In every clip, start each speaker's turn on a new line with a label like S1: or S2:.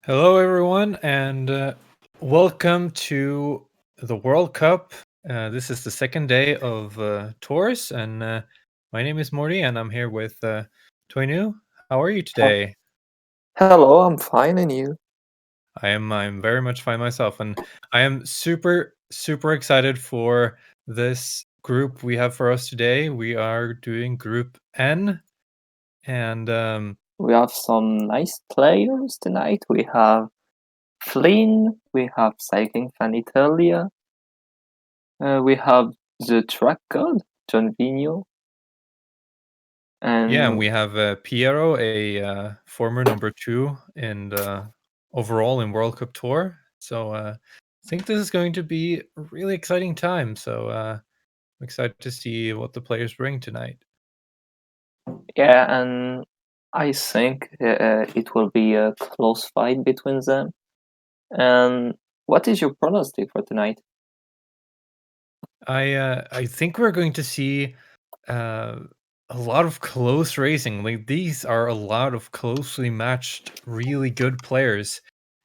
S1: Hello, everyone, and welcome to the World Cup. This is the second day of tours, and my name is Morty, and I'm here with Toinu. How are you
S2: He-
S1: today?
S2: Hello, I'm fine, and you?
S1: I'm very much fine myself, and I am super excited for this group we have for us today. We are doing Group N, and
S2: We have some nice players tonight. We have Flynn, we have Cycling Fan Italia, we have the Track God, John Vigno,
S1: yeah, and
S2: and
S1: we have Piero, a former number two in the overall in World Cup Tour. So I think this is going to be a really exciting time. So I'm excited to see what the players bring tonight.
S2: yeah, and I think it will be a close fight between them. And what is your pronostic for tonight?
S1: I think we're going to see uh, a lot of close racing. Like these are a lot of closely matched, really good players,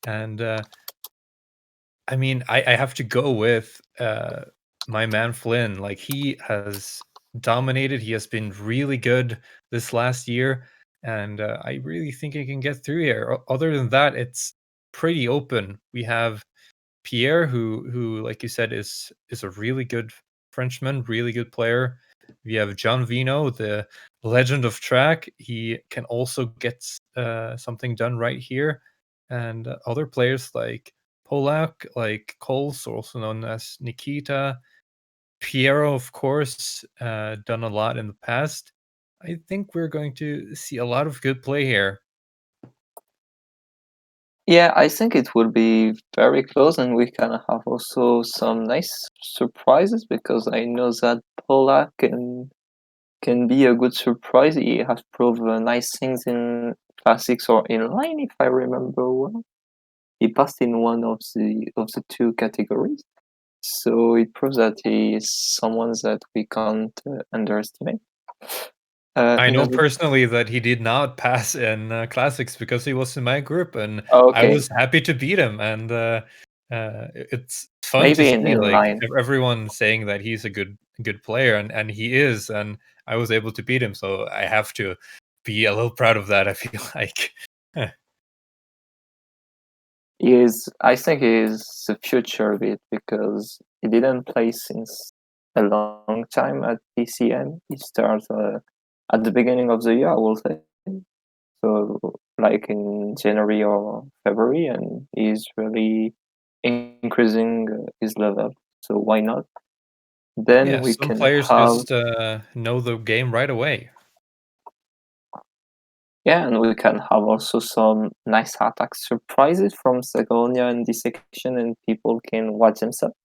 S1: and I mean, I have to go with my man Flynn. Like he has dominated. He has been really good this last year, and I really think he can get through here. Other than that, it's pretty open. We have Pierre, who like you said is a really good Frenchman, really good player. We have John Vino, the legend of track. He can also get something done right here, and other players like Polak, like Coles, also known as Nikita, Piero, of course, done a lot in the past. I think we're going to see a lot of good play here.
S2: Yeah, I think it will be very close, and we can have also some nice surprises because I know that Polak can be a good surprise. He has proved nice things in classics or inline, if I remember well. He passed in one of the two categories, so it proves that he is someone that we can't underestimate.
S1: I
S2: In
S1: know
S2: other,
S1: personally that he did not pass in classics because he was in my group, and I
S2: okay,
S1: was happy to beat him. And it's fun to
S2: maybe in
S1: see like
S2: inline.
S1: everyone saying that he's a good player, and he is. And I was able to beat him, so I have to be a little proud of that. I feel like.
S2: He is, I think, he is the future of it because he didn't play since a long time at PCM. He started at the beginning of the year, I will say. So like in January or February, and he's really increasing his level. So why not? Then
S1: Yeah,
S2: we
S1: some
S2: can
S1: players
S2: have,
S1: just know the game right away.
S2: yeah, and we can have also some nice attack surprises from Sagonia and Dissection, and people can watch themselves.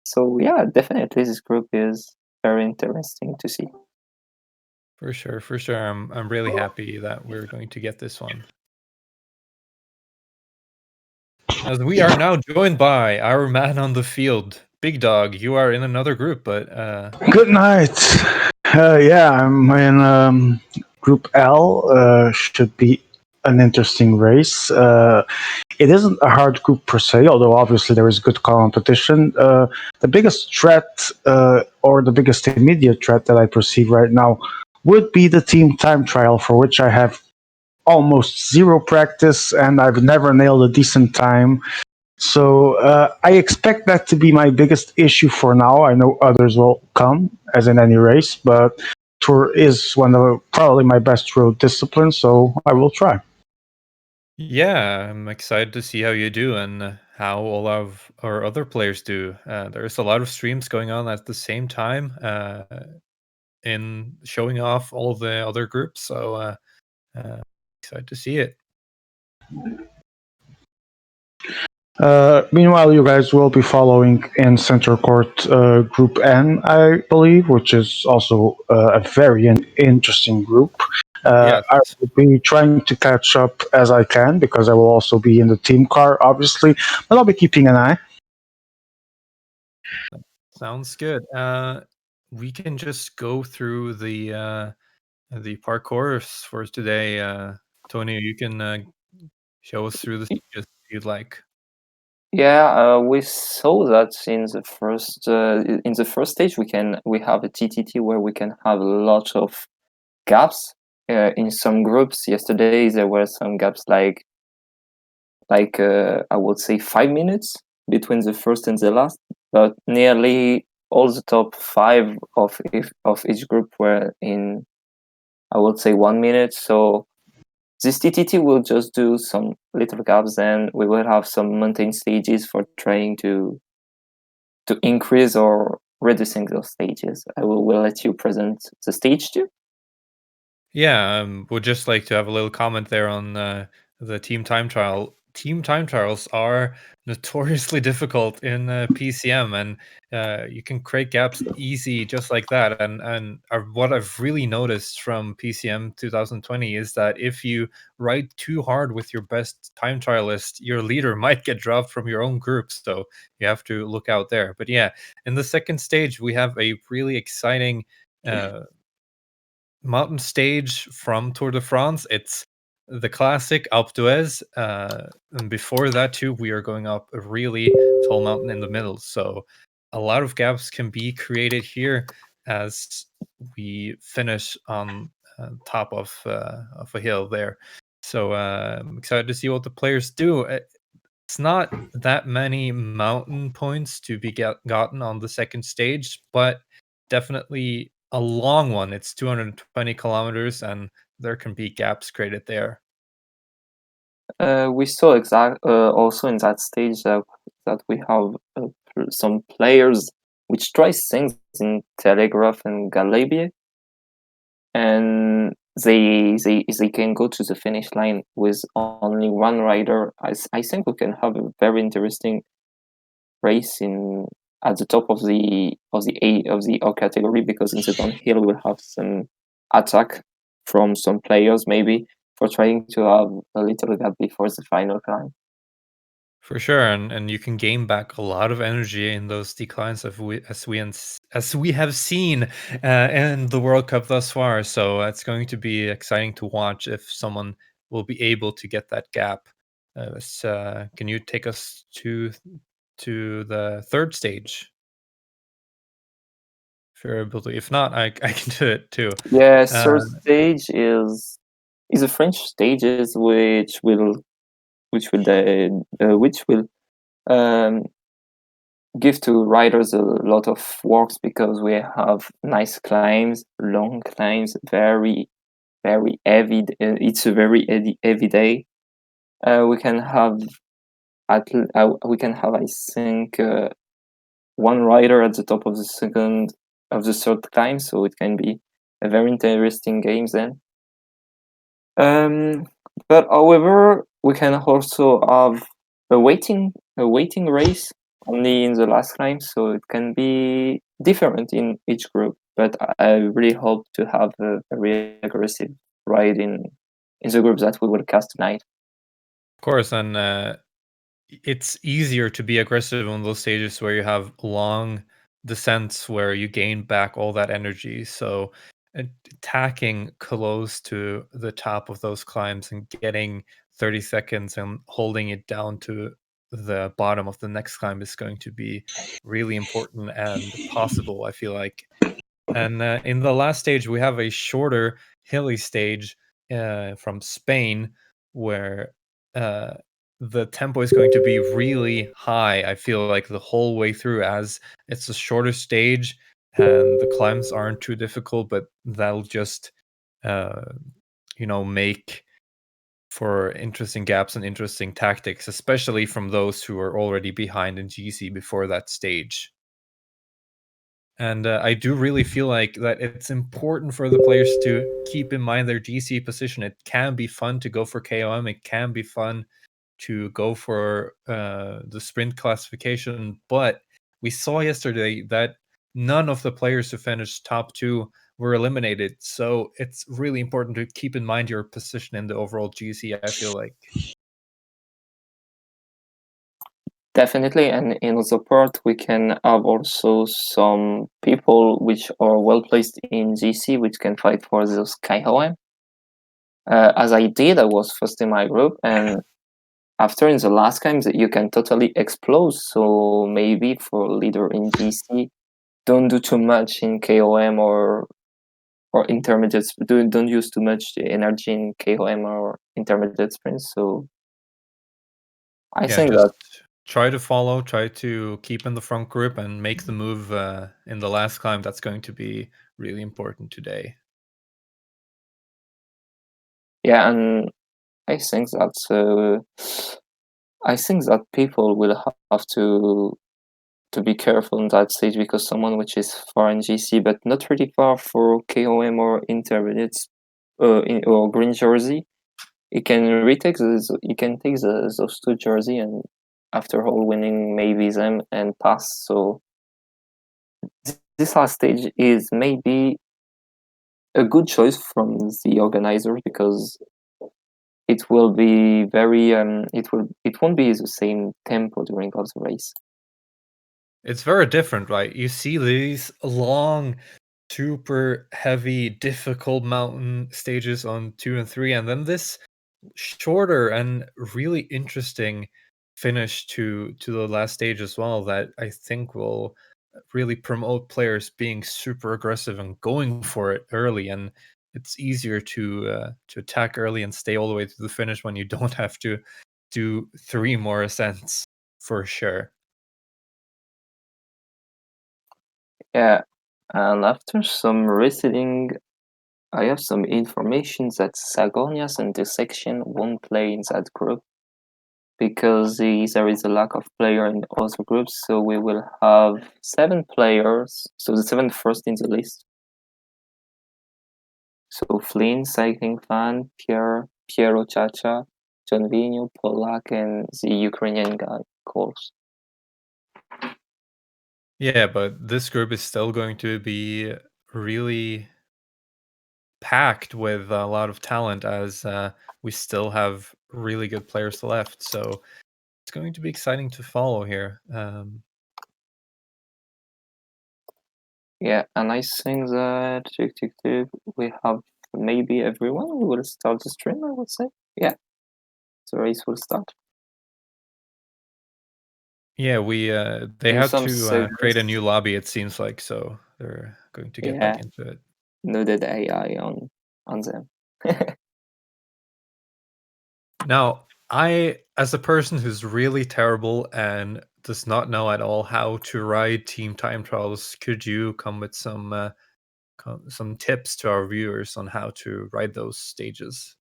S2: So yeah, definitely this group is very interesting to see.
S1: For sure, for sure. I'm really happy that we're going to get this one. As we are now joined by our man on the field, Big Dog. You are in another group, but
S3: Good night. Yeah, I'm in Group L. Should be an interesting race. It isn't a hard group per se, although obviously there is good competition. The biggest threat, or the biggest immediate threat that I perceive right now, would be the team time trial, for which I have almost zero practice and I've never nailed a decent time. So I expect that to be my biggest issue for now. I know others will come, as in any race, but tour is one of probably my best road disciplines, so I will try.
S1: yeah, I'm excited to see how you do and how all of our other players do. There's a lot of streams going on at the same time in showing off all the other groups, so uh, excited to see it.
S3: Meanwhile, you guys will be following in Center Court Group N, I believe, which is also a very interesting group. I
S1: Yes,
S3: will be trying to catch up as I can because I will also be in the team car, obviously, but I'll be keeping an eye.
S1: sounds good. We can just go through the parkour for today. Tony, you can show us through the stages if you'd like.
S2: Yeah, we saw that in the first stage we have a TTT where we can have a lot of gaps in some groups. Yesterday there were some gaps like I would say 5 minutes between the first and the last, but nearly all the top five of each group were in, I would say, 1 minute. So this TTT will just do some little gaps, and we will have some mountain stages for trying to increase or reducing those stages. I will let you present the stage too.
S1: Yeah, would just like to have a little comment there on the team time trial. Team time trials are notoriously difficult in PCM, and you can create gaps easy just like that. And what I've really noticed from PCM 2020 is that if you ride too hard with your best time trialist, your leader might get dropped from your own group. So you have to look out there. But yeah, in the second stage, we have a really exciting. Mountain stage from Tour de France. It's the classic Alpe d'Huez. And before that, too, we are going up a really tall mountain in the middle. So a lot of gaps can be created here as we finish on top of a hill there. So I'm excited to see what the players do. It's not that many mountain points to be gotten on the second stage, but definitely a long one. It's 220 kilometers, and there can be gaps created there.
S2: We saw also in that stage that we have some players which try things in Telegraph and Galibier, and they can go to the finish line with only one rider. I think we can have a very interesting race in at the top of the O category, because in the downhill we'll have some attack from some players maybe for trying to have a little gap before the final climb.
S1: For sure, and you can gain back a lot of energy in those declines as we have seen in the World Cup thus far. So it's going to be exciting to watch if someone will be able to get that gap. Can you take us to the third stage? If you're able to. If not, I can do it too.
S2: Yeah,
S1: Uh,
S2: third stage is a French stages which will um, give to riders a lot of works, because we have nice climbs, long climbs, very heavy. It's a very heavy day. We can have we can have, I think, one rider at the top of the third climb, so it can be a very interesting game then. Um, but however, we can also have a waiting race only in the last climb, so it can be different in each group. But I really hope to have a very aggressive ride in the group that we will cast tonight.
S1: of course, and it's easier to be aggressive on those stages where you have long descents where you gain back all that energy. So attacking close to the top of those climbs and getting 30 seconds and holding it down to the bottom of the next climb is going to be really important and possible, I feel like. And in the last stage, we have a shorter, hilly stage from Spain where uh, the tempo is going to be really high. I feel like the whole way through, as it's a shorter stage and the climbs aren't too difficult, but that'll just, uh, make for interesting gaps and interesting tactics, especially from those who are already behind in GC before that stage. And I do really feel like that it's important for the players to keep in mind their GC position. It can be fun to go for KOM. It can be fun to go for the sprint classification. But we saw yesterday that none of the players who finished top two were eliminated. So it's really important to keep in mind your position in the overall GC, I feel like.
S2: Definitely, and in support we can have also some people which are well placed in GC, which can fight for the Sky As I did, I was first in my group, and after in the last games you can totally explode. So maybe for leader in GC, don't do too much in KOM or intermediate. Don't use too much energy in KOM or intermediate sprints. So I
S1: Yeah,
S2: think that
S1: just try to follow, try to keep in the front group and make the move in the last climb. That's going to be really important today.
S2: yeah, and I think that people will have to be careful in that stage, because someone which is far in GC but not really far for KOM or intermediates or green jersey, he can retake he can take those two jersey and after all winning maybe them and pass. So this last stage is maybe a good choice from the organizers, because it will be very it won't be the same tempo during all the race.
S1: It's very different, right? You see these long, super heavy, difficult mountain stages on 2 and 3, and then this shorter and really interesting finish to the last stage as well, that I think will really promote players being super aggressive and going for it early. And it's easier to attack early and stay all the way to the finish when you don't have to do 3 more ascents for sure.
S2: Yeah, and after some researching, I have some information that Sagonias and Dissection won't play in that group because there is a lack of player in other groups. So we will have 7 players. So the 7 first in the list. So Flynn, Cycling Fan, Piero Chacha, John Vigno, Polak, and the Ukrainian guy, Coles.
S1: Yeah, but this group is still going to be really packed with a lot of talent, as we still have really good players left. So it's going to be exciting to follow here.
S2: Yeah, and I think that we have maybe everyone. We will start the stream, I would say. Yeah, the race will start.
S1: Yeah, they
S2: In
S1: had
S2: some
S1: to create a
S2: segments,
S1: new lobby, it seems like, so they're going to get
S2: yeah,
S1: back into it.
S2: loaded AI on them.
S1: Now, as a person who's really terrible and does not know at all how to ride team time trials, could you come with some tips to our viewers on how to ride those stages?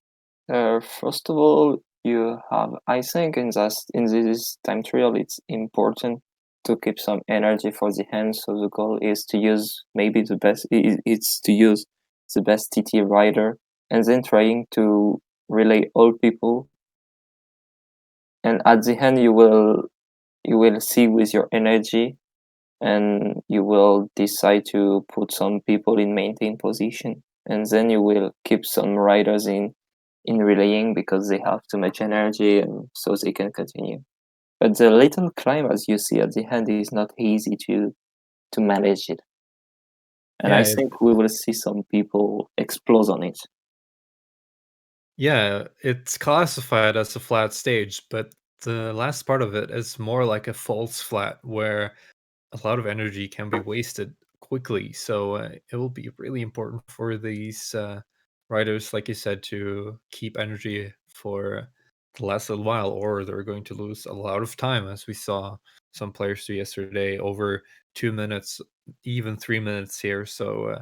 S2: First of all, you have. I think in this time trial, it's important to keep some energy for the hand. So the goal is to use maybe the best. It's to use the best TT rider, and then trying to relay all people. And at the end, you will see with your energy, and you will decide to put some people in maintain position, and then you will keep some riders in relaying because they have too much energy and so they can continue. But the little climb, as you see at the end, is not easy to manage it, and I
S1: Yeah,
S2: think we will see some people explode on it.
S1: yeah, it's classified as a flat stage, but the last part of it is more like a false flat where a lot of energy can be wasted quickly. So it will be really important for these riders, like you said, to keep energy for the last little while, or they're going to lose a lot of time, as we saw some players do yesterday, over 2 minutes, even 3 minutes here. So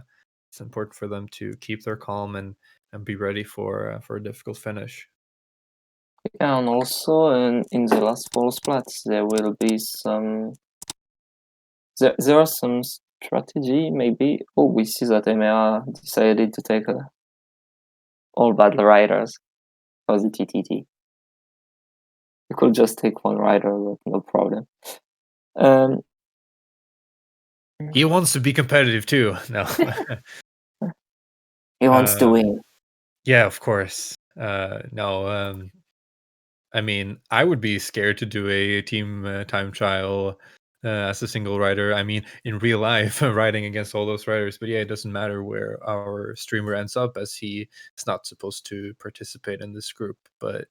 S1: it's important for them to keep their calm and be ready for a difficult finish.
S2: Yeah, and also in the last four splats, there will be some. There are some strategy, maybe. Oh, we see that EMEA decided to take all battle riders for the TTT. You could just take one rider, but no problem. Um,
S1: He wants to be competitive too. No.
S2: he wants to
S1: um,
S2: win.
S1: Yeah, of course. No, I mean, I would be scared to do a team time trial as a single rider. I mean, in real life, riding against all those riders. But yeah, it doesn't matter where our streamer ends up, as he is not supposed to participate in this group. But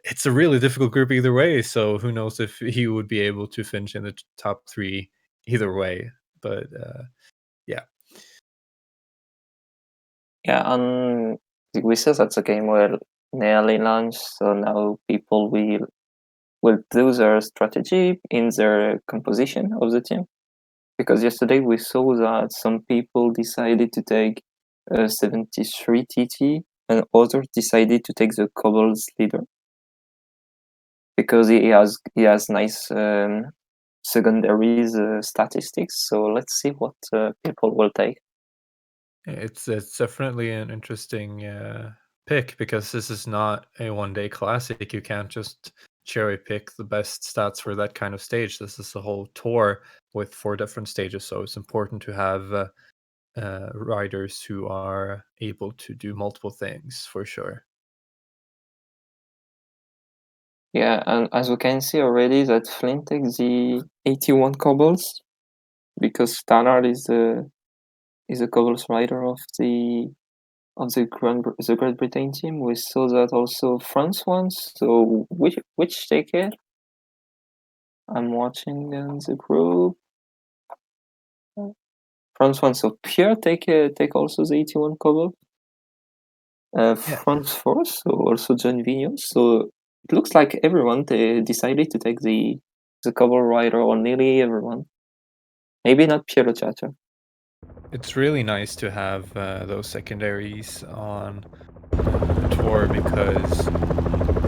S1: it's a really difficult group either way. So who knows if he would be able to finish in the top 3 either way. But yeah.
S2: Yeah, and we said that's a game where nearly launched, so now people will do their strategy in their composition of the team. Because yesterday we saw that some people decided to take 73 TT and others decided to take the Cobbles leader because he has nice secondaries statistics. So let's see what people will take.
S1: It's definitely an interesting pick because this is not a one-day classic. You can't just cherry pick the best stats for that kind of stage. This is a whole tour with 4 different stages, so it's important to have riders who are able to do multiple things for sure.
S2: Yeah, and as we can see already that Flynn takes the 81 Cobbles because Stannard is the Cobbles rider of the Great Britain team. We saw that also France once. So which take it? I'm watching in the group. France one. So Pierre take also the 81 Cobble.
S1: Yeah.
S2: France 4, so also John Vigneault. So it looks like everyone decided to take the Cobble rider, or nearly everyone. Maybe not Piero Chacha.
S1: It's really nice to have those secondaries on the tour because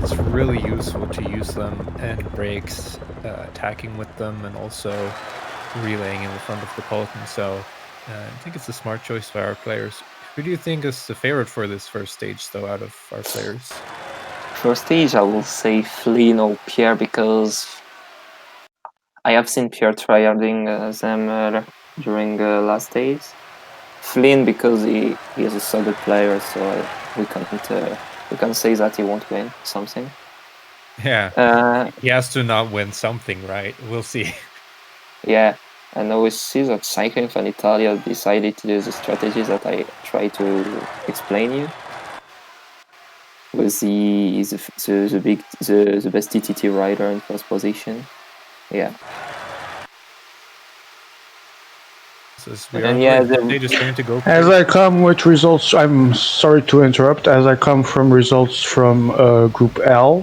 S1: it's really useful to use them in breaks, attacking with them, and also relaying in the front of the Polton. So I think it's a smart choice by our players. Who do you think is the favorite for this first stage, though, out of our players?
S2: First stage, I will say Flynn or Pierre because I have seen Pierre tryharding them during last days. Flynn because he is a so good player, so we can say that he won't win something.
S1: Yeah, he has to not win something, right? We'll see.
S2: Yeah, and now we see that Cycling Fan Italia decided to do the strategies that I try to explain you. With the best TTT rider in first position. Yeah.
S1: And yeah, the stage is going to go.
S3: As I come with results, I'm sorry to interrupt. As I come from results from Group L,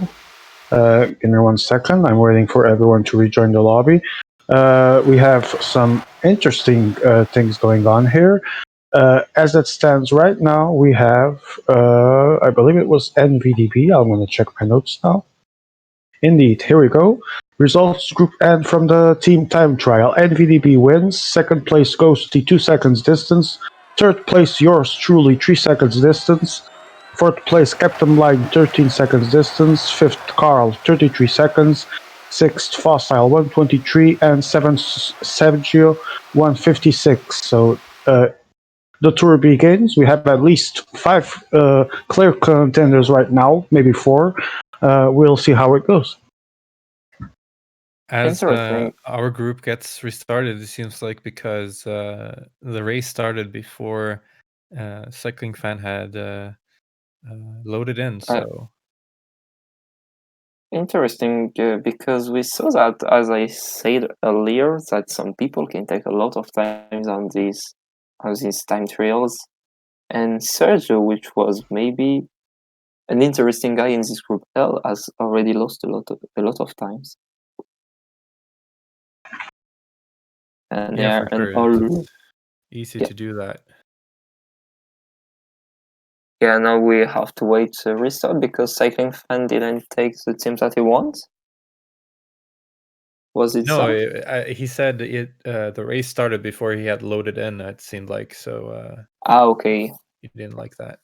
S3: give me 1 second. I'm waiting for everyone to rejoin the lobby. We have some interesting things going on here. As it stands right now, we have, I believe it was NVDB. I'm going to check my notes now. Indeed, here we go. Results Group N from the team time trial. NVDB wins. Second place Ghosty 2 seconds distance. Third place yours truly 3 seconds distance. Fourth place Captain Line 13 seconds distance. Fifth Carl 33 seconds. Sixth Fossil 123 and seventh Sergio 156. So the tour begins. We have at least 5 clear contenders right now, maybe 4. We'll see how it goes.
S1: As our group gets restarted, it seems like because the race started before Cycling Fan had loaded in. So
S2: interesting because we saw that, as I said earlier, that some people can take a lot of time on these time trials, and Sergio, which was maybe an interesting guy in this group L, has already lost a lot of times. And
S1: yeah,
S2: yeah,
S1: for
S2: and
S1: sure.
S2: all
S1: It's easy to do that.
S2: Yeah, now we have to wait to restart because Cycling Fan didn't take the teams that he wants. Was it
S1: No,
S2: so?
S1: he said the race started before he had loaded in. It seemed like so.
S2: Okay.
S1: He didn't like that.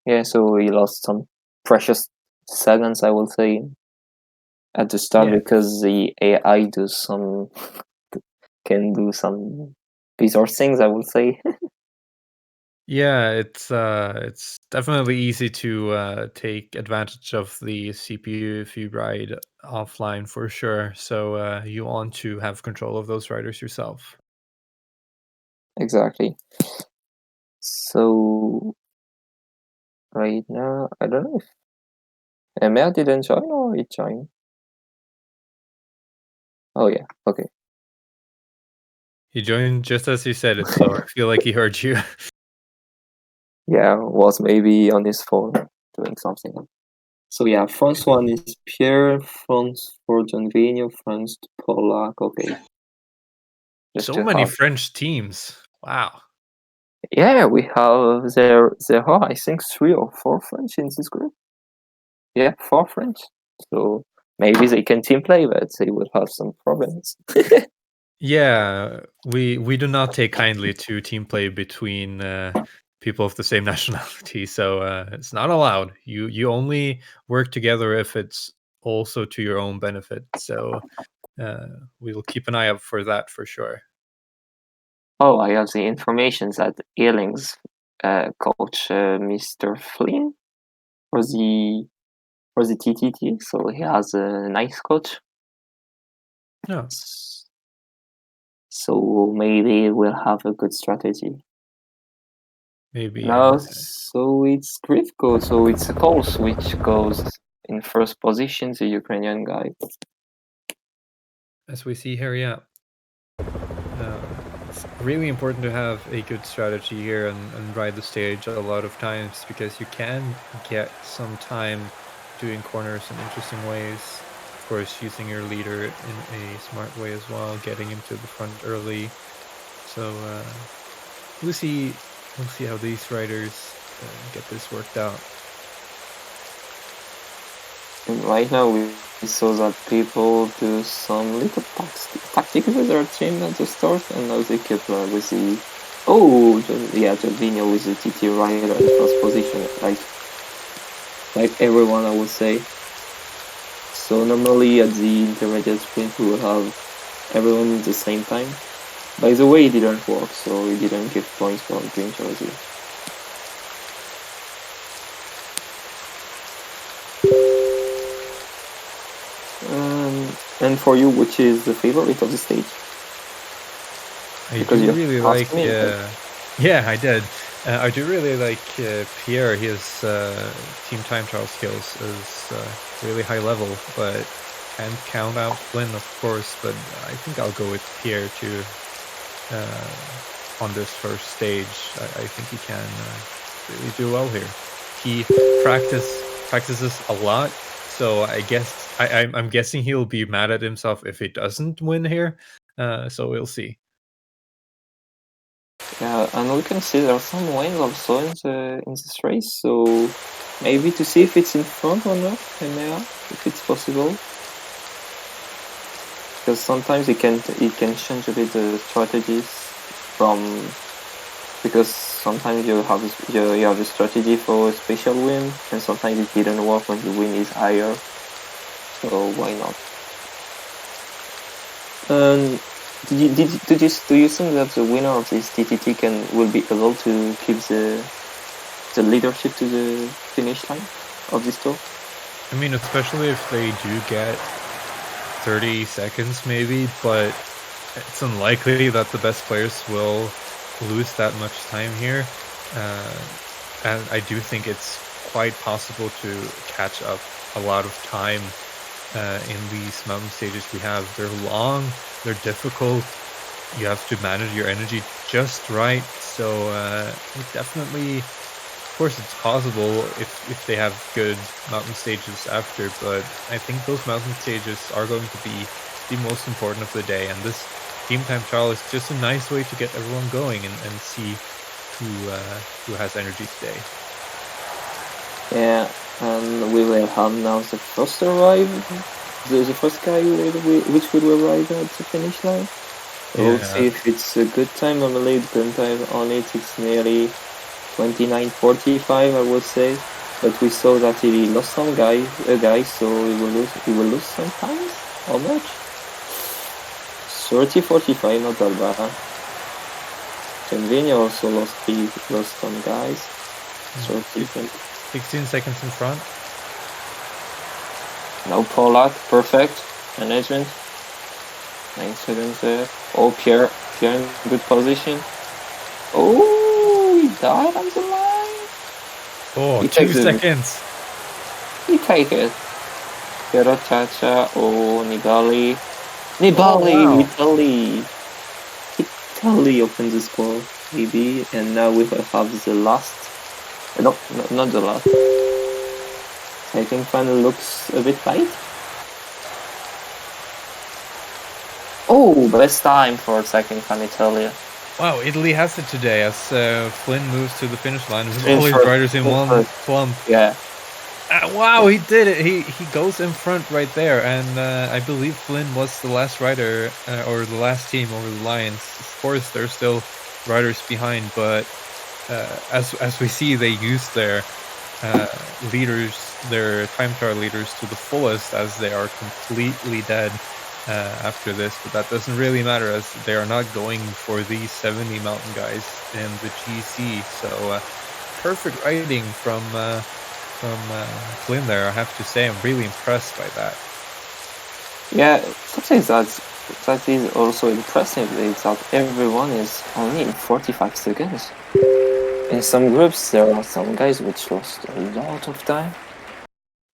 S2: Yeah, so he lost some precious seconds, I will say, at the start because the AI can do some bizarre things, I will say.
S1: Yeah, it's definitely easy to take advantage of the CPU if you ride offline for sure. So you want to have control of those riders yourself.
S2: Exactly. So right now, I don't know if Emir didn't join or he joined? Oh yeah, okay.
S1: He joined just as you said it, so I feel like he heard you.
S2: Yeah, was maybe on his phone doing something. So yeah, France one is Pierre, France for Janvino, France to Polak. Okay. Just
S1: So
S2: to
S1: many
S2: have.
S1: French teams. Wow.
S2: Yeah, we have there are I think 3 or 4 French in this group. Yeah, 4 French. So maybe they can team play, but they will have some problems.
S1: Yeah, we do not take kindly to team play between people of the same nationality, so it's not allowed. You only work together if it's also to your own benefit. So we will keep an eye out for that for sure.
S2: Oh, I have the information that Ealing's coach Mr. Flynn for the TTT, so he has a nice coach.
S1: No,
S2: So maybe we'll have a good strategy.
S1: maybe.
S2: Now, so it's Grifko, so it's a Coles which goes in first position, the Ukrainian guy.
S1: As we see here, yeah. It's really important to have a good strategy here and ride the stage a lot of times, because you can get some time doing corners in interesting ways. Of course, using your leader in a smart way as well, getting into the front early. So we'll see how these riders get this worked out.
S2: And right now we saw that people do some little tactics with their team at the start, and now they keep with the Jorginho with the TT rider in first position, like everyone, I would say. So normally at the intermediate sprint we will have everyone at the same time. By the way, it didn't work, so we didn't give points for green jersey. And for you, which is the favorite of the stage?
S1: I do really like. Yeah, I did. I do really like Pierre. His team time trial skills is really high level, but can't count out Flynn, of course. But I think I'll go with Pierre too on this first stage. I think he can really do well here. He practices a lot, so I guess I'm guessing he'll be mad at himself if he doesn't win here. So we'll see.
S2: Yeah, and we can see there are some wins also in this race, so maybe to see if it's in front or not, if it's possible. Because sometimes it can change a bit the strategies because sometimes you have a strategy for a special win, and sometimes it didn't work when the win is higher. So why not? Do you think that the winner of this TTT will be able to keep the leadership to the finish line of this tour?
S1: I mean, especially if they do get 30 seconds maybe, but it's unlikely that the best players will lose that much time here. And I do think it's quite possible to catch up a lot of time in these mountain stages we have. They're long, they're difficult, you have to manage your energy just right, so it definitely, of course it's possible if they have good mountain stages after, but I think those mountain stages are going to be the most important of the day, and this team time trial is just a nice way to get everyone going and see who has energy today.
S2: Yeah, and we will have now the first arrive, the first guy which will arrive at the finish line. We'll see if it's a good time. Normally the current time on it's nearly 29:45, I would say. But we saw that he lost some guy, so he will lose some time. How much? 30:45, not that bad. Janvino also lost some guys.
S1: 16 seconds in front.
S2: Now Polak, perfect management. 9 seconds there. Oh, Pierre in good position. Oh, he died on the line.
S1: Oh, 2 seconds.
S2: We take it. Piero Chacha, Nibali. Nibali,
S1: wow.
S2: Italy. Italy opens the score, maybe, and now we will have the last. No, not the last. Cycling final looks a bit light. Oh, best time for cycling fan Italy.
S1: Wow, Italy has it today as Flynn moves to the finish line with
S2: In
S1: all his
S2: first,
S1: riders in
S2: in
S1: one
S2: first.
S1: clump.
S2: Yeah.
S1: Wow, he did it. He goes in front right there, and I believe Flynn was the last rider or the last team over the lines. Of course, there's still riders behind, but as we see, they use their leaders, their time trial leaders, to the fullest, as they are completely dead after this. But that doesn't really matter, as they are not going for these 70 mountain guys in the GC. So perfect riding from Flynn there, I have to say. I'm really impressed by that.
S2: Yeah, something that is also impressive is that everyone is only in 45 seconds. In some groups, there are some guys which lost a lot of time.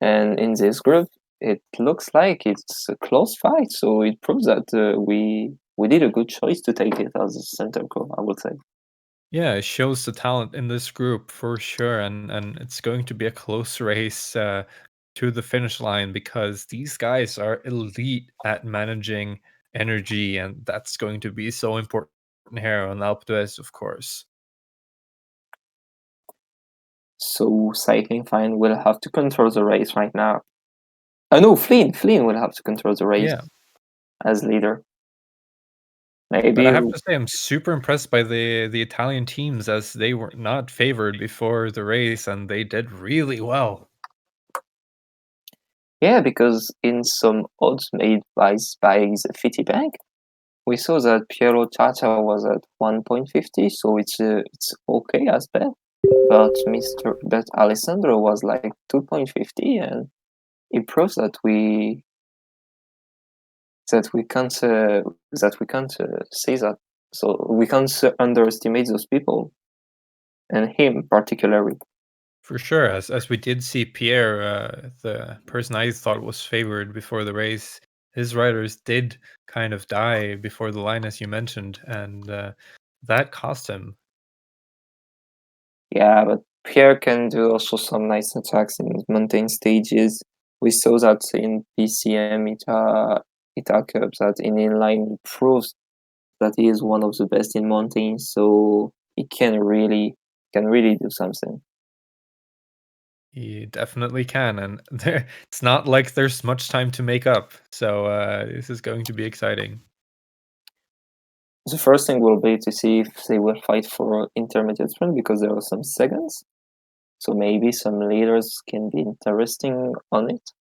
S2: And in this group, it looks like it's a close fight. So it proves that we did a good choice to take it as a center core, I would say.
S1: Yeah, it shows the talent in this group for sure, and it's going to be a close race to the finish line, because these guys are elite at managing energy, and that's going to be so important here on Alpe d'Huez, of course.
S2: So Cycling Fine will have to control the race right now. No, Flynn will have to control the race
S1: Yeah.
S2: as leader.
S1: But
S2: Maybe
S1: I have to say, I'm super impressed by the Italian teams, as they were not favored before the race, and they did really well.
S2: yeah, because in some odds made by the Citibank, we saw that Piero Chacha was at 1.50, so it's okay as bet. But Alessandro was like 2.50, and it proves that we can't say that. So we can't underestimate those people, and him particularly.
S1: For sure, as we did see Pierre, the person I thought was favored before the race, his riders did kind of die before the line, as you mentioned, and that cost him.
S2: Yeah, but Pierre can do also some nice attacks in mountain stages. We saw that in PCM Ita Cup, that in inline proves that he is one of the best in mountains, so he can really do something.
S1: He definitely can, and it's not like there's much time to make up. So this is going to be exciting.
S2: The first thing will be to see if they will fight for intermediate sprint, because there are some seconds. So maybe some leaders can be interesting on it.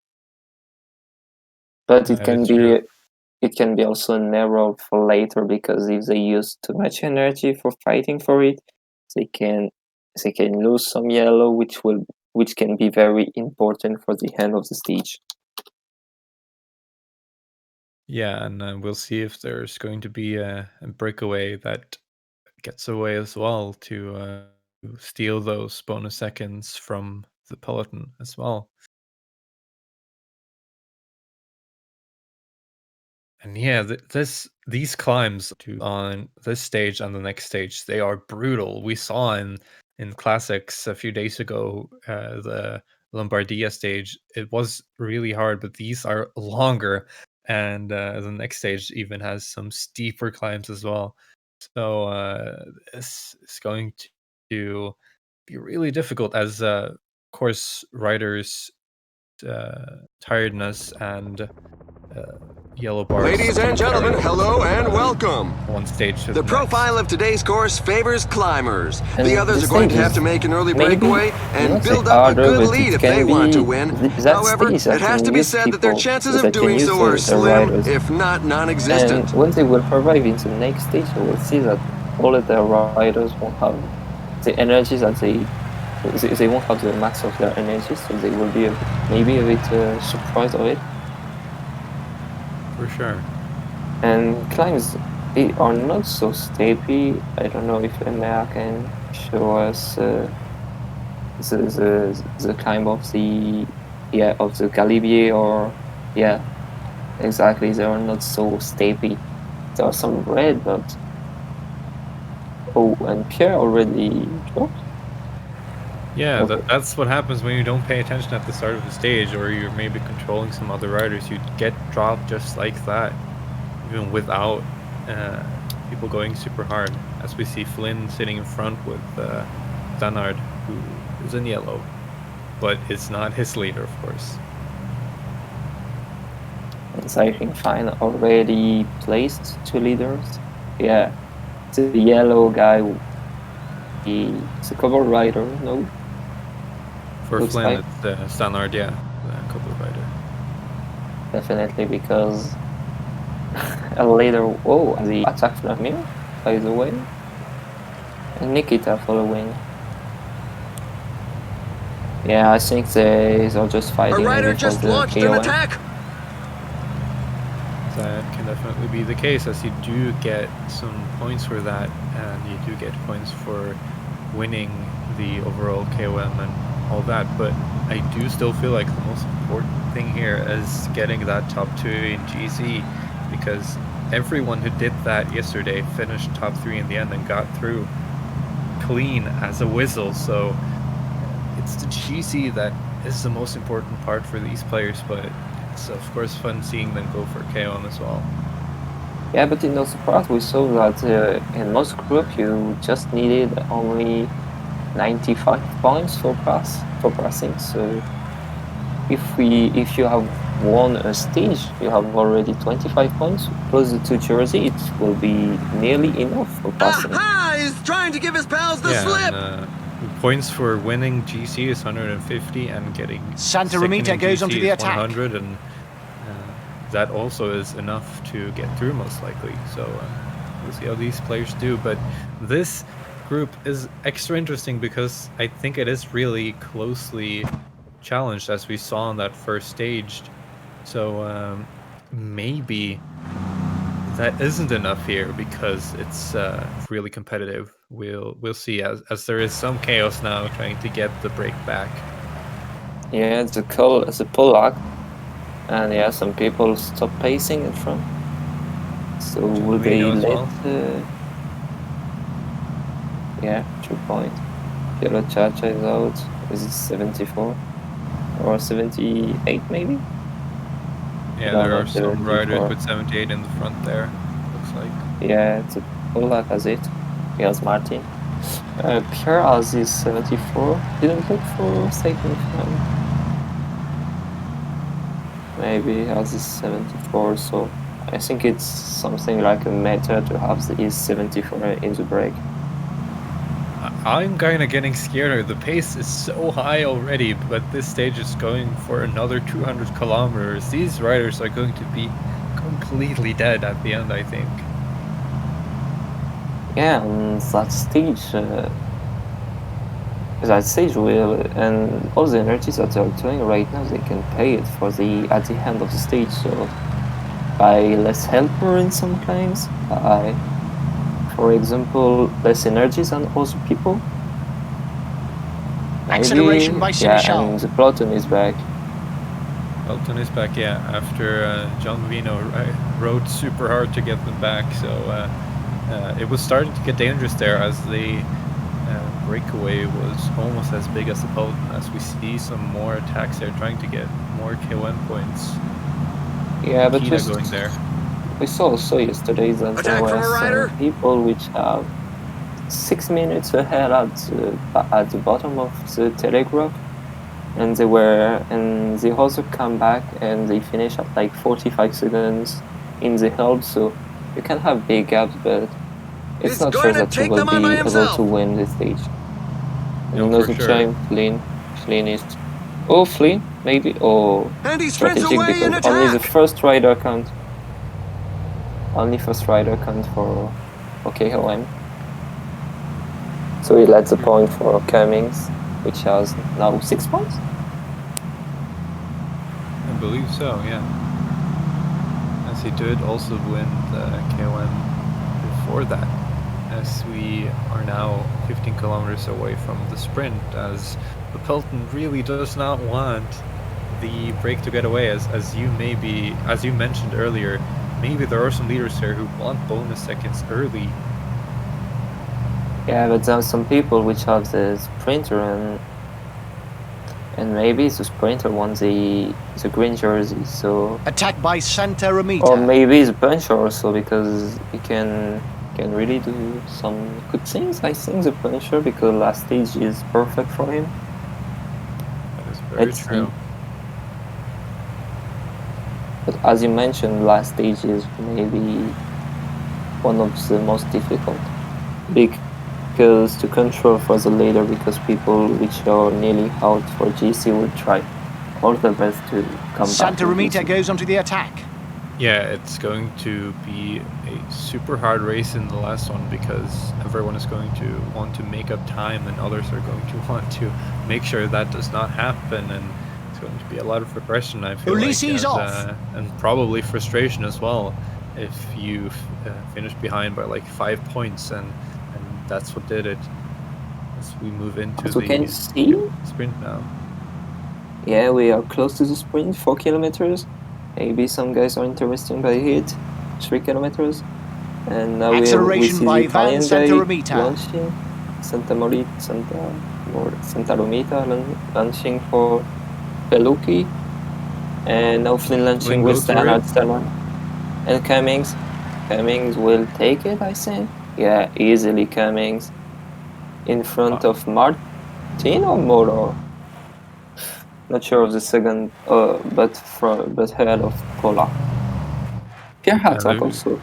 S2: But it can be also narrow for later, because if they use too much energy for fighting for it, they can lose some yellow, which can be very important for the end of the stage.
S1: Yeah, and we'll see if there's going to be a breakaway that gets away as well to steal those bonus seconds from the peloton as well. And yeah, these climbs on this stage and the next stage, they are brutal. We saw in classics a few days ago, the Lombardia stage. It was really hard, but these are longer, and the next stage even has some steeper climbs as well. So this is going to be really difficult, as of course riders tiredness and yellow bars.
S4: Ladies and gentlemen, hello and welcome.
S1: One stage to
S4: the profile of today's course favors climbers.
S2: And
S4: the others are going to have to make an early breakaway and build up a good lead if they want to win. However, it has to be said that their chances of doing so are slim, if not non-existent.
S2: And when they will arrive into the next stage, they will see that all of their riders won't have the energy that they won't have the max of their energy, so they will be maybe a bit surprised of it.
S1: For sure.
S2: And climbs, they are not so steepy. I don't know if Emma can show us the climb of the of the Galibier, or exactly, they are not so stable. There are some red, but and Pierre already dropped.
S1: Yeah,
S2: Okay.
S1: that's what happens when you don't pay attention at the start of the stage, or you're maybe controlling some other riders. You get dropped just like that, even without people going super hard. As we see Flynn sitting in front with Danard, who is in yellow, but it's not his leader, of course.
S2: And I think Fine already placed 2 leaders. Yeah, the yellow guy, he's a cover rider, no?
S1: For
S2: Looks
S1: Flynn,
S2: like.
S1: it's Danard, yeah, the couple rider.
S2: Definitely, because a leader. Oh, the attack from here, by the way. And Nikita following. Yeah, I think they are just fighting.
S4: A rider
S2: maybe
S4: just
S2: for the
S4: launched
S2: KOM.
S4: an attack.
S1: That can definitely be the case, as you do get some points for that, and you do get points for winning the overall KOM and all that, but I do still feel like the most important thing here is getting that top 2 in GC, because everyone who did that yesterday finished top 3 in the end and got through clean as a whistle. So it's the GC that is the most important part for these players, but it's of course fun seeing them go for KOM as well.
S2: Yeah, but in those part we saw that in most group you just needed only 95 points for passing. So if you have won a stage, you have already 25 points plus the 2 jersey. It will be nearly enough for passing.
S4: Aha! He's trying to give his pals the slip.
S1: And, points for winning GC is 150, and getting
S5: Santa Romita goes onto the attack.
S1: 100, and that also is enough to get through most likely. So we'll see how these players do. But this group is extra interesting because I think it is really closely challenged, as we saw on that first stage. So maybe that isn't enough here, because it's really competitive. We'll see, as there is some chaos now trying to get the break back.
S2: Yeah, it's a pull-up, and yeah, some people stop pacing in front. So will they let? Yeah, 2 point. Piero Chacha is out. Is it 74 or 78 maybe?
S1: Yeah, there are some riders with 78 in the front there, looks like.
S2: Yeah, it's a Polak has it. Here's Martin. Pierre has his 74. Didn't look for second time. Maybe he has his 74, so I think it's something like a meta to have his 74 in the break.
S1: I'm kind of getting scared. The pace is so high already, but this stage is going for another 200 kilometers. These riders are going to be completely dead at the end, I think.
S2: Yeah, and that stage will, and all the energies that they're doing right now, they can pay it at the end of the stage. So by less helper in some claims, by, for example, less energy than other people.
S5: Acceleration by Seneschal.
S2: And the Platon is back.
S1: Platon is back, yeah, after John Vino rode super hard to get them back. So it was starting to get dangerous there, as the breakaway was almost as big as the Platon, as we see some more attacks there trying to get more KOM points.
S2: Yeah, but
S1: going there.
S2: We saw also yesterday that there were some people which have 6 minutes ahead at the bottom of the telegraph, and the other come back and they finish at like 45 seconds in the help. So you can have big gaps, but it's not sure that you will be able to win this stage.
S1: No,
S2: another
S1: sure.
S2: time, Flynn is. Oh, Flynn, maybe. Oh,
S4: and he
S2: strategic, because only the first rider count. Only first rider count for KOM. So he lets the point for Cummings, which has now 6 points.
S1: I believe so, yeah. As he did also win the KOM before that, as we are now 15 kilometers away from the sprint, as the Pelton really does not want the break to get away, as you mentioned earlier. Maybe there are some leaders there who want bonus seconds early.
S2: Yeah, but there are some people which have the sprinter and maybe the sprinter wants the green jersey, so
S5: Attack by Santa Romita.
S2: or maybe the puncher also, because he can really do some good things. I think the puncher, because last stage is perfect for him.
S1: That is very true.
S2: But as you mentioned, last stage is maybe one of the most difficult, because to control for the leader, because people which are nearly out for GC will try all the best to come
S5: Santa
S2: back.
S5: Romita goes onto the attack.
S1: Yeah, it's going to be a super hard race in the last one, because everyone is going to want to make up time and others are going to want to make sure that does not happen, and it's going to be a lot of regression, I feel
S5: Ulysses
S1: like,
S5: off.
S1: and probably frustration as well if you finish behind by like 5 points, and that's what did it. As we move into
S2: As we can see,
S1: sprint now.
S2: Yeah, we are close to the sprint, 4 kilometers. Maybe some guys are interested by it, 3 kilometers. And now we see the Italian guy launching, Santa Romita launching for Pelucchi. And now Flynn launching with Stannard. And Cummings will take it, I think. Yeah, easily Cummings. In front of Martin or Moro? Not sure of the second, but ahead of Pola. Pierre Hatzak also.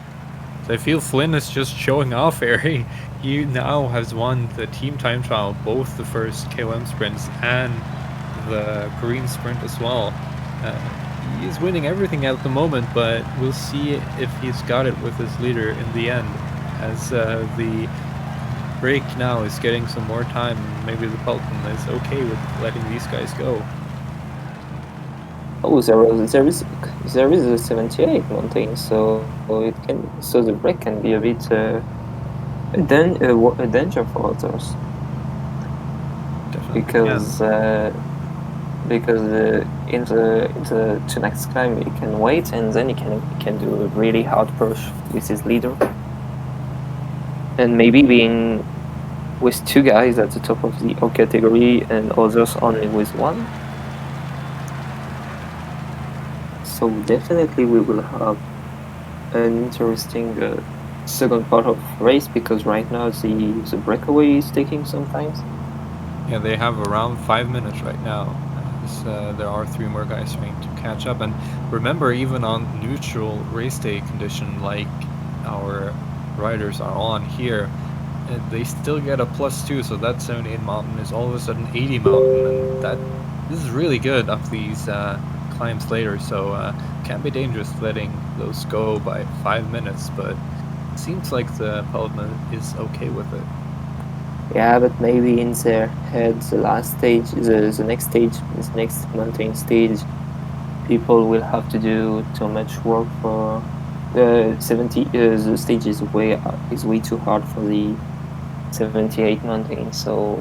S1: I feel Flynn is just showing off here. He now has won the team time trial, both the first KOM sprints and the green sprint as well. He is winning everything at the moment, but we'll see if he's got it with his leader in the end, as the break now is getting some more time. Maybe the peloton is okay with letting these guys go.
S2: Oh, there is a 78 mountain, so the break can be a bit a danger for others.
S1: Definitely,
S2: because in the two next climb he can wait, and then he can do a really hard push with his leader, and maybe being with 2 guys at the top of the O category and others only with 1. So definitely we will have an interesting second part of race, because right now the breakaway is taking some time.
S1: Yeah, they have around 5 minutes right now. There are 3 more guys trying to catch up, and remember, even on neutral race day condition like our riders are on here, they still get a +2, so that 78 mountain is all of a sudden 80 mountain, and this is really good up these climbs later, so can be dangerous letting those go by 5 minutes, but it seems like the peloton is okay with it.
S2: Yeah, but maybe in their head, the last stage, the next stage, this next mountain stage, people will have to do too much work for the 70. The stage is way too hard for the 78 mountain. So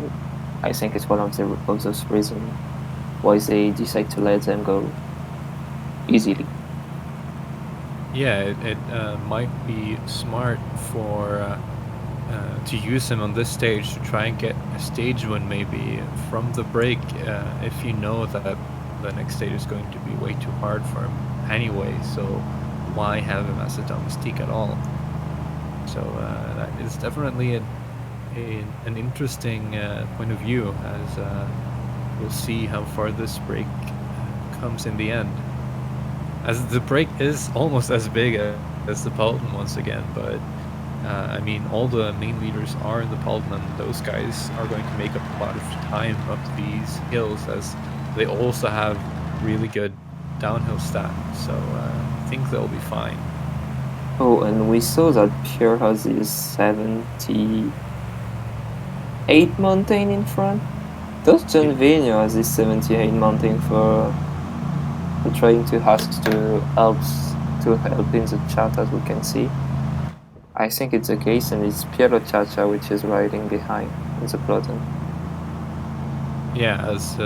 S2: I think it's one of those reasons why they decide to let them go easily.
S1: Yeah, it might be smart for to use him on this stage to try and get a stage win maybe from the break, if you know that the next stage is going to be way too hard for him anyway, so why have him as a domestique at all? So that is definitely an interesting point of view, as we'll see how far this break comes in the end, as the break is almost as big as the peloton once again, but I mean, all the main leaders are in the peloton, and those guys are going to make up a lot of time up these hills, as they also have really good downhill stats, so I think they'll be fine.
S2: Oh, and we saw that Pierre has his 78 mountain in front. Does John Vigneault has his 78 mountain for trying to ask to help in the chat, as we can see? I think it's the case, and it's Piero Chacha which is riding behind in the peloton.
S1: Yeah, as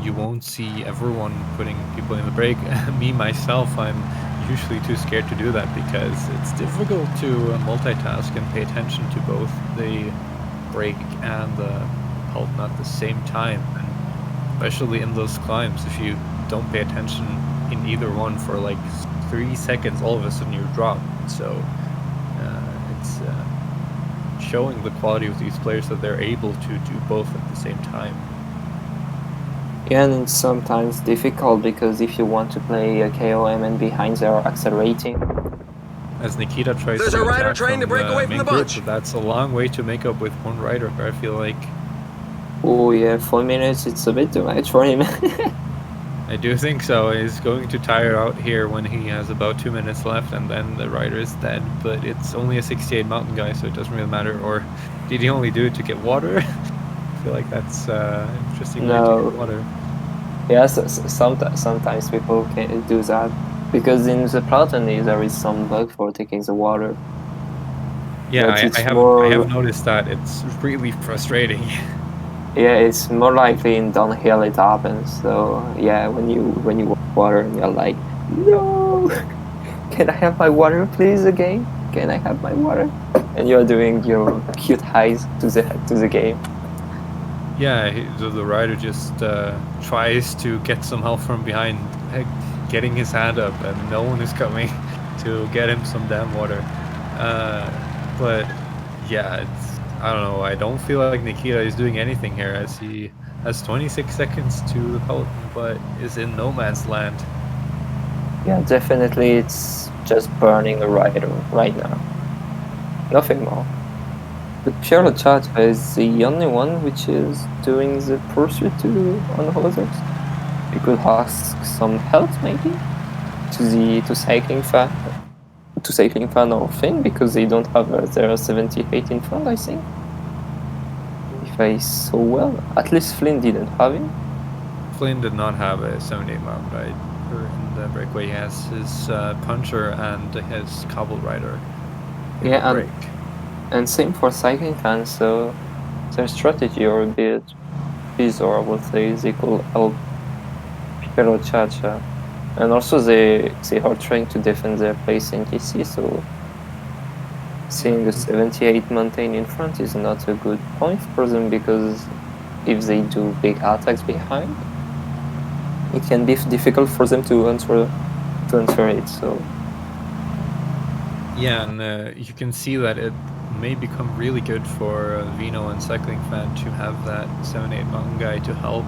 S1: you won't see everyone putting people in the brake. Me, myself, I'm usually too scared to do that because it's difficult to multitask and pay attention to both the brake and the peloton at the same time. And especially in those climbs, if you don't pay attention in either one for like 3 seconds, all of a sudden you're dropped. So it's showing the quality of these players that they're able to do both at the same time.
S2: Yeah, and it's sometimes difficult because if you want to play a KOM and behind they are accelerating.
S1: As Nikita tries
S4: There's
S1: to
S4: a rider
S1: attack
S4: trying to
S1: from
S4: break away from the
S1: main group,
S4: bunch.
S1: but that's a long way to make up with one rider, I feel like.
S2: Oh yeah, 4 minutes, it's a bit too much for him.
S1: I do think so. He's going to tire out here when he has about 2 minutes left, and then the rider is dead. But it's only a 68 mountain guy, so it doesn't really matter. Or did he only do it to get water? I feel like that's an interesting way to get water.
S2: Yeah, sometimes people can do that because in the Platon there is some bug for taking the water.
S1: Yeah, I have noticed that. It's really frustrating.
S2: Yeah, it's more likely in downhill it happens. So yeah, when you want water and you're like, no, can I have my water please again? Can I have my water? And you're doing your cute highs to the game.
S1: Yeah, the rider just tries to get some help from behind, getting his hand up, and no one is coming to get him some damn water. But yeah, I don't know. I don't feel like Nikita is doing anything here, as he has 26 seconds to the peloton, but is in no man's land.
S2: Yeah, definitely, it's just burning a rider right now. Nothing more. But Piero Chacha is the only one which is doing the pursuit on others. You could ask some help maybe to cycling fan or Finn, because they don't have their 78 in front, I think. If I saw well, at least Flynn didn't have him.
S1: Flynn did not have a 78 mountain guy in the breakaway. He has his puncher and his cobble rider.
S2: Yeah, and same for cycling fans, so their strategy are a bit bizarre, I would say. They could help Piero Chacha. And also they are trying to defend their place in GC, so seeing the 78 mountain in front is not a good point for them, because if they do big attacks behind, it can be difficult for them to answer it. So
S1: yeah, and you can see that it may become really good for Vino and Cycling Fan to have that 7-8 mountain guy to help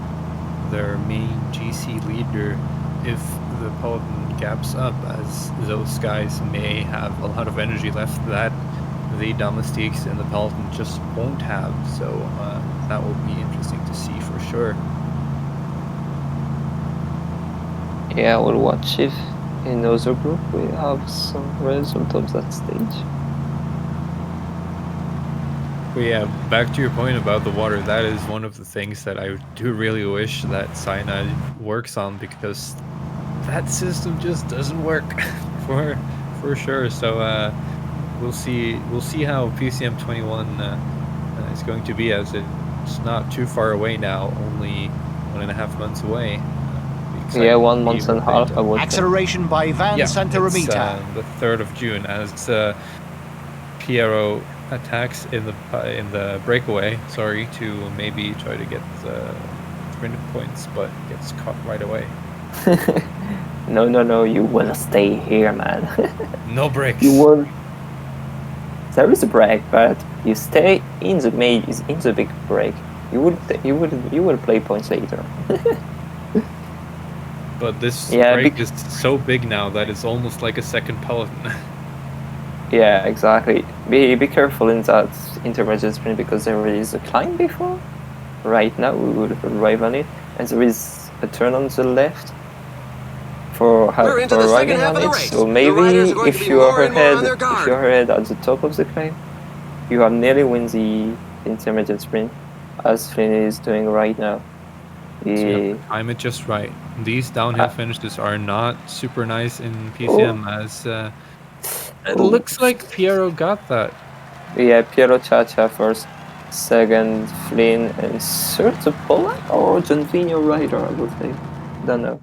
S1: their main GC leader if the peloton gaps up, as those guys may have a lot of energy left that the domestiques in the peloton just won't have. So that will be interesting to see for sure.
S2: Yeah, we'll watch if in other group we have some result of that stage.
S1: But yeah, back to your point about the water, that is one of the things that I do really wish that Cyanide works on, because that system just doesn't work for sure. So we'll see how PCM 21 is going to be, as it's not too far away now, only 1.5 months away.
S2: Yeah, 1 month and a half, I would
S5: Acceleration by Van Centimeter.
S1: The 3rd of June, as Piero attacks in the breakaway, to maybe try to get the sprint points, but gets caught right away.
S2: No, you will stay here, man.
S1: No breaks.
S2: You will. There is a break, but you stay in the big break. You will play points later.
S1: But this break is so big now that it's almost like a second peloton.
S2: Yeah, exactly. Be careful in that intermediate sprint, because there is a climb before. Right now we will arrive on it, and there is a turn on the left for arriving on it. So maybe if you are ahead at the top of the climb, you have nearly win the intermediate sprint, as Flynn is doing right now.
S1: Time it just right. These downhill finishes are not super nice in PCM, as it looks like Piero got that.
S2: Yeah, Piero Chacha first. second Flynn, and third Polak or Janvino rider, I would say. Don't know.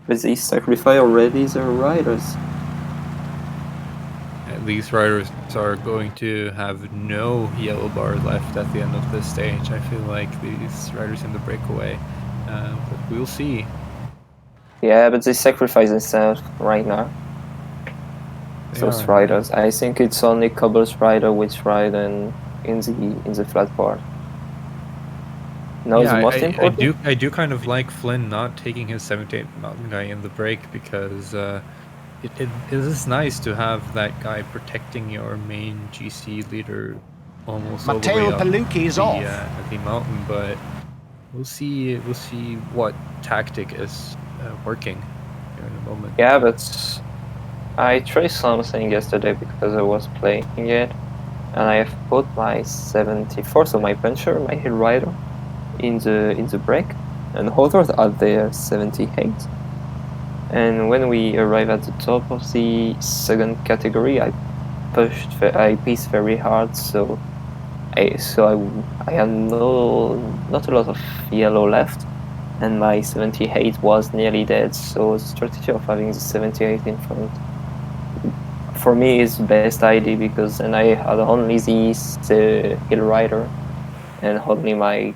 S2: But they sacrifice already their riders.
S1: These riders are going to have no yellow bar left at the end of this stage. I feel like these riders in the breakaway, but we'll see.
S2: Yeah, but they sacrifice themselves right now. Those riders. I think it's only Cobble's rider which ride in the flat part. No,
S1: yeah,
S2: the most important.
S1: I do kind of like Flynn not taking his 78 mountain guy in the break, because it is nice to have that guy protecting your main GC leader almost all the way up the mountain. But we'll see what tactic is working here in a moment.
S2: Yeah, but I tried something yesterday because I was playing it, and I have put my 74, so my puncher, my hill rider, in the break, and others are there 78. And when we arrive at the top of the second category, I paced very hard, so I had not a lot of yellow left, and my 78 was nearly dead. So the strategy of having the 78 in front, for me, is the best idea, because then I had only the hill rider and only my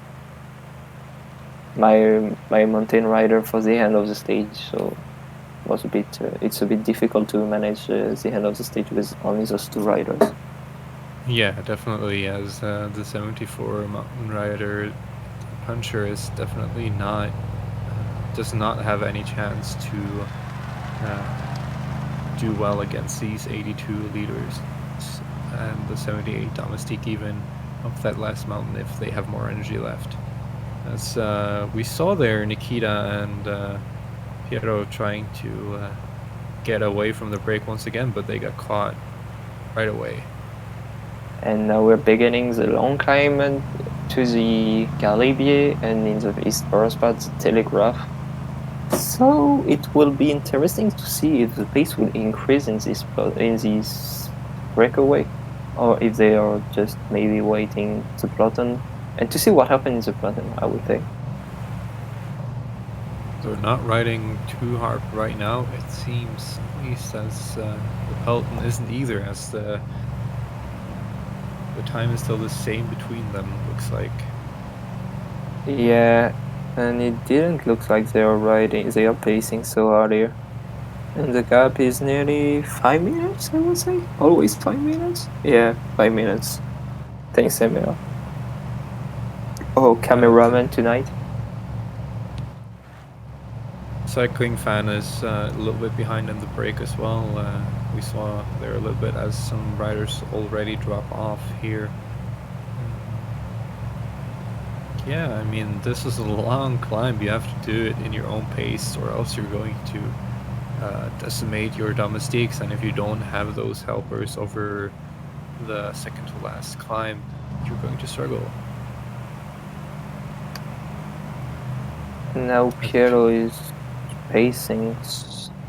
S2: mountain rider for the end of the stage. So it was it's a bit difficult to manage the end of the stage with only those two riders.
S1: Yeah, definitely. As the 74 mountain rider, puncher is definitely not does not have any chance to do well against these 82 leaders and the 78 domestique even up that last mountain if they have more energy left. As we saw there, Nikita and Piero trying to get away from the break once again, but they got caught right away.
S2: And now we're beginning the long climb to the Galibier, and in the east first part, the Telegraph. So it will be interesting to see if the pace will increase in this breakaway, or if they are just maybe waiting to Platon, and to see what happens in the Platon, I would say.
S1: They're not riding too hard right now, it seems, at least, as the peloton isn't either, as the time is still the same between them, looks like.
S2: Yeah, and it didn't look like they are pacing so hard here. And the gap is nearly 5 minutes, I would say. Always 5 minutes? Yeah, 5 minutes. Thanks, Emil. Oh, cameraman tonight.
S1: Cycling fan is a little bit behind in the break as well. We saw there a little bit as some riders already drop off here. Yeah, I mean, this is a long climb. You have to do it in your own pace, or else you're going to decimate your domestiques, and if you don't have those helpers over the second to last climb, you're going to struggle.
S2: Now Piero is pacing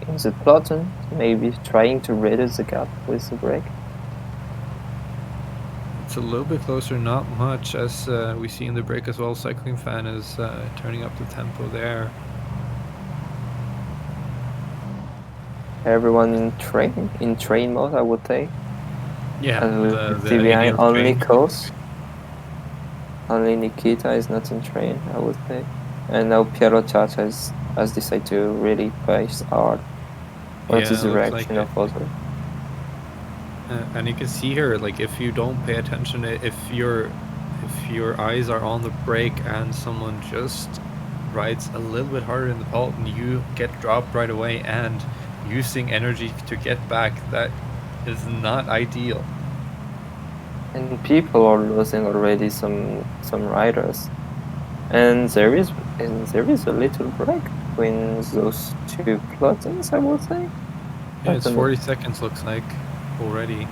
S2: in the Platon, maybe trying to reduce the gap with the break.
S1: It's a little bit closer, not much, as we see in the break as well. Cycling fan is turning up the tempo there.
S2: Everyone in train mode, I would say.
S1: Yeah,
S2: the behind only Kos. Only Nikita is not in train, I would say. And now Piero Chacha has decided to really pace hard. What is the reaction of other?
S1: And you can see here, like, if you don't pay attention, if your eyes are on the brake and someone just rides a little bit harder in the peloton, you get dropped right away, and using energy to get back, that is not ideal.
S2: And people are losing already some riders, and there is a little break between those two pelotons, I would say.
S1: Yeah, it's 40 seconds looks like already,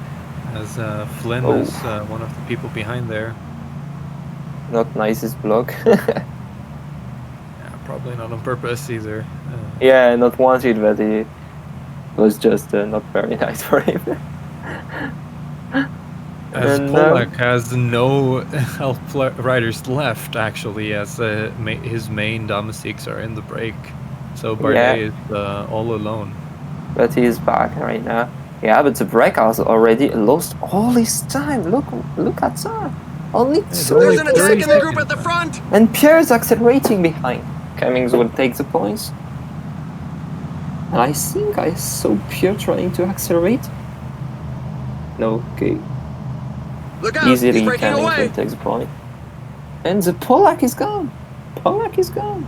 S1: as Flynn is one of the people behind there.
S2: Not nicest block.
S1: Yeah, probably not on purpose either.
S2: Yeah, not wanted, but it was just not very nice for him.
S1: As Polak has no help riders left, actually, as his main domestics are in the break. So Bardet is all alone.
S2: But he's back right now. Yeah, but the break has already lost all his time. Look at that. Only
S4: There's an attack in the group at the front.
S2: And Pierre is accelerating behind. Cummings will take the points. And I think I saw Pierre trying to accelerate. No, okay.
S4: Look out,
S2: easily
S4: he's breaking
S2: Cummings
S4: away.
S2: will take the point. And the Polak is gone. Polak is gone.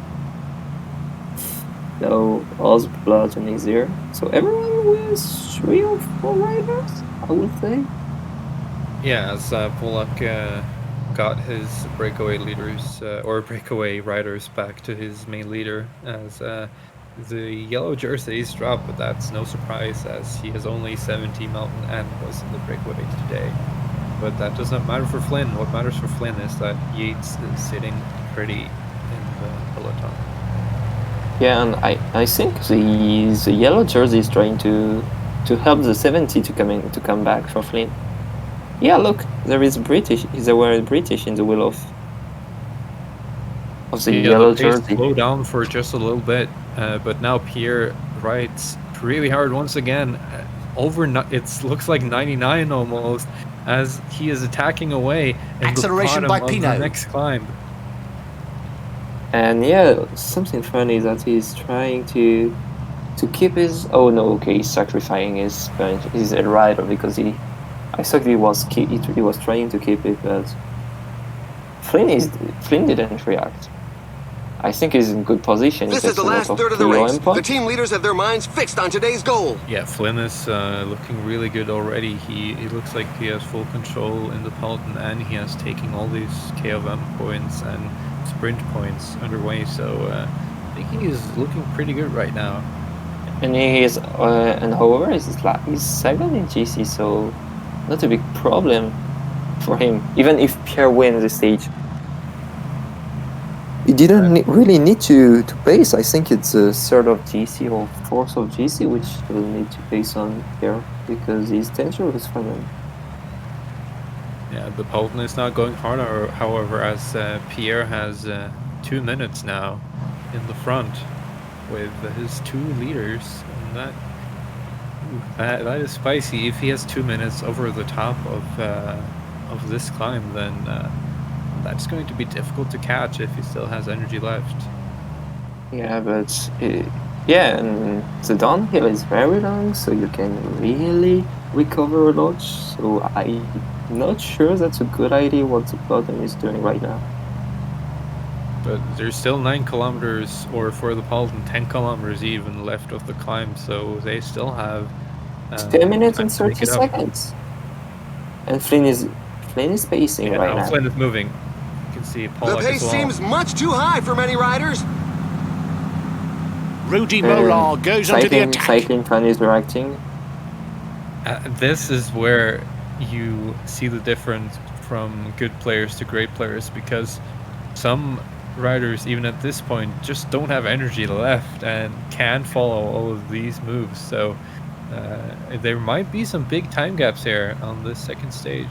S2: No, all the bludgeon is here. So everyone with 3 or 4 riders, I would say.
S1: Yeah, as Polak got his breakaway leaders or breakaway riders back to his main leader, as the yellow jerseys dropped, but that's no surprise as he has only 70 mountain and was in the breakaway today. But that does not matter for Flynn. What matters for Flynn is that Yates is sitting pretty in the peloton.
S2: Yeah, and I think the yellow jersey is trying to help the 70 to come back for Flynn. Yeah, look, there were British in the wheel of the yellow jersey.
S1: Slow down for just a little bit, but now Pierre rides really hard once again. It looks like 99 almost, as he is attacking away in
S5: Acceleration
S1: the
S5: by
S1: bottom of the next climb.
S2: And yeah, something funny that he's trying to keep his. Oh no, okay, he's sacrificing his rider because I thought he was trying to keep it, but Flynn didn't react. I think he's in good position.
S4: This is the last third of the race. The team leaders have their minds fixed on today's goal.
S1: Yeah, Flynn is looking really good already. He looks like he has full control in the peloton, and he has taken all these KOM points and sprint points underway. So I think he is looking pretty good right now.
S2: And he is, and however, he's second in GC, so not a big problem for him. Even if Pierre wins the stage. He didn't really need to pace. I think it's a third of GC or fourth of GC, which will need to pace on Pierre because he's dangerous for them.
S1: Yeah, the peloton is not going harder, however, as Pierre has 2 minutes now in the front with his 2 leaders, and that is spicy. If he has 2 minutes over the top of this climb, then that's going to be difficult to catch if he still has energy left.
S2: Yeah, but and the downhill is very long, so you can really recover a lot. So I'm not sure that's a good idea what the peloton is doing right now.
S1: But there's still 9 kilometers, or for the peloton 10 kilometers even left of the climb, so they still have
S2: 10 minutes and 30 seconds. And Flynn is pacing right now.
S1: Flynn is moving. You can see Polak
S4: the pace
S1: as well.
S4: seems much too high for many riders.
S5: Rudy Molar goes onto the attack.
S2: Cycling fan is reacting.
S1: This is where you see the difference from good players to great players, because some riders, even at this point, just don't have energy left and can't follow all of these moves. So there might be some big time gaps here on this second stage.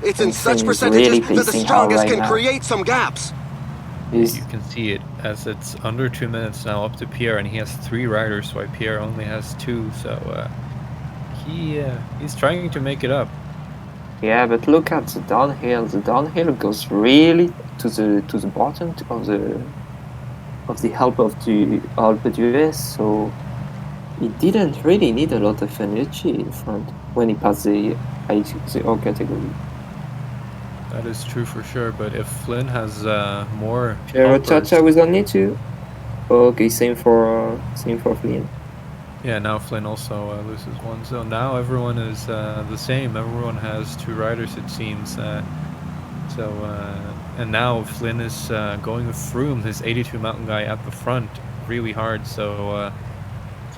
S4: It's in such percentages that the strongest can create some gaps.
S1: You can see it as it's under 2 minutes now up to Pierre, and he has 3 riders, while Pierre only has 2. So he's trying to make it up.
S2: Yeah, but look at the downhill. The downhill goes really to the bottom of the help of the Alpe d'Huez, so he didn't really need a lot of energy in front when he passed the O category.
S1: That is true for sure, but if Flynn has more...
S2: Tata was only 2. Okay, same for Flynn.
S1: Yeah, now Flynn also loses 1, so now everyone is the same. Everyone has 2 riders, it seems. And now Flynn is going with Froome, his 82 mountain guy, at the front really hard. So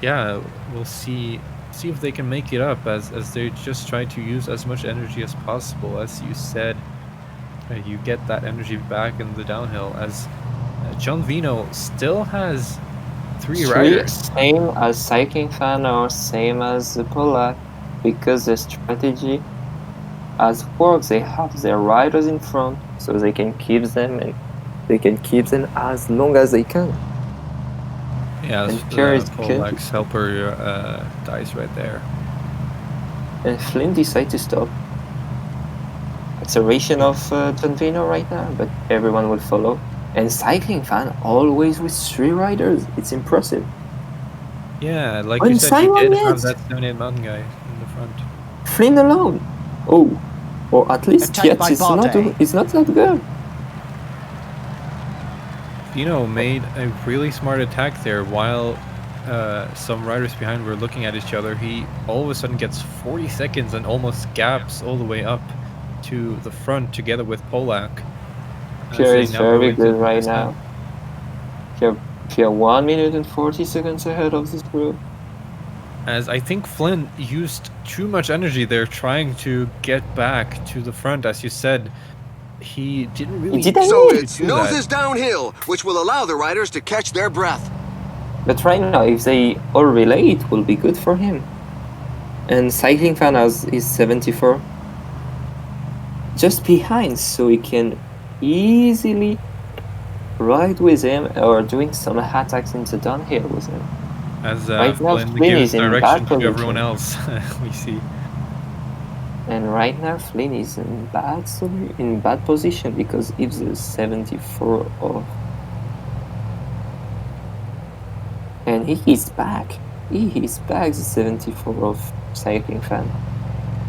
S1: yeah, we'll see if they can make it up as they just try to use as much energy as possible. As you said, you get that energy back in the downhill, as John Vino still has 3 riders.
S2: Same as Cycling Fan or same as the Polak. because the strategy has worked. They have their riders in front, so they can keep them and they can keep them as long as they can.
S1: Yeah,
S2: and Pierre is
S1: Polak's helper dies right there.
S2: And Flynn decides to stop. Acceleration of John Vino right now, but everyone will follow. And Cycling Fan always with 3 riders. It's impressive.
S1: Yeah, like you said, he did have that 78 mountain guy in the front.
S2: Flynn alone. Oh, or at least yet it's not that good.
S1: Vino made a really smart attack there while some riders behind were looking at each other. He all of a sudden gets 40 seconds and almost gaps all the way up to the front together with Polak.
S2: Pierre is very good right now. Pierre 1 minute and 40 seconds ahead of this group.
S1: As I think Flynn used too much energy there trying to get back to the front, as you said. He didn't really.
S4: So it's noses downhill, which will allow the riders to catch their breath.
S2: But right now, if they all relay, it will be good for him. And Cycling Fan is 74. Just behind, so he can easily ride with him or doing some attacks into downhill with him.
S1: As
S2: right now,
S1: Flynn gives direction to everyone else, we see.
S2: And right now, Flynn is in bad position because if the 74 off. And he is back. He is back, the 74 of Cycling Fan.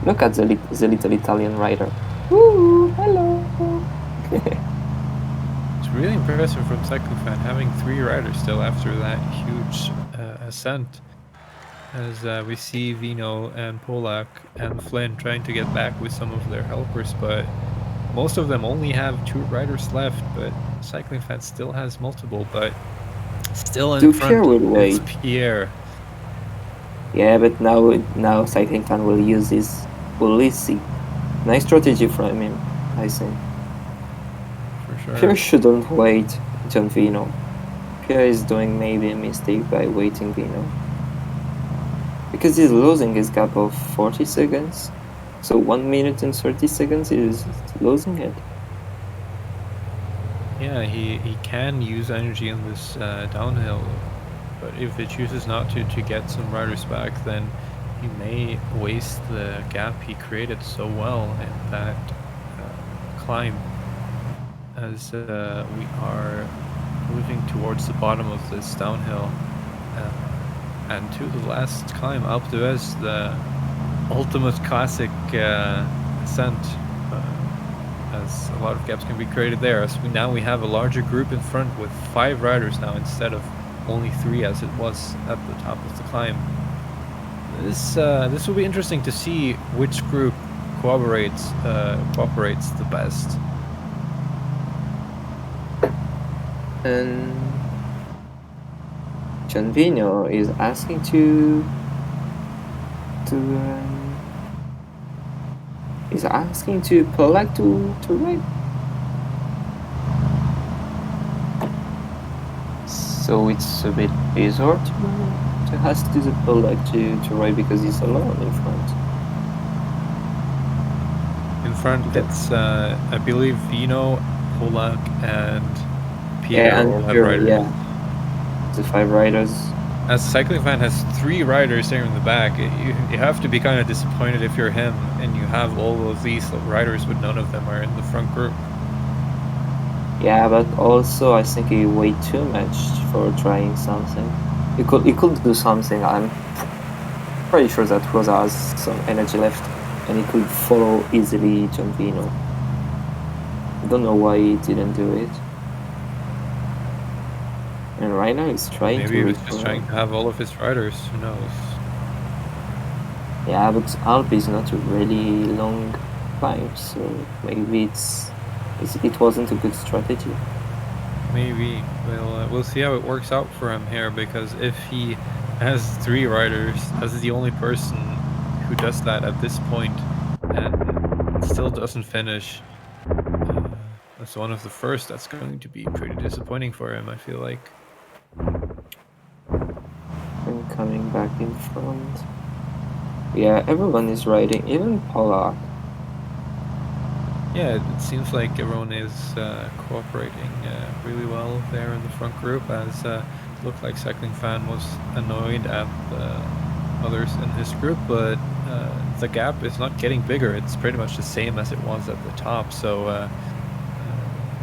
S2: Look at the little Italian rider. Woo! Hello!
S1: It's really impressive from Cycling Fan having 3 riders still after that huge ascent. As we see Vino and Polak and Flynn trying to get back with some of their helpers, but most of them only have 2 riders left, but Cycling Fan still has multiple, but still in front is Pierre.
S2: Yeah, but now Cycling Fan will use his policy. Nice strategy from him, I think.
S1: For sure.
S2: Pierre shouldn't wait John Vino. Pierre is doing maybe a mistake by waiting Vino. Because he's losing his gap of 40 seconds. So 1 minute and 30 seconds is losing it.
S1: Yeah, he can use energy in this downhill, but if it chooses not to get some riders back, then he may waste the gap he created so well in that climb. As we are moving towards the bottom of this downhill. And to the last climb, Alpe d'Huez, the ultimate classic ascent, as a lot of gaps can be created there. As we have a larger group in front with 5 riders now instead of only 3 as it was at the top of the climb. This will be interesting to see which group cooperates the best.
S2: And John Vino is asking to Polak to ride. So it's a bit bizarre to ask to the Polak to ride because he's alone in front.
S1: In front, it's I believe Vino, Polak, and Pierre all have riders.
S2: Yeah. The 5 riders.
S1: As Cycling Fan has 3 riders there in the back, you have to be kind of disappointed if you're him and you have all of these riders, but none of them are in the front group.
S2: Yeah, but also I think he weighed too much for trying something. He could do something. I'm pretty sure that Rosa has some energy left and he could follow easily John Vino. I don't know why he didn't do it. And right now he's trying
S1: Maybe he was just trying to have all of his riders, who knows?
S2: Yeah, but Alpe is not a really long climb, so maybe it wasn't a good strategy.
S1: Maybe. We'll see how it works out for him here, because if he has 3 riders, as the only person who does that at this point, and still doesn't finish, that's one of the first, that's going to be pretty disappointing for him, I feel like.
S2: I'm coming back in front. Yeah, everyone is riding, even Polak.
S1: Yeah, it seems like everyone is cooperating really well there in the front group, as it looked like Cycling Fan was annoyed at the others in his group, but the gap is not getting bigger. It's pretty much the same as it was at the top, so I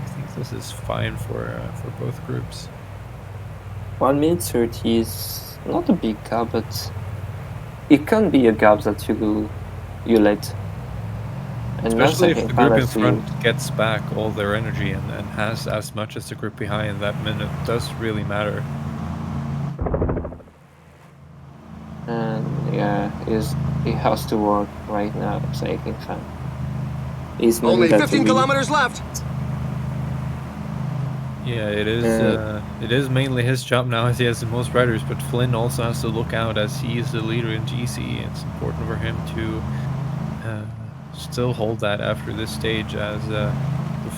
S1: think this is fine for both groups.
S2: 1 minute 30 is not a big gap, but it can be a gap that you let.
S1: And especially if the group in front gets back all their energy and has as much as the group behind, that minute does really matter.
S2: And yeah, it has to work right now, Cycling Fan. He's
S4: only 15 kilometers left.
S1: Yeah, it is mainly his job now, as he has the most riders, but Flynn also has to look out, as he is the leader in GC. It's important for him to still hold that after this stage, as the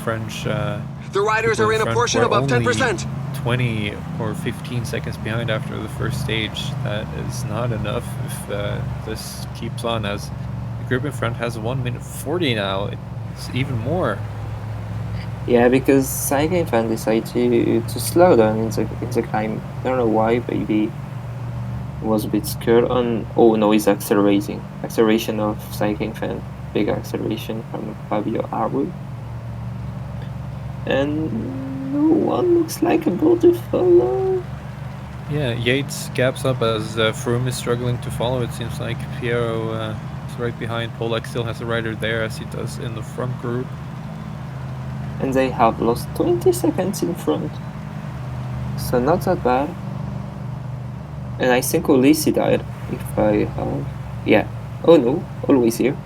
S1: French
S4: the riders are in a portion above 10%.
S1: 20 or 15 seconds behind after the first stage. That is not enough if this keeps on, as the group in front has 1 minute 40 now. It's even more.
S2: Yeah, because Cycling Fan decided to slow down in the climb. I don't know why, maybe he was a bit scared on... Oh no, he's accelerating. Acceleration of Cycling Fan. Big acceleration from Fabio Aru. And no one looks like about to follow.
S1: Yeah, Yates gaps up as Froome is struggling to follow. It seems like Piero is right behind. Polak still has a rider there, as he does in the front group.
S2: And they have lost 20 seconds in front. So not that bad. And I think Ulysses died, if I have... Yeah. Oh no, always here.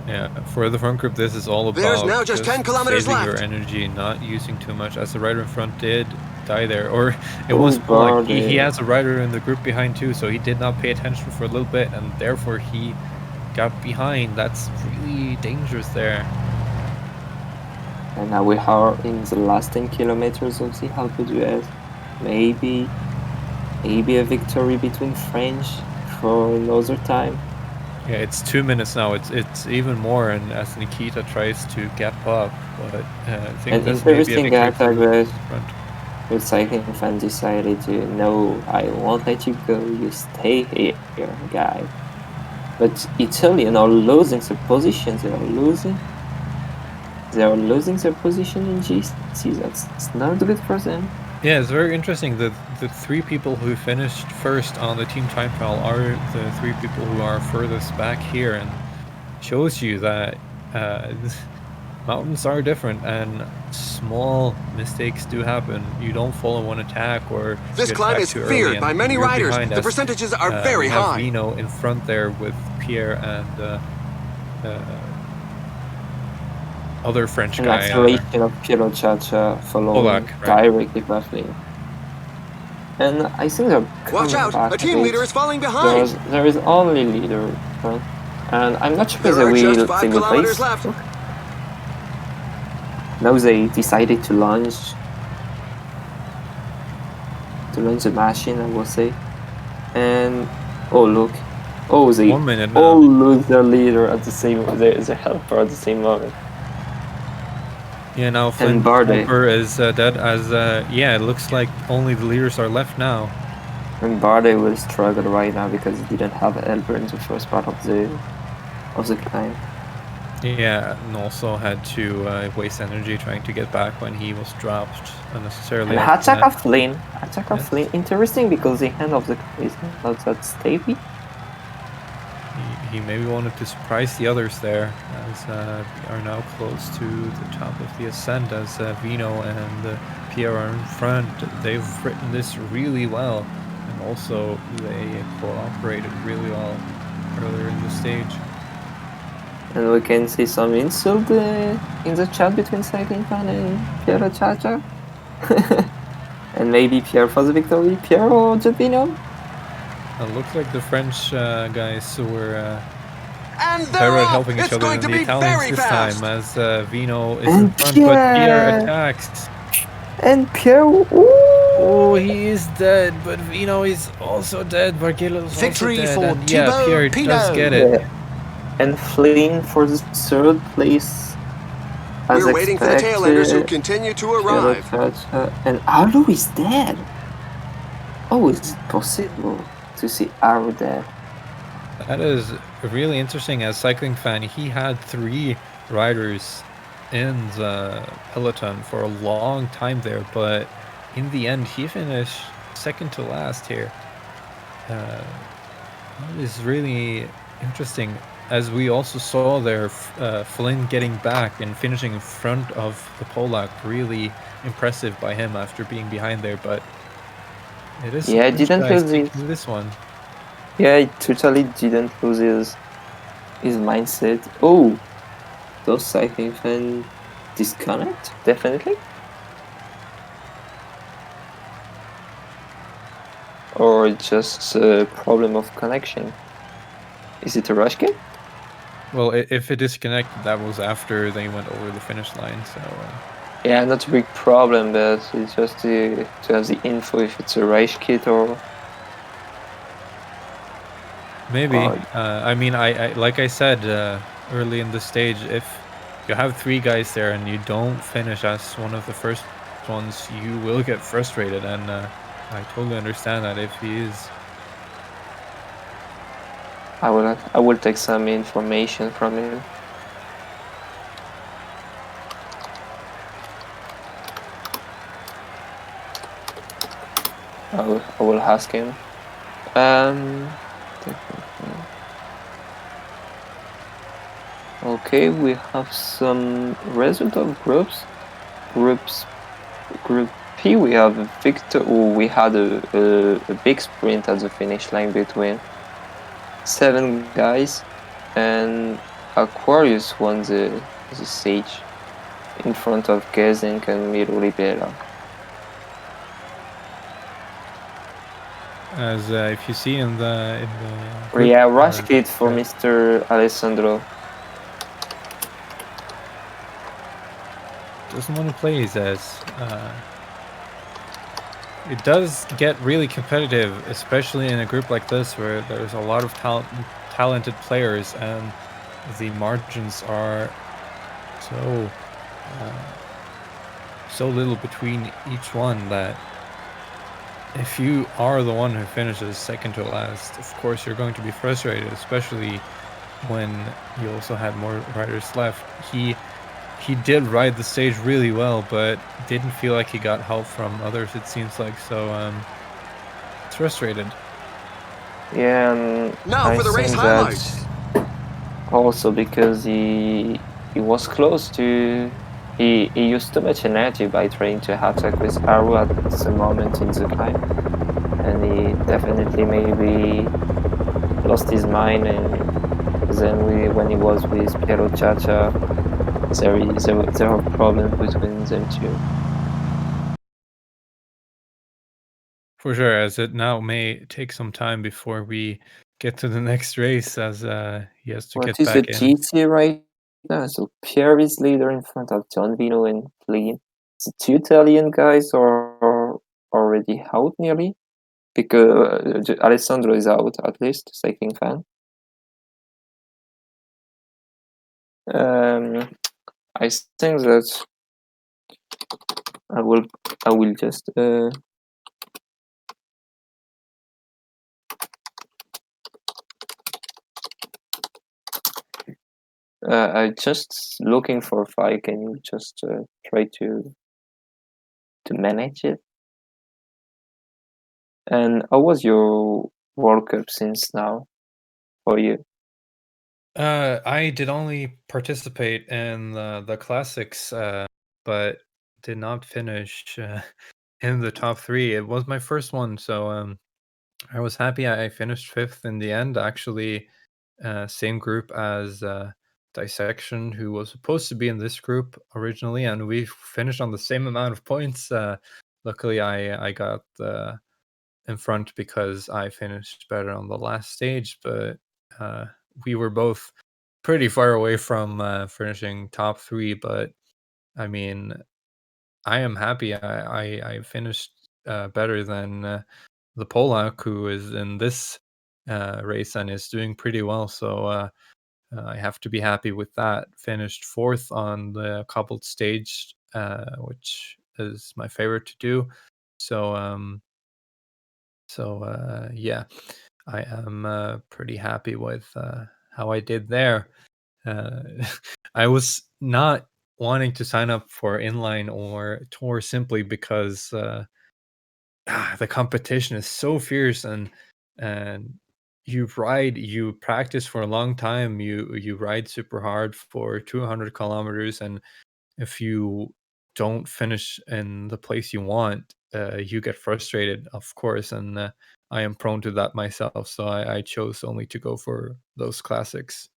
S1: Yeah, for the front group, this is all about
S4: there's now just 10 kilometers
S1: saving
S4: left.
S1: your energy, not using too much, as the rider in front did die there. Or it was like he has a rider in the group behind too, so he did not pay attention for a little bit, and therefore he got behind. That's really dangerous there.
S2: And now we are in the last 10 kilometers of the Alpe d'Huez. Maybe a victory between French for another time.
S1: Yeah, it's 2 minutes now. It's even more, and as Nikita tries to gap up, but I think this may be a victory for front.
S2: The Cycling Fan decided to, no, I won't let you go. You stay here, guy. But Italians are losing their positions. They are losing their position in GC. That's not good for them.
S1: Yeah, it's very interesting that the 3 people who finished first on the team time trial are the 3 people who are furthest back here, and shows you that mountains are different and small mistakes do happen. You don't follow one attack, or
S4: this climb is feared by many riders. The percentages are very high.
S1: Vino in front there with Pierre and other French guy.
S2: An acceleration of Piero Chacha following directly battling. And I think they're
S4: watch out! A team leader is falling behind.
S2: There is only leader, and I'm not sure they will place.
S4: Left.
S2: Now they decided to launch the machine, I will say. And oh look, oh they
S1: 1 minute now.
S2: all lose their leader at the same, the helper at the same moment.
S1: Yeah, now Flynn Bardet is dead, as yeah, it looks like only the leaders are left now.
S2: And Bardet will struggle right now because he didn't have a helper in the first part of the climb.
S1: Yeah, and also had to waste energy trying to get back when he was dropped unnecessarily.
S2: And attack of Flynn. Interesting, because the hand of the climb is not that stable.
S1: He maybe wanted to surprise the others there, as we are now close to the top of the ascent, as Vino and Pierre are in front. They've written this really well, and also they cooperated really well earlier in the stage.
S2: And we can see some insult in the chat between Cycling Fan and Piero Chacha. And maybe Pierre for the victory, Pierre or Vino?
S1: It looks like the French guys were helping each other, and the Italians this time, as Vino is in front, but Pierre attacks.
S2: And Pierre, ooh,
S1: Oh, he is dead, but Vino is also dead. Barguilo's
S5: Victory
S1: also dead.
S5: for
S1: And yeah,
S5: Thibaut
S1: Pierre does
S5: Pinot.
S1: get it.
S2: Yeah. And Flynn for the third place. As
S4: We're waiting for the tail enders who
S2: expected.
S4: continue to arrive.
S2: And Arlo is dead. Oh, is it possible to see Arlo dead?
S1: That is really interesting. As cycling fan, he had 3 riders in the peloton for a long time there, but in the end, he finished second to last here. That is really interesting. As we also saw there, Flynn getting back and finishing in front of the Polak, really impressive by him after being behind there. But it is
S2: Yeah,
S1: some French
S2: didn't
S1: guys
S2: lose
S1: taking
S2: it.
S1: this one.
S2: Yeah, he totally didn't lose his mindset. Oh, those cycling fans disconnect? Definitely. Or just a problem of connection? Is it a rush kit?
S1: Well, if it disconnected, that was after they went over the finish line. So
S2: yeah, not a big problem, but it's just to have the info if it's a race kit or
S1: maybe. I mean, I like I said early in the stage, if you have 3 guys there and you don't finish as one of the first ones, you will get frustrated, and I totally understand that if he is.
S2: I will take some information from him. I will ask him. Okay, we have some result of groups. Group P, we have Victor. We had a big sprint at the finish line between 7 guys, and Aquarius won the stage in front of Gezink and Miro Libera.
S1: As if you see in the group,
S2: Yeah, rush kit for Mr. Alessandro.
S1: Doesn't want to play his as. It does get really competitive, especially in a group like this where there's a lot of talented players and the margins are so little between each one that if you are the one who finishes second to last, of course you're going to be frustrated, especially when you also had more riders left. He did ride the stage really well, but didn't feel like he got help from others, it seems like, so it's frustrated.
S2: Yeah, and
S4: Now
S2: I
S4: for the race
S2: think
S4: highlights.
S2: that also because he was close to. He used too much energy by trying to attack with Aru at the moment in the climb, and he definitely maybe lost his mind. And then when he was with Piero Chacha, there are problems between them two.
S1: For sure, as it now may take some time before we get to the next race, as he has to
S2: What
S1: get
S2: is the
S1: back in.
S2: GT right now? So Pierre is leader in front of John Vino and Flynn. The 2 Italian guys are already out nearly, because Alessandro is out, at least, cycling fan. I think that I will just I just looking for if I can just try to manage it. And how was your World Cup since now for you?
S1: I did only participate in the classics, but did not finish in the top 3. It was my first one, so I was happy I finished 5th in the end. Actually, same group as Dissection, who was supposed to be in this group originally, and we finished on the same amount of points. Luckily, I got in front because I finished better on the last stage, but we were both pretty far away from finishing top 3. But I mean, I am happy I finished better than the Polak, who is in this race and is doing pretty well. So I have to be happy with that. Finished 4th on the coupled stage, which is my favorite to do. So yeah, I am pretty happy with how I did there. I was not wanting to sign up for inline or tour simply because the competition is so fierce, and you practice for a long time, you ride super hard for 200 kilometers, and if you don't finish in the place you want, you get frustrated, of course, and I am prone to that myself, so I chose only to go for those classics.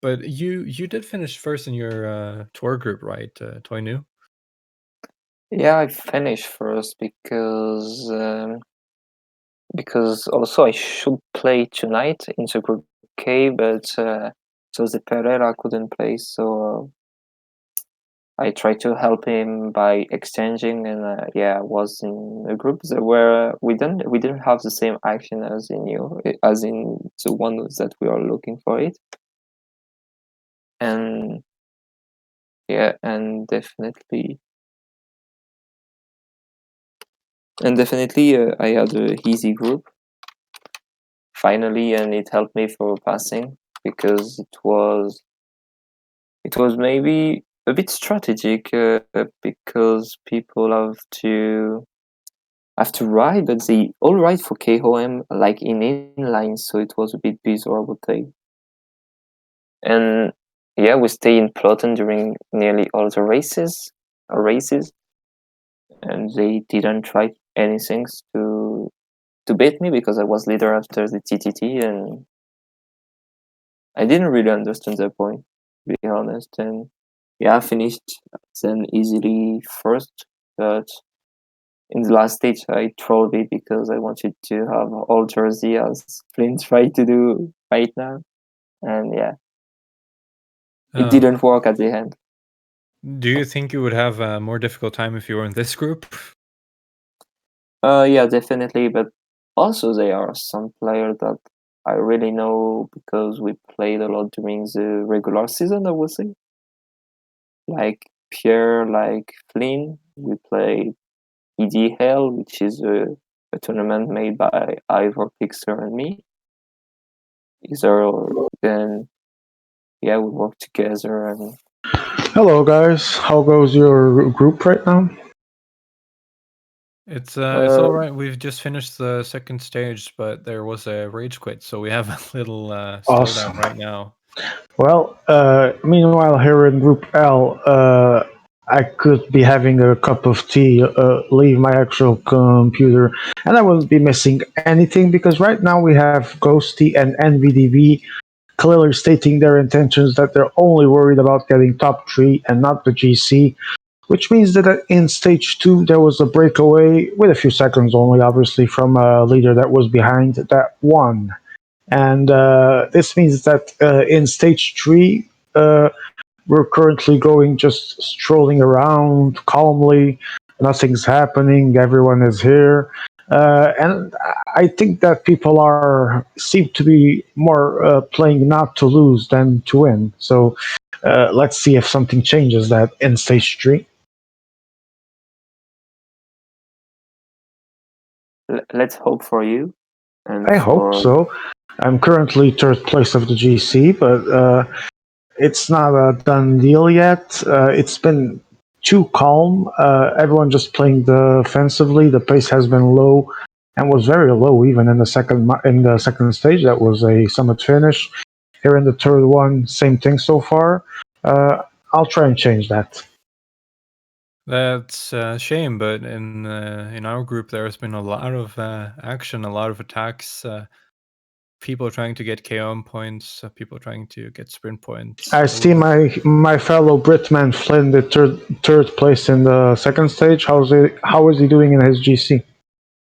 S1: But you did finish first in your tour group, right, Toy New?
S2: Yeah, I finished first because also I should play tonight in the group K, but so the Pereira couldn't play, so I tried to help him by exchanging, and yeah, I was in a group that where we didn't have the same action as in the one that we are looking for it, and yeah, and definitely I had a easy group finally, and it helped me for passing because it was maybe a bit strategic because people have to ride, but they all ride for KOM like in inline, so it was a bit bizarre, I would say. And yeah, we stay in Ploten during nearly all the races, and they didn't try anything to beat me because I was leader after the TTT, and I didn't really understand the point, to be honest. And yeah, I finished then easily first, but in the last stage I trolled it because I wanted to have all jersey as Flynn tried to do right now, and yeah, it didn't work at the end.
S1: Do you think you would have a more difficult time if you were in this group?
S2: Yeah, definitely, but also there are some players that I really know because we played a lot during the regular season, I would say. Like Pierre, like Flynn, we played EDL, which is a tournament made by Ivor, Pixar, and me. Then yeah, we work together, and
S3: Hello, guys. How goes your group right now?
S1: It's all right. We've just finished the second stage, but there was a rage quit, so we have a little
S3: Awesome.
S1: slowdown right now.
S3: Well, meanwhile, here in Group L, I could be having a cup of tea, leave my actual computer, and I wouldn't be missing anything because right now we have Ghosty and NVDB clearly stating their intentions that they're only worried about getting top 3 and not the GC, which means that in stage 2 there was a breakaway with a few seconds only, obviously, from a leader that was behind that won. And this means that in stage 3, we're currently going just strolling around calmly. Nothing's happening. Everyone is here. And I think that people seem to be more playing not to lose than to win. So let's see if something changes that in stage 3.
S2: let's hope for you. And
S3: I hope so. I'm currently third place of the GC, but it's not a done deal yet. It's been too calm. Everyone just playing defensively. The pace has been low and was very low even in the second stage. That was a summit finish. Here in the third one, same thing so far. I'll try and change that.
S1: That's a shame, but in our group there has been a lot of action, a lot of attacks. People trying to get KOM points, people trying to get sprint points.
S3: I see my fellow Britman Flynn the third place in the second stage. How is he doing in his GC?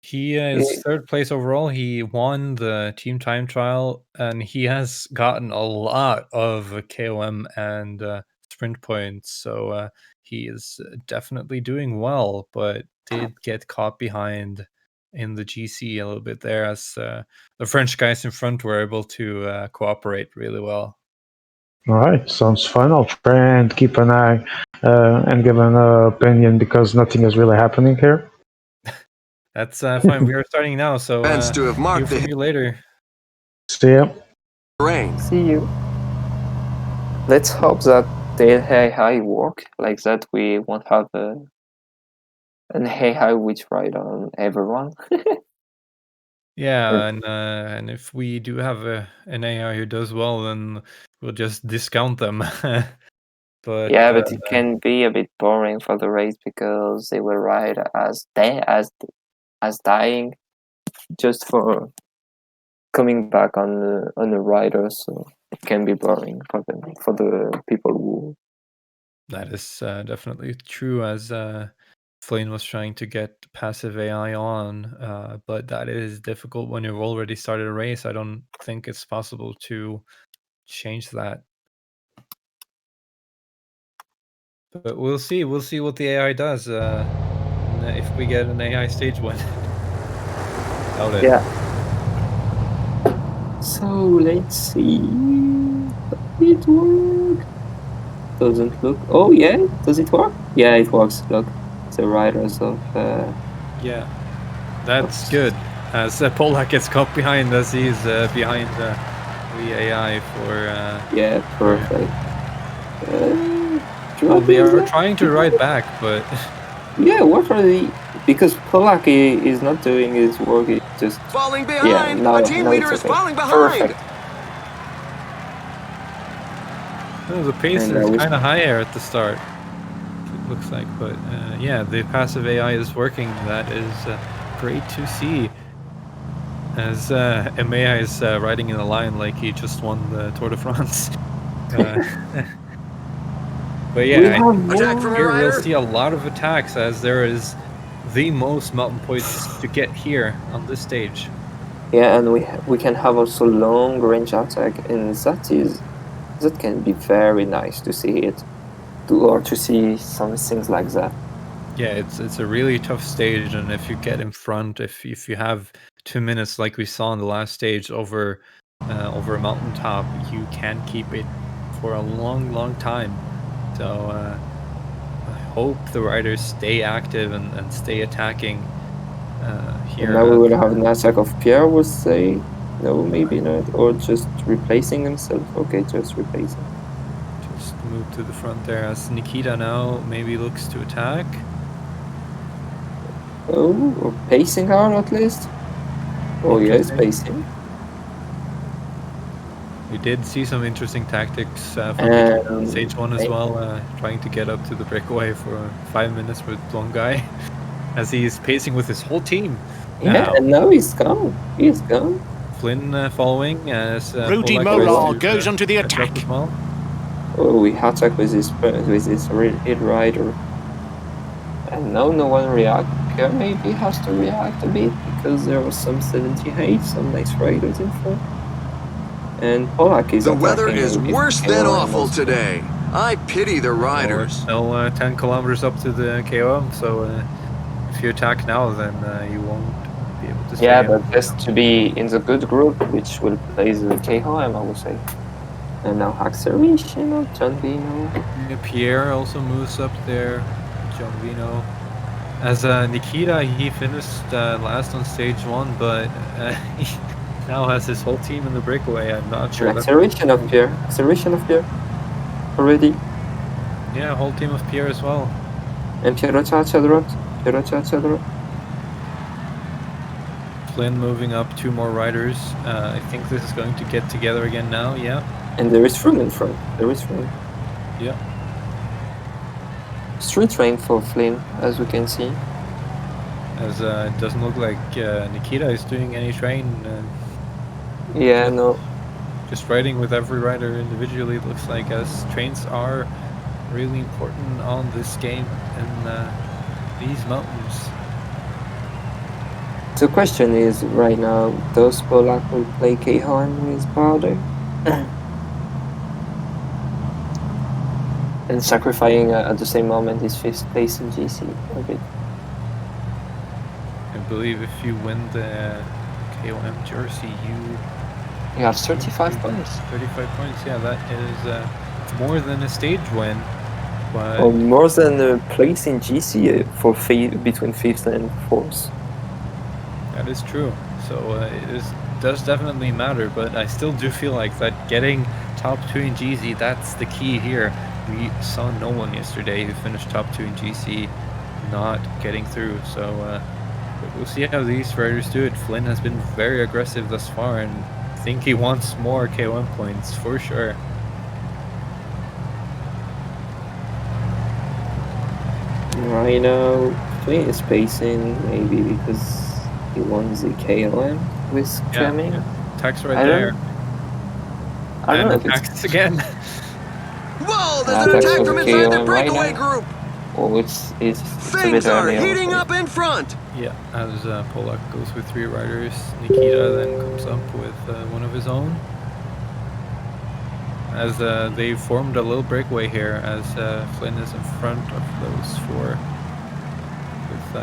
S1: He is third place overall. He won the team time trial, and he has gotten a lot of KOM and sprint points. So he is definitely doing well, but did get caught behind in the GC a little bit there, as the French guys in front were able to cooperate really well.
S3: All right, sounds fun. I'll try and keep an eye and give an opinion because nothing is really happening here.
S1: That's fine. We are starting now, so
S4: To have marked
S1: hear from you later.
S3: See ya.
S4: rain.
S2: See you. Let's hope that the AI work like that. We won't have an AI which ride on everyone.
S1: Yeah, and if we do have an AI who does well, then we'll just discount them. But
S2: yeah, but it can be a bit boring for the race because they will ride as dying just for coming back on a rider, so it can be boring for the people who.
S1: that is definitely true, as Flynn was trying to get passive AI on, but that is difficult when you've already started a race. I don't think it's possible to change that. But we'll see. We'll see what the AI does. If we get an AI stage win. Doubt it.
S2: Yeah. So let's see. Does it work? Doesn't look. Oh yeah, does it work? Yeah, it works. Look, the riders of.
S1: Yeah, that's good. As Polak gets caught behind, as he's behind the AI for.
S2: Yeah, perfect.
S1: Well, they are trying to ride back, but.
S2: Yeah, what are they? Because Polak is not doing his work. He's just
S4: falling behind.
S2: Yeah, now,
S4: a team leader is falling behind.
S2: Perfect.
S1: Oh, the pace is kind of higher at the start. It looks like, but yeah, the passive AI is working. That is great to see. As Emea is riding in a line like he just won the Tour de France. But yeah, here we'll see a lot of attacks, as there is the most mountain points to get here on this stage.
S2: Yeah, and we can have also long range attack, and that can be very nice to see it, or to see some things like that.
S1: Yeah, it's a really tough stage, and if you get in front, if you have 2 minutes like we saw in the last stage over a mountaintop, you can keep it for a long time. So I hope the riders stay active and stay attacking here.
S2: And now we will have an attack of Pierre, would say. No, maybe not. Or just replacing himself. Okay, just replacing.
S1: Just move to the front there, as Nikita now maybe looks to attack.
S2: Oh, or pacing her at least. Oh yes, pacing.
S1: We did see some interesting tactics from stage 1 as well, trying to get up to the breakaway for 5 minutes with one guy, as he's pacing with his whole team.
S2: Yeah, and now he's gone. He's gone.
S1: Flynn following, as
S5: Rudy Molar goes onto the attack.
S1: As well.
S2: Oh, we attack with his hit rider. And now no one reacts. Pierre maybe has to react a bit because there was some 78, some nice riders in front. And Polak is
S4: The weather is worse than awful today. I pity the riders.
S1: We're still 10 kilometers up to the KOM, so if you attack now, then you won't be able to stay.
S2: Yeah, but just to be in the good group, which will play the KOM, I would say. And now acceleration of John Vino.
S1: Yeah, Pierre also moves up there. John Vino. As Nikita, he finished last on stage 1, but he now has his whole team in the breakaway. I'm not sure.
S2: Acceleration of Pierre. Acceleration of Pierre. Already.
S1: Yeah, whole team of Pierre as well.
S2: And Pierre Chacha dropped.
S1: Flynn moving up 2 more riders. I think this is going to get together again now, yeah.
S2: And there is Froome in front.
S1: Yeah.
S2: Street train for Flynn, as we can see.
S1: As it doesn't look like Nikita is doing any train.
S2: Yeah, no.
S1: Just riding with every rider individually, it looks like, as trains are really important on this game in these mountains.
S2: The question is right now, does Polak will play KOM with Powder? And sacrificing at the same moment his 5th place in GC a bit.
S1: I believe if you win the KOM jersey,
S2: you have 35 points.
S1: 35 points, yeah, that is more than a stage win. But
S2: or more than a place in GC for between 5th and 4th.
S1: That is true. So does definitely matter, but I still do feel like that getting top 2 in GC, that's the key here. We saw no one yesterday who finished top 2 in GC not getting through. So we'll see how these riders do it. Flynn has been very aggressive thus far, and I think he wants more KOM points for sure.
S2: Right now, Flynn is pacing maybe because he won the KOM with Jamming.
S1: Yeah. Tax right there.
S2: I don't know if
S1: it's again.
S4: Whoa, there's an attack from inside the breakaway group.
S2: Oh, it's
S4: Things are heating up in front.
S1: Yeah, as Polak goes with 3 riders, Nikita then comes up with one of his own. As they formed a little breakaway here, as Flynn is in front of those 4 with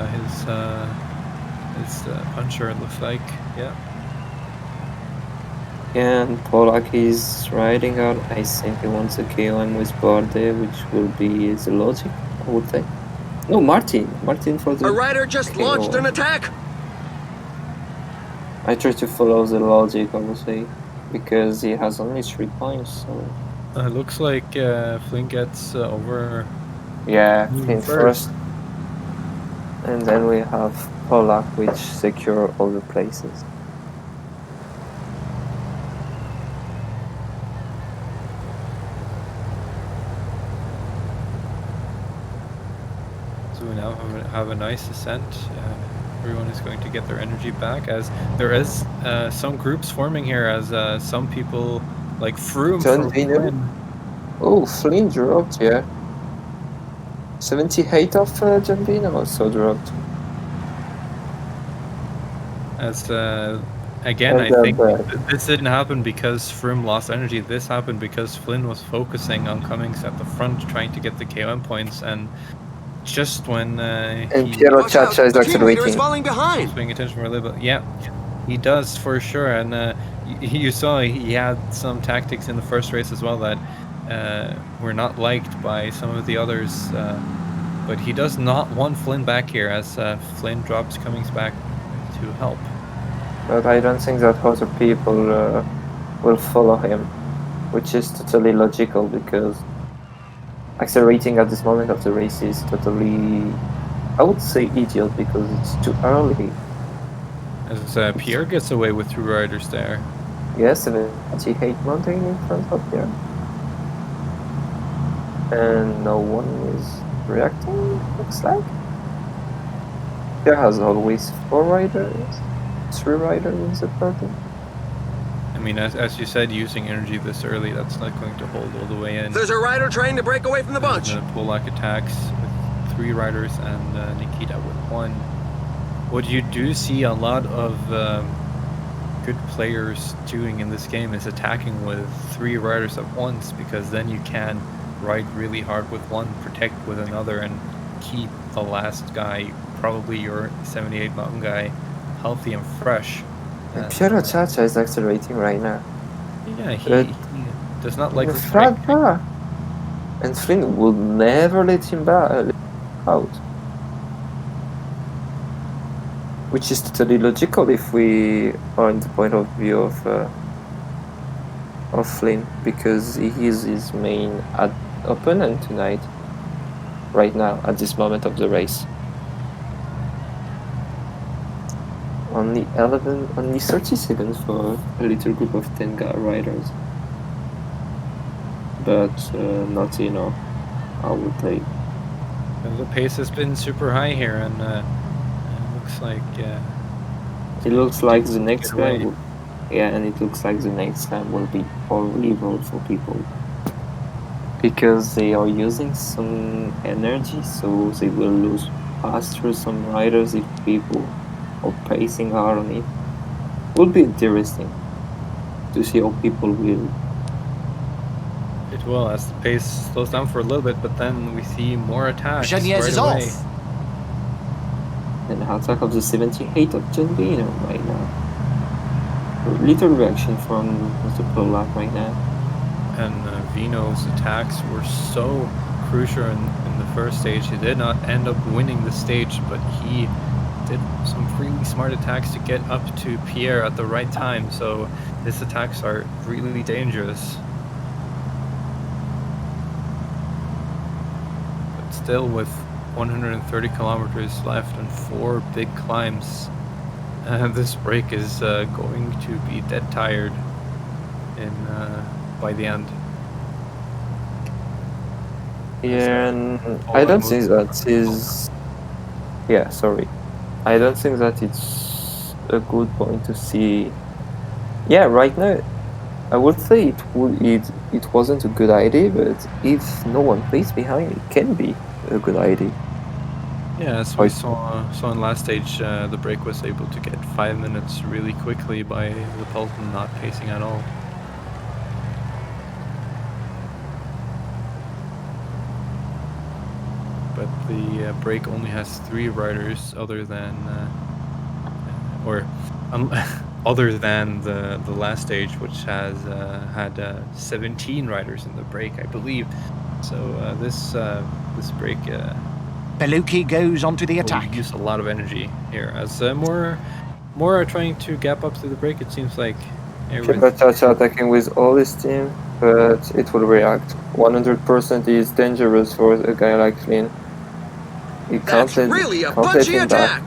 S1: his puncher, it looks like. Yeah.
S2: And Polak is riding out. I think he wants a KOM with Barde, which will be the logic, I would say. No, Martin for the...
S4: A rider just launched an attack!
S2: I try to follow the logic, obviously, because he has only 3 points, so...
S1: Looks like Flynn gets over...
S2: Yeah, Flynn first. And then we have Polak, which secure all the places.
S1: So we now have a nice ascent. Everyone is going to get their energy back, as there is some groups forming here, as some people like Froome from Flynn.
S2: Oh, Flynn dropped, yeah. 78 of John Vino also dropped.
S1: As again, I think this didn't happen because Froome lost energy. This happened because Flynn was focusing on Cummings at the front, trying to get the KOM points, and just when
S2: and Piero Chacha is accelerating.
S4: Falling behind.
S1: He's paying attention for a little bit. Yeah, he does for sure. And you saw he had some tactics in the first race as well that were not liked by some of the others. But he does not want Flynn back here, as Flynn drops Cummings back to help.
S2: But I don't think that other people will follow him, which is totally logical, because accelerating at this moment of the race is totally, I would say, idiot, because it's too early.
S1: As Pierre gets away with 2 riders there.
S2: Yes, 78 mountain in front of Pierre. And no one is reacting, looks like. Pierre has always 4 riders, 3 riders in the podium.
S1: I mean, as you said, using energy this early, that's not going to hold all the way in.
S4: There's a rider trying to break away from the bunch.
S1: Polak attacks with 3 riders and Nikita with 1. What you do see a lot of good players doing in this game is attacking with 3 riders at once, because then you can ride really hard with one, protect with another, and keep the last guy, probably your 78 mountain guy, healthy and fresh.
S2: And Piero Chacha is accelerating right now.
S1: Yeah, he does not like this break.
S2: And Flynn will never let him out. Which is totally logical if we are in the point of view of Flynn, because he is his main opponent tonight, right now, at this moment of the race. Only 30 seconds for a little group of 10 riders. But not enough, I would say.
S1: And the pace has been super high here, and
S2: it looks like the next time, and it looks like the next time will be horrible for people, because they are using some energy, so they will lose faster some riders if people are pacing hard on it. Will be interesting to see how people will.
S1: It It will, as the pace slows down for a little bit, but then we see more attacks right
S5: is
S1: away.
S5: off.
S2: And attack of the 78 of John Bino right now. Little reaction from Mr. Polak right now.
S1: And Vino's attacks were so crucial in the first stage. He did not end up winning the stage, but he did some really smart attacks to get up to Pierre at the right time, so his attacks are really dangerous. But still, with 130 kilometers left and 4 big climbs, this break is going to be dead tired by the end.
S2: Yeah, and I don't think that is... Yeah, sorry. I don't think that it's a good point to see... Yeah, right now, I would say it wasn't a good idea, but if no one plays behind, it can be a good idea.
S1: Yeah, as we saw in last stage, the break was able to get 5 minutes really quickly by the peloton not pacing at all. But the break only has 3 riders other than, other than the last stage, which has had 17 riders in the break, I believe. So this break.
S5: Beluki goes onto the attack.
S1: Use a lot of energy here as more are trying to gap up to the break. It seems like.
S2: Chacha attacking with all his team, but it will react. 100% is dangerous for a guy like Flynn. You can't let him back.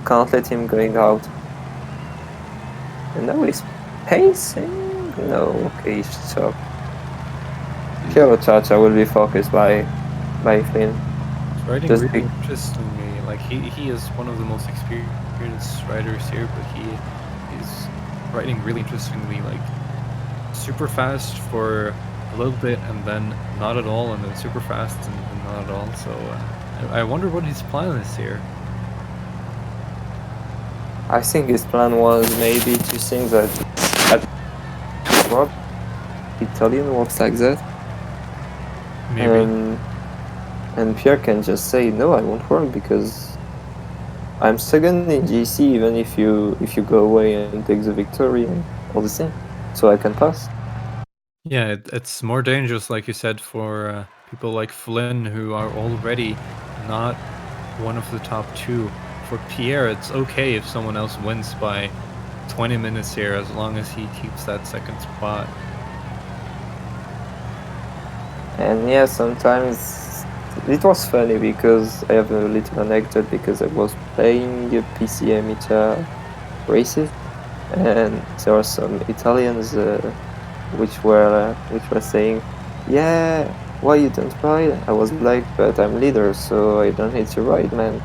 S2: Can't let him going out. And now he's pacing. No, okay, stop. Kiro Chacha will be focused by Flynn.
S1: Riding really interestingly, like he is one of the most experienced riders here, but he is riding really interestingly, like super fast for a little bit and then not at all, and then super fast and not at all. So I wonder what his plan is here.
S2: I think his plan was maybe to think that Italian works like that.
S1: Maybe.
S2: And Pierre can just say, no, I won't work because I'm second in GC even if you go away and take the victory and all the same. So I can pass.
S1: Yeah, it's more dangerous, like you said, for people like Flynn who are already not one of the top 2. For Pierre, it's okay if someone else wins by 20 minutes here, as long as he keeps that second spot.
S2: And yeah, sometimes it was funny because I have a little anecdote because I was playing PCM races, and there are some Italians which were saying, yeah, why you don't ride? I was like, but I'm leader, so I don't need to ride, man.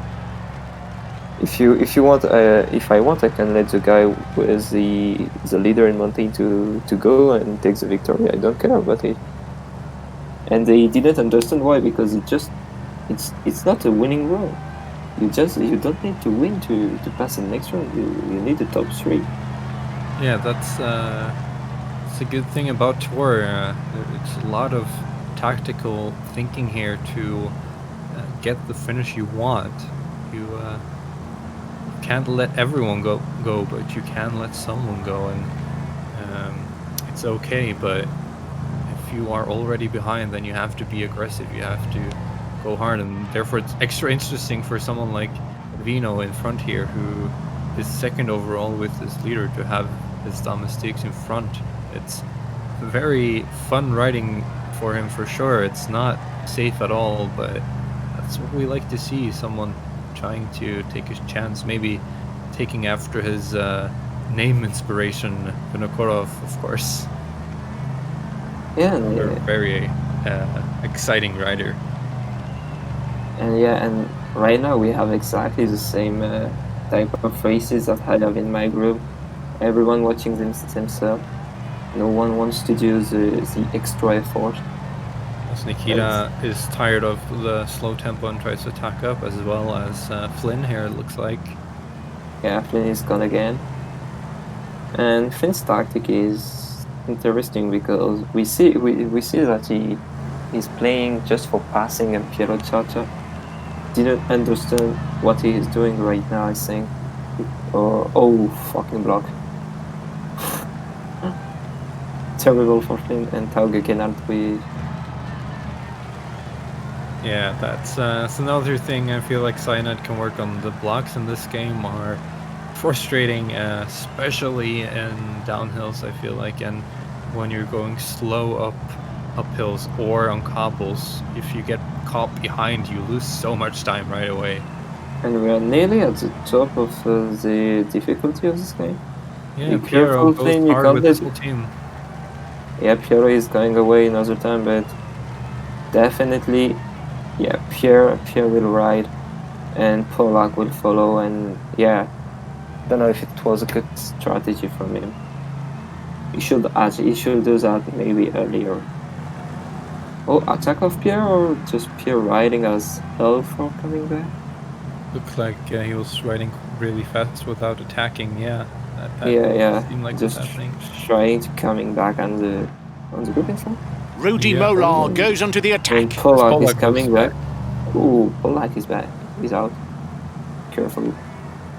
S2: If you want, if I want, I can let the guy who is the leader in mountain to go and take the victory. I don't care about it. And they didn't understand why, because it's not a winning round. You don't need to win to pass the next round. You need the top 3.
S1: Yeah, that's a good thing about Tour. It's a lot of tactical thinking here to get the finish you want. You can't let everyone go, but you can let someone go, and it's okay. But if you are already behind, then you have to be aggressive. You have to go hard, and therefore it's extra interesting for someone like Vino in front here, who is second overall with his leader, to have his domestiques in front. It's very fun riding for him for sure. It's not safe at all, but that's what we like to see, someone trying to take his chance, maybe taking after his name inspiration, Vinokurov, of course.
S2: Yeah,
S1: very exciting rider.
S2: And right now we have exactly the same type of races that I have in my group. Everyone watching themselves. No one wants to do the extra effort.
S1: As Nikita is tired of the slow tempo and tries to attack up, as well as Flynn here, it looks like.
S2: Yeah, Flynn is gone again. And Flynn's tactic is interesting because we see that he's playing just for passing, and Piero Chacha didn't understand what he is doing right now. I think. Oh, fucking block! Terrible for Flynn and Tauge Kennard with.
S1: Yeah, that's another thing I feel like Cyanide can work on. The blocks in this game are frustrating, especially in downhills, I feel like, and when you're going slow uphills or on cobbles, if you get caught behind, you lose so much time right away.
S2: And we are nearly at the top of the difficulty of this game.
S1: Yeah,
S2: Be
S1: Piero
S2: careful,
S1: goes
S2: Flynn, you
S1: hard
S2: can't
S1: with
S2: let
S1: the whole team.
S2: Yeah, Piero is going away another time, but definitely, yeah, Pierre will ride, and Polak will follow, and yeah, don't know if it was a good strategy from him. He should do that maybe earlier. Oh, attack of Pierre, or just Pierre riding as hell for coming back?
S1: Looked like he was riding really fast without attacking. Yeah, that
S2: Yeah,
S1: seemed like
S2: just
S1: what's happening.
S2: trying to coming back on the group in front.
S5: Rudy
S1: Yeah.
S5: Molar goes onto the
S2: And
S5: attack.
S2: Polak is
S1: Polak
S2: coming
S1: was
S2: back. Ooh, Polak is back. He's out. Carefully.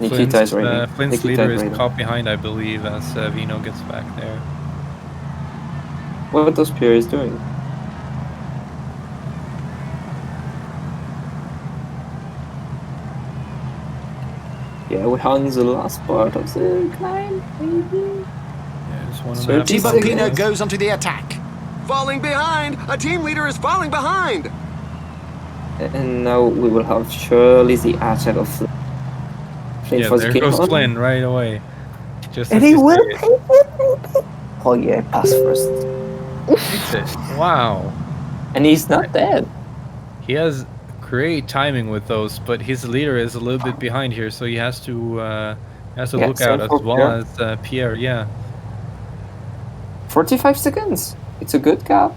S2: Nikita is riding.
S1: Flynn's
S2: Nikita
S1: leader
S2: is
S1: is
S2: riding.
S1: caught behind, I believe, as Vino gets back there.
S2: What does Pierre is doing? Yeah, we're on the last part of the climb, maybe.
S1: Yeah, just 1.5
S2: 30
S5: Thibaut
S2: seconds.
S5: Pinot goes onto the attack.
S4: Falling behind! A team leader is falling behind!
S2: And now we will have surely the attack of Flynn. Flynn
S1: Yeah,
S2: for the
S1: there
S2: kill.
S1: goes Flynn right away. Just
S2: And
S1: as
S2: he
S1: you
S2: will
S1: say it.
S2: take it. Oh yeah, pass first.
S1: Takes it. Wow.
S2: And he's not dead.
S1: He has great timing with those, but his leader is a little bit behind here, so he has to
S2: Yeah,
S1: look out
S2: same
S1: as
S2: for
S1: well
S2: Pierre.
S1: as Pierre. Yeah.
S2: 45 seconds. It's a good gap.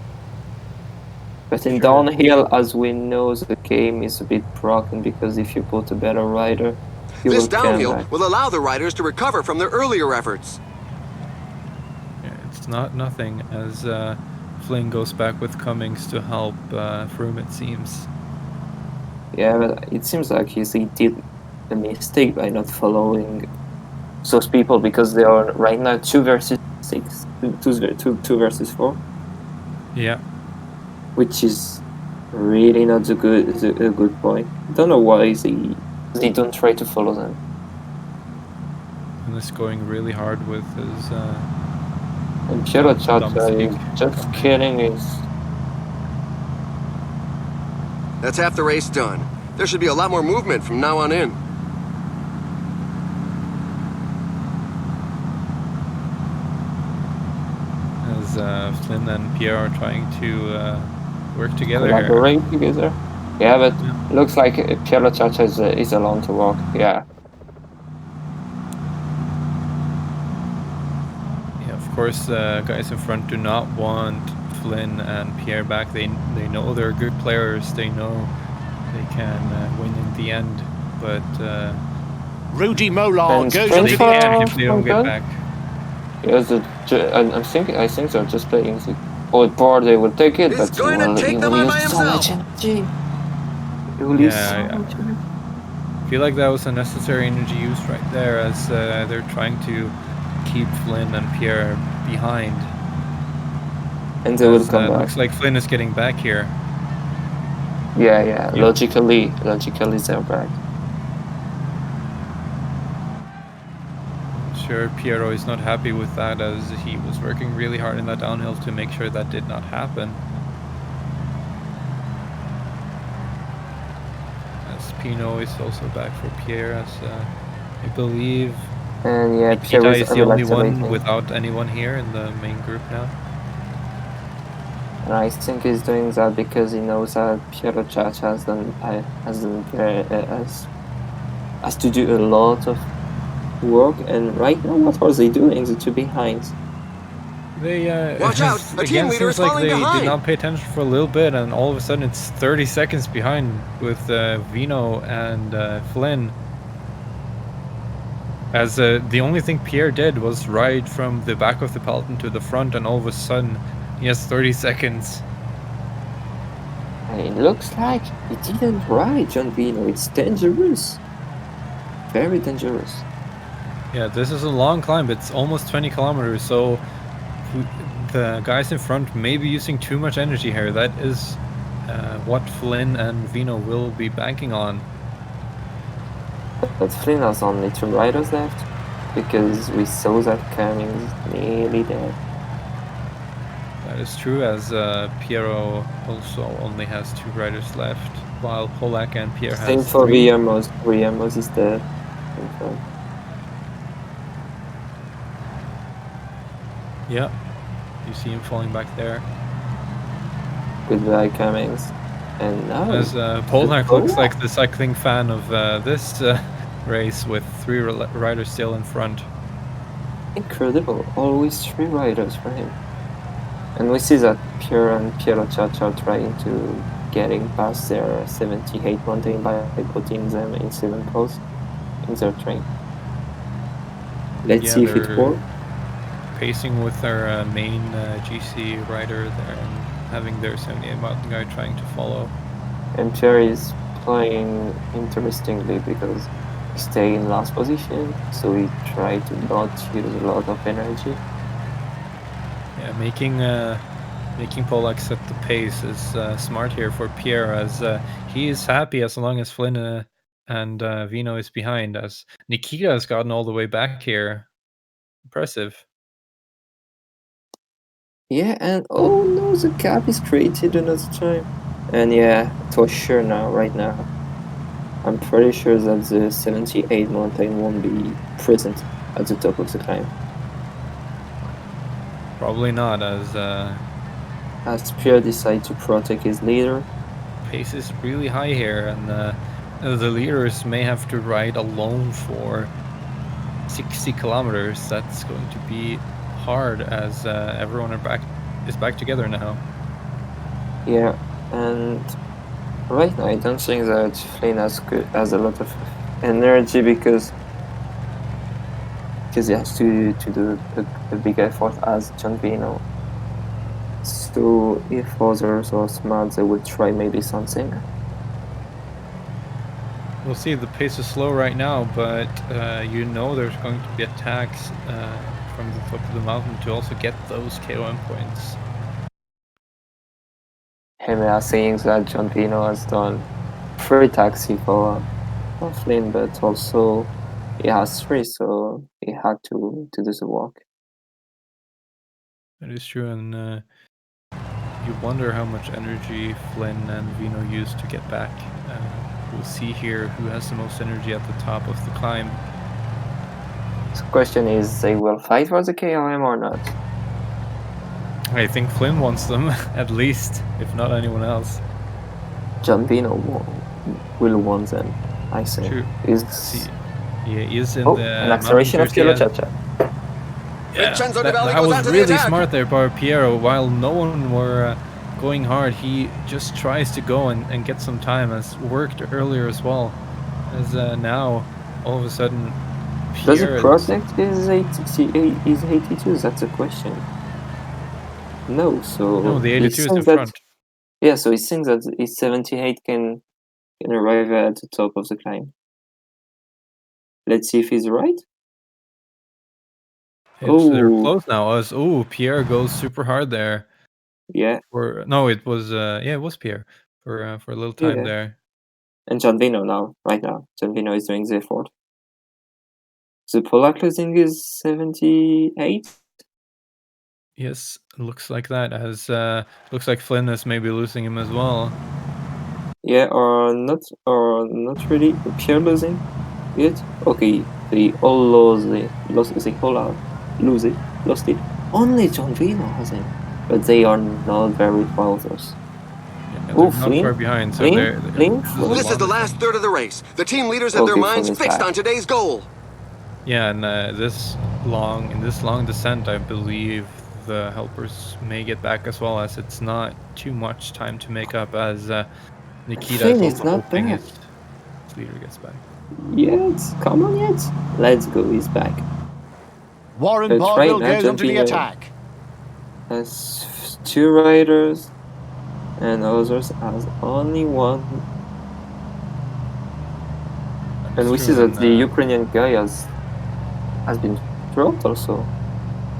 S2: But in
S1: Sure.
S2: downhill, as we know, the game is a bit broken because if you put a better rider, he
S4: This
S2: will come
S4: downhill
S2: back.
S4: will allow the riders to recover from their earlier efforts.
S1: Yeah, it's not nothing as Flynn goes back with Cummings to help Froome, it seems.
S2: Yeah, but it seems like he did a mistake by not following those people because they are right now 2 versus 6, 2 versus 4,
S1: Yeah.
S2: which is really not a good point. Don't know why they don't try to follow them.
S1: And is going really hard with his
S2: And Piero Chacha
S1: Domestique.
S2: is just killing his.
S4: That's half the race done. There should be a lot more movement from now on in.
S1: as Flynn and Pierre are trying to work together here.
S2: Collaborate together. Yeah, but looks like Piero Chacha is alone to walk. Yeah.
S1: Yeah, of course, guys in front do not want Flynn and Pierre back. They know they're good players. They know they can win in the end, but
S5: Rudy Molar
S2: And
S5: goes
S2: sprint
S5: onto
S1: they
S5: the
S2: for-
S1: can
S5: attack.
S1: if they don't get
S2: Okay.
S1: back.
S2: Yeah, I think they're just playing the old board. They will take it,
S4: He's
S2: but
S4: going to take them on by
S2: use so much energy. He will use
S1: Yeah,
S2: so much energy.
S1: I feel like that was a necessary energy used right there, as they're trying to keep Flynn and Pierre behind.
S2: And they will
S1: As,
S2: come back.
S1: looks like Flynn is getting back here.
S2: Yeah. Logically they're back.
S1: Sure, Piero is not happy with that, as he was working really hard in that downhill to make sure that did not happen. As Pino is also back for Pierre, as I believe
S2: And yeah, Pierre
S1: Nikita
S2: is
S1: is the only one
S2: activating.
S1: without anyone here in the main group now.
S2: And I think he's doing that because he knows that Piero Chacha has to do a lot of work. And right now, what are they doing? The two behinds.
S1: They
S4: Watch out, a team
S1: again,
S4: leader
S1: seems
S4: is
S1: like
S4: falling
S1: they
S4: behind.
S1: did not pay attention for a little bit, and all of a sudden it's 30 seconds behind with Vino and Flynn. As the only thing Pierre did was ride from the back of the peloton to the front, and all of a sudden he has 30 seconds.
S2: And it looks like he didn't ride John Vino. It's dangerous. Very dangerous.
S1: Yeah, this is a long climb. It's almost 20 kilometers, so the guys in front may be using too much energy here. That is what Flynn and Vino will be banking on.
S2: But Flynn has only 2 riders left, because we saw that Cummings nearly there.
S1: That is true, as Piero also only has 2 riders left, while Polak and Pierre has 3.
S2: Same for Ramos. Ramos is dead.
S1: Yeah, you see him falling back there.
S2: Goodbye, Cummings. And now...
S1: As Polak looks like the cycling fan of this race, with 3 riders still in front.
S2: Incredible. Always 3 riders for him. And we see that Pierre and Piero Ciaccia are trying to getting past their 78 mountain by putting them in 7 posts in their train. Let's see if it works.
S1: Pacing with their main GC rider there, and having their 78 mountain guy trying to follow.
S2: And Pierre is playing interestingly because he stay in last position, so he tried to not use a lot of energy.
S1: Yeah, making Polak set the pace is smart here for Pierre, as he is happy as long as Flynn and Vino is behind, as Nikita has gotten all the way back here. Impressive.
S2: Yeah, and oh no, the gap is created another time. And yeah, for sure now, right now, I'm pretty sure that the 78 mountain won't be present at the top of the climb.
S1: Probably not, as
S2: Pierre decides to protect his leader.
S1: Pace is really high here, and the leaders may have to ride alone for 60 kilometers. That's going to be hard, as everyone is back together now.
S2: Yeah, and right now I don't think that Flynn has a lot of energy because he has to do a big effort as John Vino. So if others are smart, they will try maybe something.
S1: We'll see. The pace is slow right now, but you know there's going to be attacks from the top of the mountain to also get those KOM points.
S2: And we are saying that John Vino has done 3 taxi for Flynn, but also he has 3, so he had to do the work.
S1: That is true, and you wonder how much energy Flynn and Vino used to get back. We'll see here who has the most energy at the top of the climb.
S2: The question is, they will fight for the KOM or not?
S1: I think Flynn wants them, at least, if not anyone else.
S2: John Vino will want them, I think.
S1: True. He is in the
S2: an acceleration of Piero Ciaccia.
S1: Yeah, that was really smart there by Piero. While no one were going hard, he just tries to go and get some time, as worked earlier as well. As now, all of a sudden,
S2: Does it protect his 82? That's a question. No, so...
S1: No, the 82 is in front.
S2: Yeah, so he thinks that his 78 can arrive at the top of the climb. Let's see if he's right.
S1: They're close now. As Pierre goes super hard there.
S2: Yeah.
S1: It was Pierre for a little time there.
S2: And John Vino now, right now. John Vino is doing the effort. The Polak losing is 78.
S1: Yes, looks like that. As looks like Flynn is maybe losing him as well.
S2: Yeah, or not really. Pierre losing it. Okay, they all lost it. Only John Vino has it, but they are not very close.
S1: Yeah, they're not far behind. So
S4: this is the last third of the race. The team leaders have their minds fixed on today's goal.
S1: Yeah, and in this long descent, I believe the helpers may get back as well, as it's not too much time to make up, as Nikita is also hoping his leader gets back.
S2: yet. Come on, yet. Let's go. He's back.
S5: Warren
S2: But right
S5: Barville
S2: now,
S5: goes onto the
S2: Gianvino
S5: attack.
S2: has 2 riders, and others has only 1. And we see that the Ukrainian guy has been dropped also.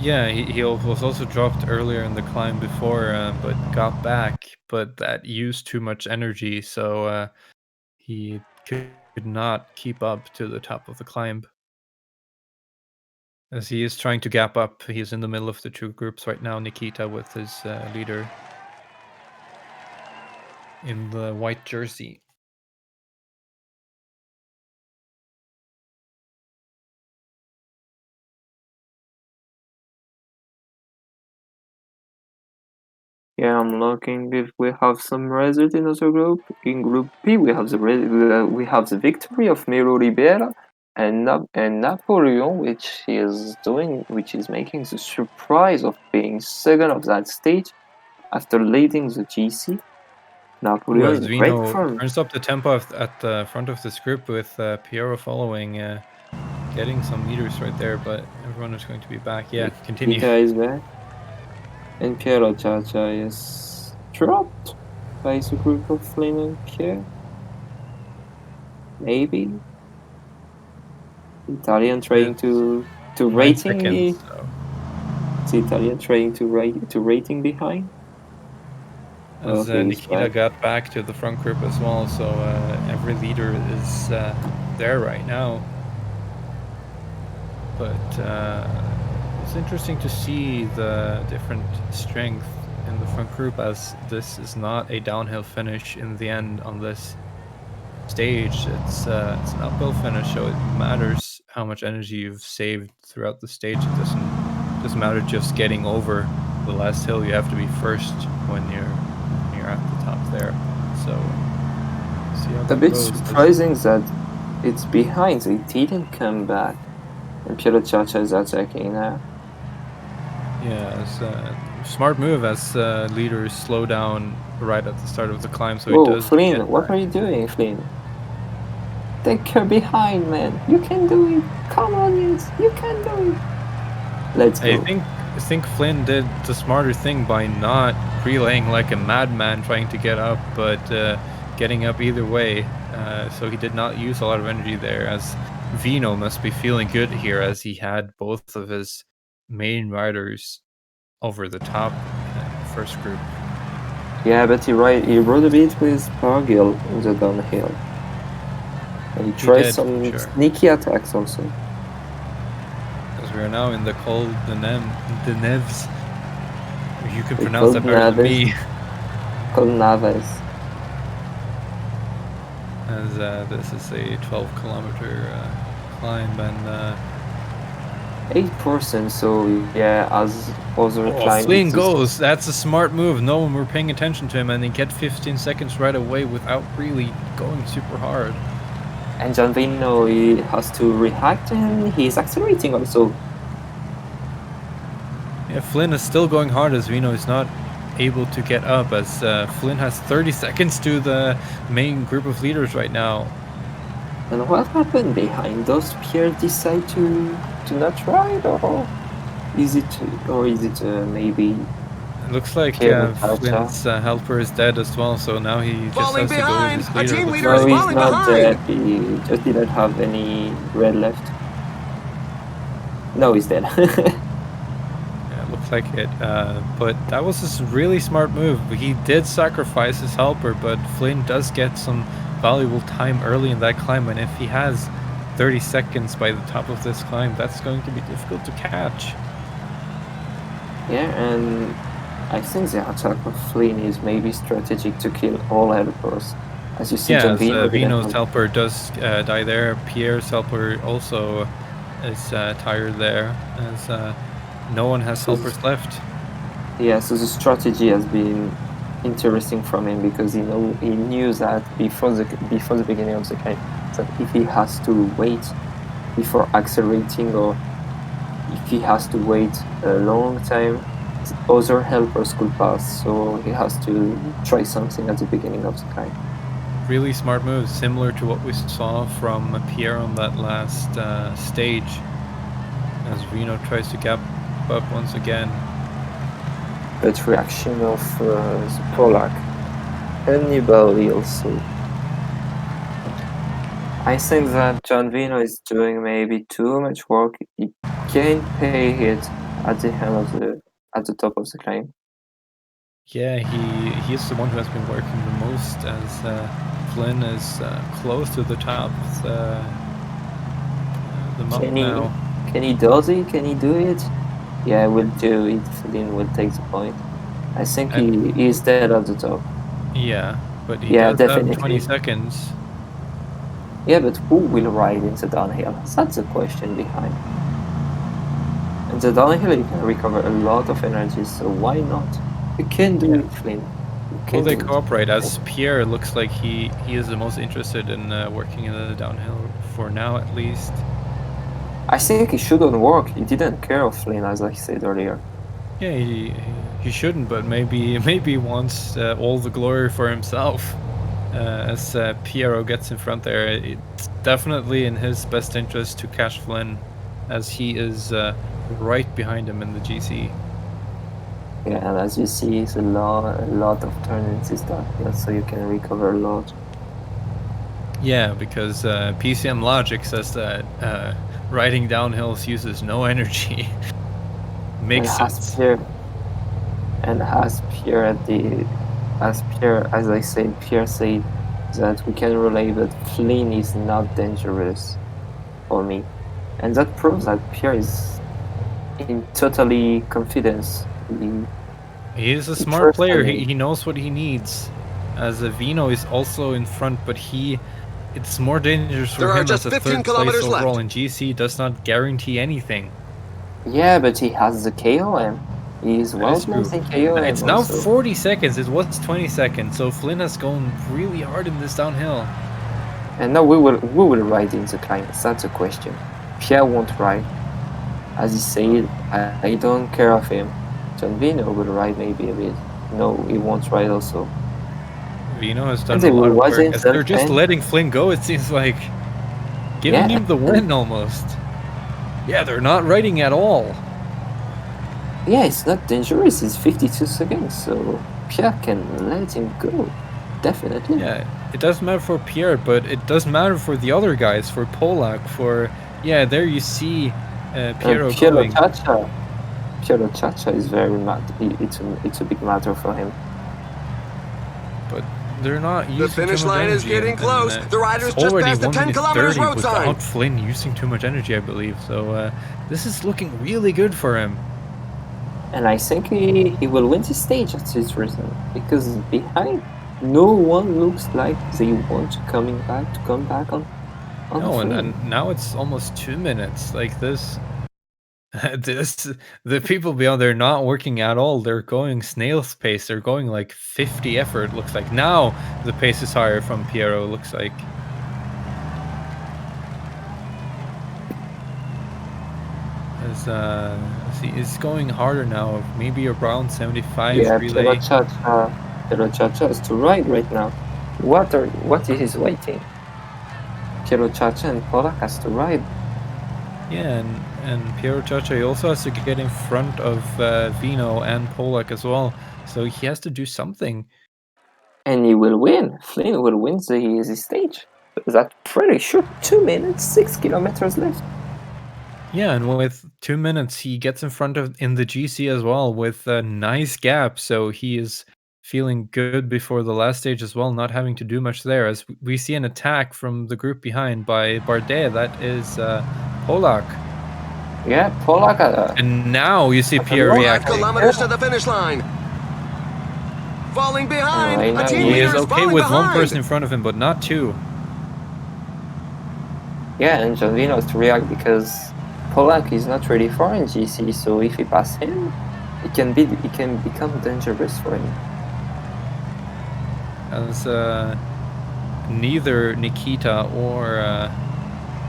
S1: Yeah, he was also dropped earlier in the climb before, but got back. But that used too much energy, so he could not keep up to the top of the climb. As he is trying to gap up, he's in the middle of the 2 groups right now. Nikita with his leader in the white jersey.
S2: Yeah, I'm looking if we have some result in other group. In Group B, we have the victory of Miro Ribera and Napoleon, which is making the surprise of being second of that stage after leading the GC. Napoleon in great
S1: Zvino
S2: form.
S1: turns up the tempo at the front of this group with Piero following, getting some meters right there, but everyone is going to be back. Yeah, continue.
S2: Nikita is back. And Piero Chacha is dropped by the group of Flynn and Pierre. Maybe. Italian trying to rating
S1: seconds, so.
S2: the Italian trying to rating behind.
S1: As Nikita got back to the front group as well, so every leader is there right now. But it's interesting to see the different strength in the front group, as this is not a downhill finish in the end on this stage. It's an uphill finish, so it matters how much energy you've saved throughout the stage. It doesn't matter just getting over the last hill. You have to be first when you're at the top there. So see how
S2: a bit surprising that it's behind. They didn't come back, and Piero Chacha is attacking now.
S1: Yeah, it's a smart move as leaders slow down right at the start of the climb. So
S2: whoa, Flynn, what are you doing, Flynn? Take her behind, man. You can do it. Come on, you can do it. Let's go.
S1: I think Flynn did the smarter thing by not relaying like a madman trying to get up, but getting up either way. So he did not use a lot of energy there, as Vino must be feeling good here, as he had both of his main riders over the top first group.
S2: Yeah, but he rode a bit with Pargil in the downhill. And he tried some sneaky attacks also.
S1: Because we are now in the Col de Neves. You can pronounce that better than me.
S2: Col Naves.
S1: As this is a 12-kilometer climb, and
S2: 8%, so yeah, as other climbs.
S1: Flynn goes. That's a smart move. No one were paying attention to him, and he get 15 seconds right away without really going super hard.
S2: And Gianvino, he has to react, and he's accelerating also.
S1: Yeah, Flynn is still going hard, as Vino is not able to get up, as Flynn has 30 seconds to the main group of leaders right now.
S2: And what happened behind? Does Pierre decide to not ride, or is it maybe?
S1: It looks like Flynn's helper is dead as well, so now he just has to go with his leader.
S2: No, he's not dead. He just didn't have any red left. No, he's dead.
S1: Yeah, it looks like it. But that was a really smart move. He did sacrifice his helper, but Flynn does get some valuable time early in that climb, and if he has 30 seconds by the top of this climb, that's going to be difficult to catch.
S2: Yeah, and I think the attack of Flynn is maybe strategic to kill all helpers. As you see,
S1: Vino's helper does die there. Pierre's helper also is tired there, as no one has helpers left.
S2: Yeah, so the strategy has been interesting from him, because he knew that before the beginning of the climb, that if he has to wait before accelerating, or if he has to wait a long time, other helpers could pass, so he has to try something at the beginning of the climb.
S1: really smart moves, similar to what we saw from Pierre on that last stage, as Vino tries to gap up once again.
S2: But reaction of Polak and Nibali also. I think that John Vino is doing maybe too much work. He can pay it at the end of at the top of the climb.
S1: Yeah, he is the one who has been working the most, as Flynn is close to the top of the mountain now.
S2: Can he do it? Can he do it? Yeah, will do it. Flynn will take the point. I think he is dead at the top.
S1: Yeah, but he does
S2: definitely
S1: have 20 seconds.
S2: Yeah, but who will ride in the downhill? That's the question behind. In the downhill, you can recover a lot of energy, so why not? You can do it, Flynn.
S1: Will they cooperate? As Pierre looks like he is the most interested in working in the downhill for now, at least.
S2: I think he shouldn't work. He didn't care of Flynn, as I said earlier.
S1: Yeah, he shouldn't, but maybe he wants all the glory for himself. As Piero gets in front there, it's definitely in his best interest to catch Flynn, as he is right behind him in the GC.
S2: Yeah, and as you see, it's a lot of turns is downhill, so you can recover a lot.
S1: Yeah, because PCM logic says that riding downhills uses no energy. Makes sense.
S2: And as I said, Pierre said that we can relay, but Flynn is not dangerous for me, and that proves that Pierre is in totally confidence.
S1: He is a smart player. He knows what he needs. As Vino is also in front, but it's more dangerous for him as a third place overall, and GC does not guarantee anything.
S2: Yeah, but he has the KOM. He is well placed in KOM.
S1: It's now 40 seconds. It was 20 seconds, so Flynn has gone really hard in this downhill.
S2: And now we will ride in the climb. That's the question. Pierre won't ride. As he said, I don't care of him. John Vino will ride maybe a bit. No, he won't ride also.
S1: Vino has done a lot of work. As they're just letting Flynn go, it seems like. Giving him the win almost. Yeah, they're not riding at all.
S2: Yeah, it's not dangerous. It's 52 seconds, so Pierre can let him go. Definitely.
S1: Yeah, it doesn't matter for Pierre, but it does matter for the other guys, for Polak, for... Yeah, there you see Piero going.
S2: Piero Chacha is very mad. It's a big matter for him.
S1: But they're not using
S4: the finish
S1: too much
S4: line
S1: energy,
S4: is getting close. The riders just passed the 10 kilometers road sign.
S1: Without Flynn using too much energy, I believe. So this is looking really good for him.
S2: And I think he will win this stage at this reason, because behind, no one looks like they want to come back on.
S1: No, and now it's almost 2 minutes. Like this, the people beyond, they're not working at all. They're going snail's pace. They're going like 50 effort. Looks like now the pace is higher from Piero. Looks like. As he's going harder now. Maybe around 75 relay.
S2: Piero Chacha has to ride right now. What is he waiting? Piero Chacha and Polak has to ride.
S1: Yeah, and Piero Chacha also has to get in front of Vino and Polak as well. So he has to do something.
S2: And he will win. Flynn will win the stage. That's pretty sure. 2 minutes, 6 kilometers left.
S1: Yeah, and with 2 minutes, he gets in front of in the GC as well with a nice gap. So he is feeling good before the last stage as well, not having to do much there. As we see an attack from the group behind by Bardet, that is Polak.
S2: Yeah, Polak.
S1: And now you see Pierre reacting.
S4: 5 kilometers to the finish line. Falling behind. A team
S1: he
S4: leader
S1: is okay with one person in front of him, but not two.
S2: Yeah, and John Vino has to react because Polak is not ready for in GC, so if he passes him, it can become dangerous for him.
S1: As neither Nikita or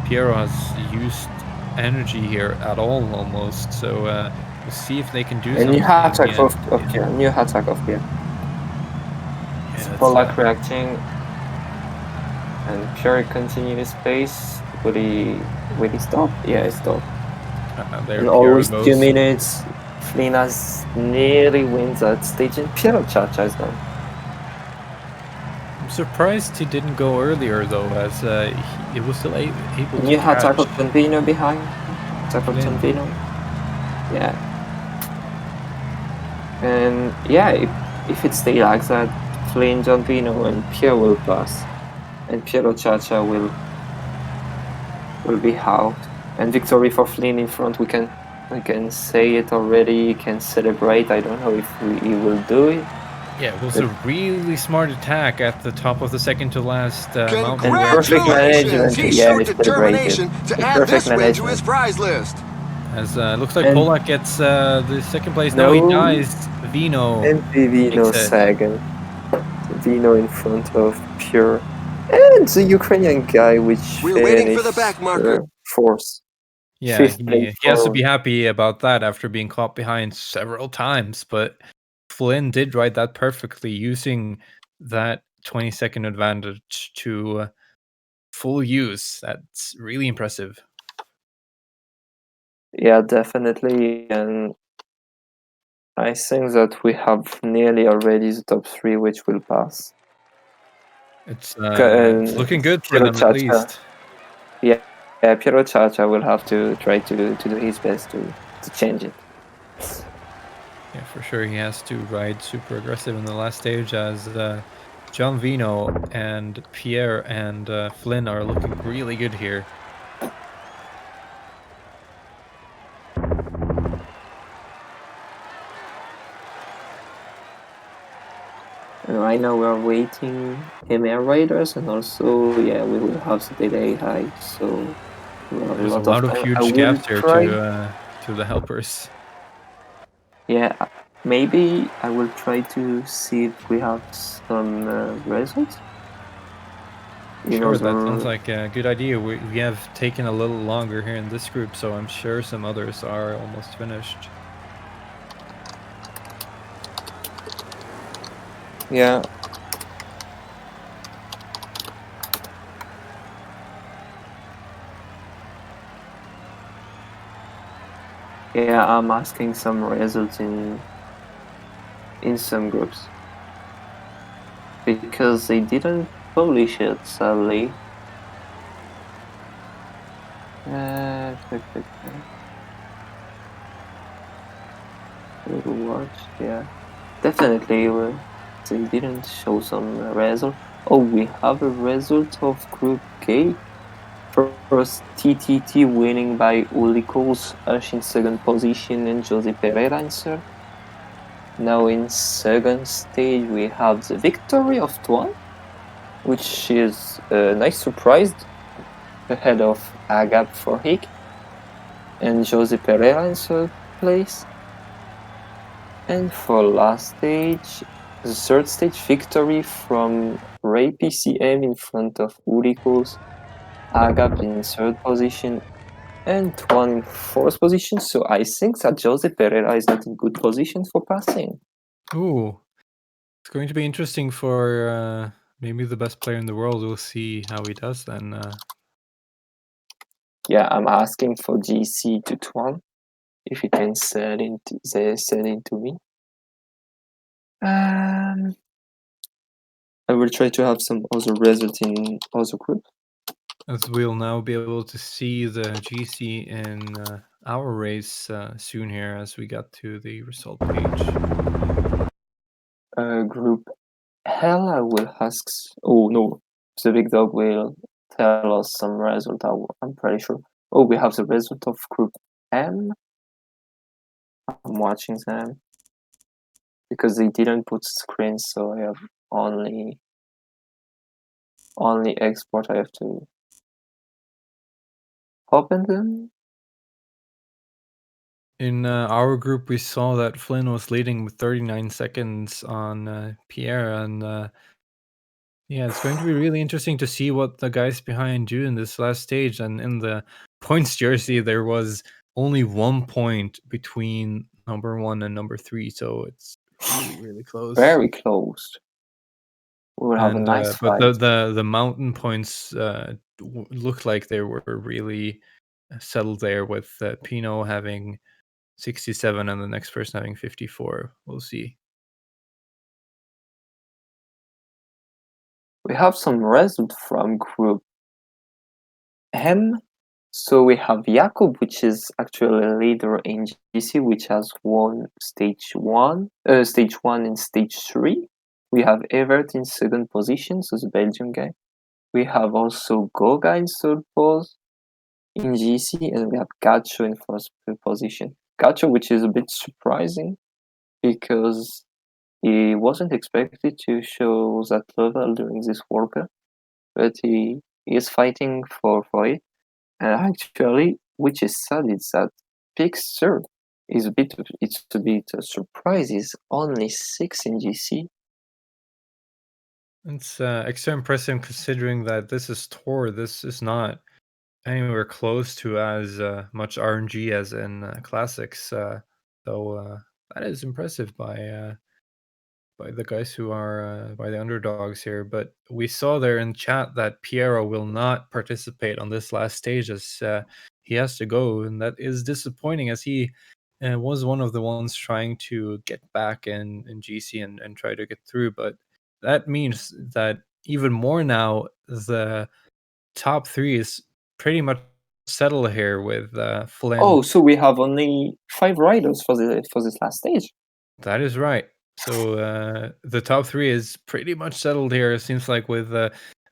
S1: Piero has used energy here at all, almost. So we'll see if they can do something.
S2: New attack of Pierre. New attack of Pierre.
S1: Yeah,
S2: Polak reacting. And Pierre continued his pace. Will he stop? Yeah, he stopped.
S1: There
S2: In
S1: Pierre
S2: almost
S1: goes.
S2: 2 minutes, Flynn has nearly wins that stage, and Piero Chacha is done.
S1: I'm surprised he didn't go earlier though, as he was still able to
S2: You had
S1: catch
S2: Taco Tonvino behind. Taco
S1: Flynn.
S2: Tonvino. Yeah. And yeah, if it stays like that, Flynn, Tonvino, and Pierre will pass. And Piero Chacha will be out. And victory for Flynn in front. We can say it already. Can celebrate. I don't know if he will do it.
S1: Yeah, it was a really smart attack at the top of the second to last mountain.
S2: And perfect management.
S4: He
S2: Yeah,
S4: showed determination to add this win to his prize list.
S1: As looks like Polak gets the second place.
S2: No,
S1: he dies. Vino.
S2: And Vino second. Vino in front of Pure. And the Ukrainian guy, which
S4: we're waiting for the back marker.
S2: Fourth.
S1: Yeah, he has to be happy about that after being caught behind several times. But Flynn did ride that perfectly, using that 20-second advantage to full use. That's really impressive.
S2: Yeah, definitely. And I think that we have nearly already the top 3, which will pass.
S1: It's looking good for them, at least.
S2: Yeah, Piero Chacha will have to try to do his best to change it.
S1: Yeah, for sure. He has to ride super aggressive in the last stage, as John Vino and Pierre and Flynn are looking really good here.
S2: And right now we are waiting air riders, and also we will have the delay high, so
S1: there's a lot of huge gaps here to the helpers.
S2: Yeah, maybe I will try to see if we have some results.
S1: Sure, that sounds like a good idea. We have taken a little longer here in this group, so I'm sure some others are almost finished.
S2: Yeah. Yeah, I'm asking some results in some groups because they didn't publish it, sadly. Watch, yeah, definitely. They didn't show some result. Oh, we have a result of Group K. First, TTT winning by Ulicos, Ash in second position, and Jose Pereira in third. Now in second stage, we have the victory of Tuan, which is a nice surprise ahead of Agap for Hick, and Jose Pereira in third place. And for last stage, the third stage victory from Ray PCM in front of Ulicos, Agap in third position, and Tuan in fourth position. So I think that Jose Pereira is not in good position for passing.
S1: Ooh, it's going to be interesting for maybe the best player in the world. We'll see how he does then.
S2: Yeah, I'm asking for GC to Tuan if he can sell into me. I will try to have some other results in other groups.
S1: As we'll now be able to see the GC in our race soon here as we got to the result page.
S2: Group Hell, I will ask. Oh no, the big dog will tell us some result. I'm pretty sure. Oh, we have the result of Group M. I'm watching them because they didn't put screens, so I have only export. I have to open them.
S1: In our group, we saw that Flynn was leading with 39 seconds on Pierre, and yeah, it's going to be really interesting to see what the guys behind do in this last stage. And in the points jersey, there was only 1 point between number 1 and number 3, so it's really, really close.
S2: Very close. We will have a nice
S1: but
S2: fight.
S1: the mountain points looked like they were really settled there, with Pino having 67 and the next person having 54. We'll see.
S2: We have some results from Group M. So we have Jakub, which is actually a leader in GC, which has won stage 1 and stage 3. We have Evert in second position, so the Belgian guy. We have also Goga in third pose in GC, and we have Gacho in first position. Gacho, which is a bit surprising because he wasn't expected to show that level during this World Cup, but he is fighting for it. And actually, which is sad, is that Pixar is a bit surprised. He's only 6 in GC.
S1: It's extra impressive considering that this is Tour. This is not anywhere close to as much RNG as in Classics. So that is impressive by the guys who are by the underdogs here. But we saw there in chat that Piero will not participate on this last stage, as he has to go, and that is disappointing, as he was one of the ones trying to get back in GC and try to get through. But that means that even more now, the top 3 is pretty much settled here with Flynn.
S2: Oh, so we have only 5 riders for this last stage.
S1: That is right. So the top 3 is pretty much settled here, it seems like, with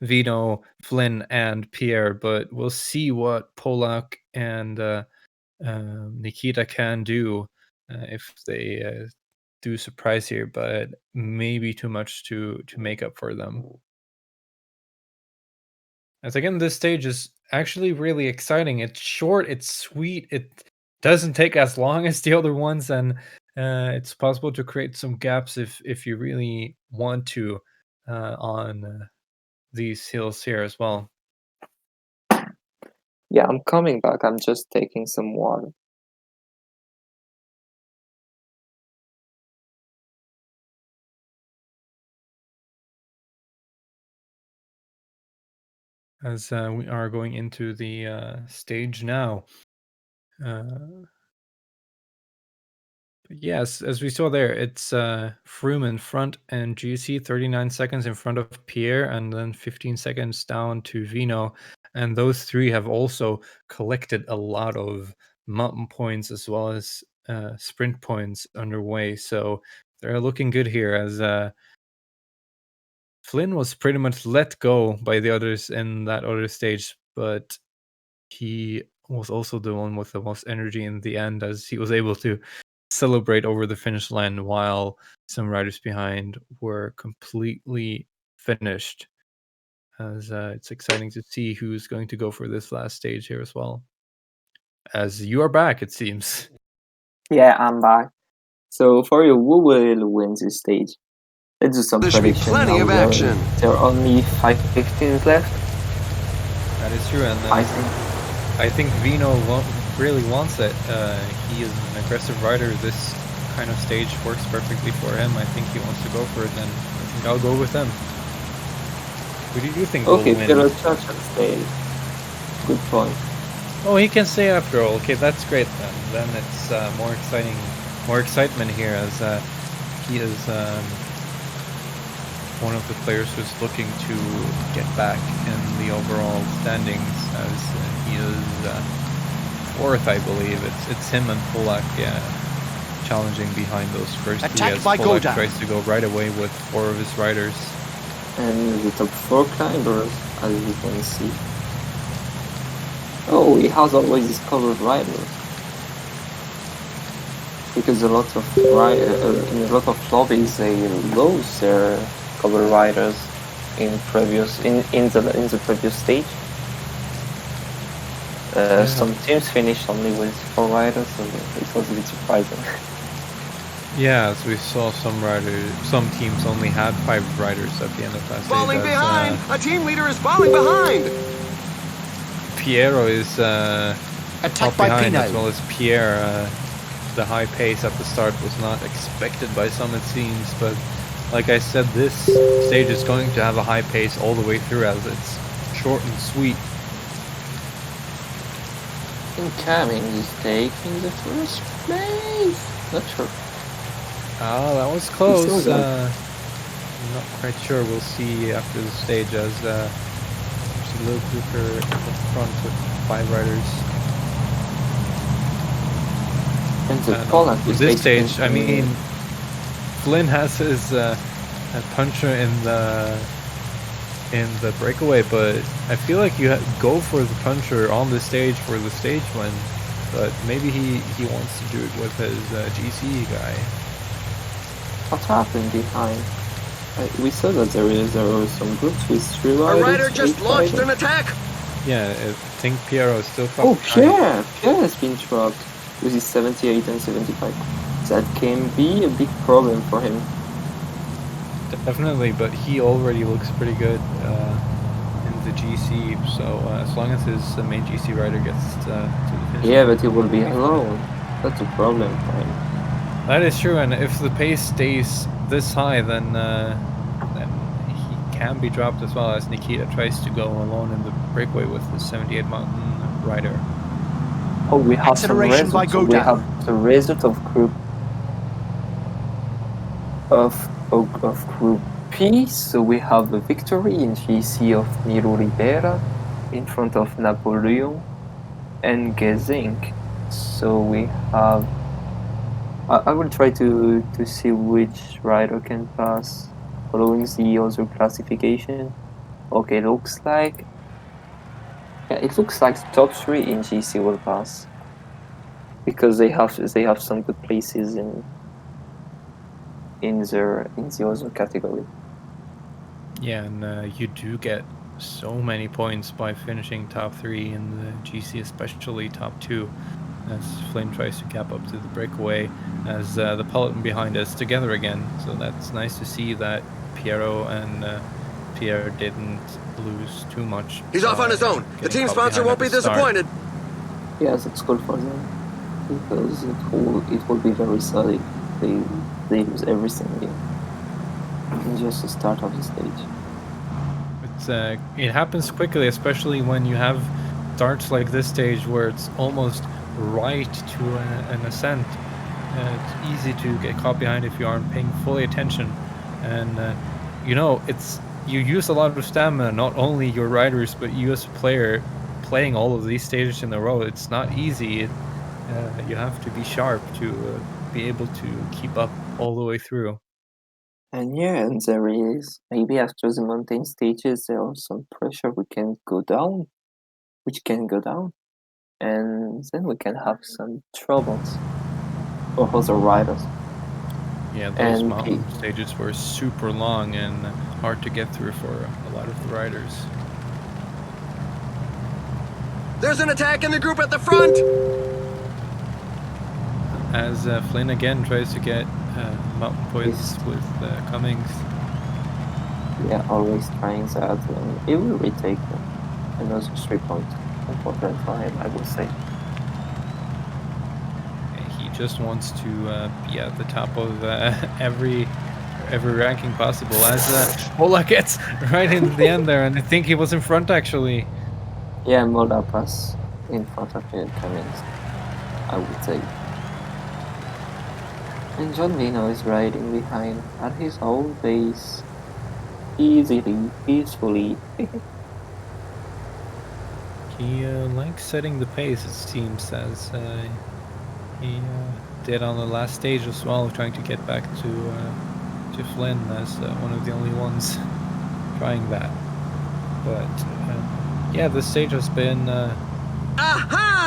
S1: Vino, Flynn, and Pierre. But we'll see what Polak and Nikita can do if they do surprise here, but maybe too much to make up for them. As again, this stage is actually really exciting. It's short, it's sweet, it doesn't take as long as the other ones, and it's possible to create some gaps if you really want to on these hills here as well.
S2: Yeah, I'm coming back. I'm just taking some water.
S1: As we are going into the stage now. Yes, as we saw there, it's Froome in front and GC, 39 seconds in front of Pierre, and then 15 seconds down to Vino. And those 3 have also collected a lot of mountain points as well as sprint points underway. So they're looking good here, as Flynn was pretty much let go by the others in that other stage, but he was also the one with the most energy in the end, as he was able to celebrate over the finish line while some riders behind were completely finished. As it's exciting to see who's going to go for this last stage here as well. As you are back, it seems.
S2: Yeah, I'm back. So for you, who will win this stage? Let's do some predictions.
S4: There should be plenty of action.
S2: There are only 5 15s left.
S1: That is true, and I think Vino really wants it. He is an aggressive rider. This kind of stage works perfectly for him. I think he wants to go for it, and I think I'll go with him. Who do you think will win?
S2: Okay, Pedro Church can stay. Good point.
S1: Oh, he can stay after all. Okay, that's great then. Then it's more excitement here, as he is one of the players who's looking to get back in the overall standings, as he is 4th, I believe. It's him and Polak challenging behind those first 3, as Polak tries to go right away with 4 of his riders.
S2: And the top 4 climbers, as you can see. Oh, he has always discovered riders. Because in a lot of lobbies they lose their cover riders in the previous stage. Some teams finished only with 4 riders, so it was a bit surprising.
S1: Yeah, as we saw some teams only had 5 riders at the end of that stage.
S4: Falling behind! A team leader is falling behind!
S1: Piero is
S5: attacked by
S1: behind,
S5: Pino,
S1: as well as Pierre. The high pace at the start was not expected by some, it seems, but like I said, this stage is going to have a high pace all the way through as it's short and sweet.
S2: Incoming is taking the first place. Not sure.
S1: Oh, that was close. I'm not quite sure. We'll see after the stage as there's a little quicker at the front with 5 riders.
S2: And the Poland is
S1: this stage, I mean, Flynn has his puncher in the breakaway, but I feel like you go for the puncher on the stage for the stage win, but maybe he wants to do it with his GC guy.
S2: What happened behind? We saw that there were some groups with 3 riders.
S4: A rider just launched an attack!
S1: Yeah, I think Piero is still caught.
S2: Oh, Pierre has been dropped with his 78 and 75. That can be a big problem for him.
S1: Definitely, but he already looks pretty good in the GC, so as long as his main GC rider gets to the finish.
S2: Yeah, but he will be alone. That's a problem for him.
S1: That is true, and if the pace stays this high, then he can be dropped as well, as Nikita tries to go alone in the breakaway with the 78 mountain rider.
S2: Oh, we have some results. We have the result of group group P. So we have a victory in GC of Miro Rivera in front of Napoleon and Gezink. So we have. I will try to see which rider can pass following the other classification. Okay, looks like. Yeah, it looks like the top 3 in GC will pass because they have some good places in the other category.
S1: Yeah, and you do get so many points by finishing top 3 in the GC, especially top 2, as Flynn tries to cap up to the breakaway as the peloton behind us together again. So that's nice to see that Piero and Pierre didn't lose too much.
S4: He's off on his own. The team sponsor won't be disappointed.
S2: Yeah, that's good for them because it will be very sad if they lose everything in just the start of the stage.
S1: It happens quickly, especially when you have starts like this stage where it's almost right to an ascent. It's easy to get caught behind if you aren't paying fully attention, and you use a lot of stamina, not only your riders but you as a player playing all of these stages in a row. It's not easy. You have to be sharp to be able to keep up all the way through.
S2: And yeah, and there is maybe after the mountain stages there are some pressure which can go down, and then we can have some troubles for other riders.
S1: Yeah, those mountain stages were super long and hard to get through for a lot of the riders.
S4: There's an attack in the group at the front!
S1: As Flynn again tries to get mountain points with Cummings.
S2: Yeah, always trying that, and it will retake another 3 points. Important for him, I would say.
S1: He just wants to be at the top of every ranking possible, as Mola gets right into the end there, and I think he was in front actually.
S2: Yeah, Mola pass in front of him, Cummings, I would say. And John Vino is riding behind at his own pace, easily, peacefully.
S1: He likes setting the pace, it seems, as he did on the last stage as well, trying to get back to Flynn as one of the only ones trying that. But yeah, this stage has been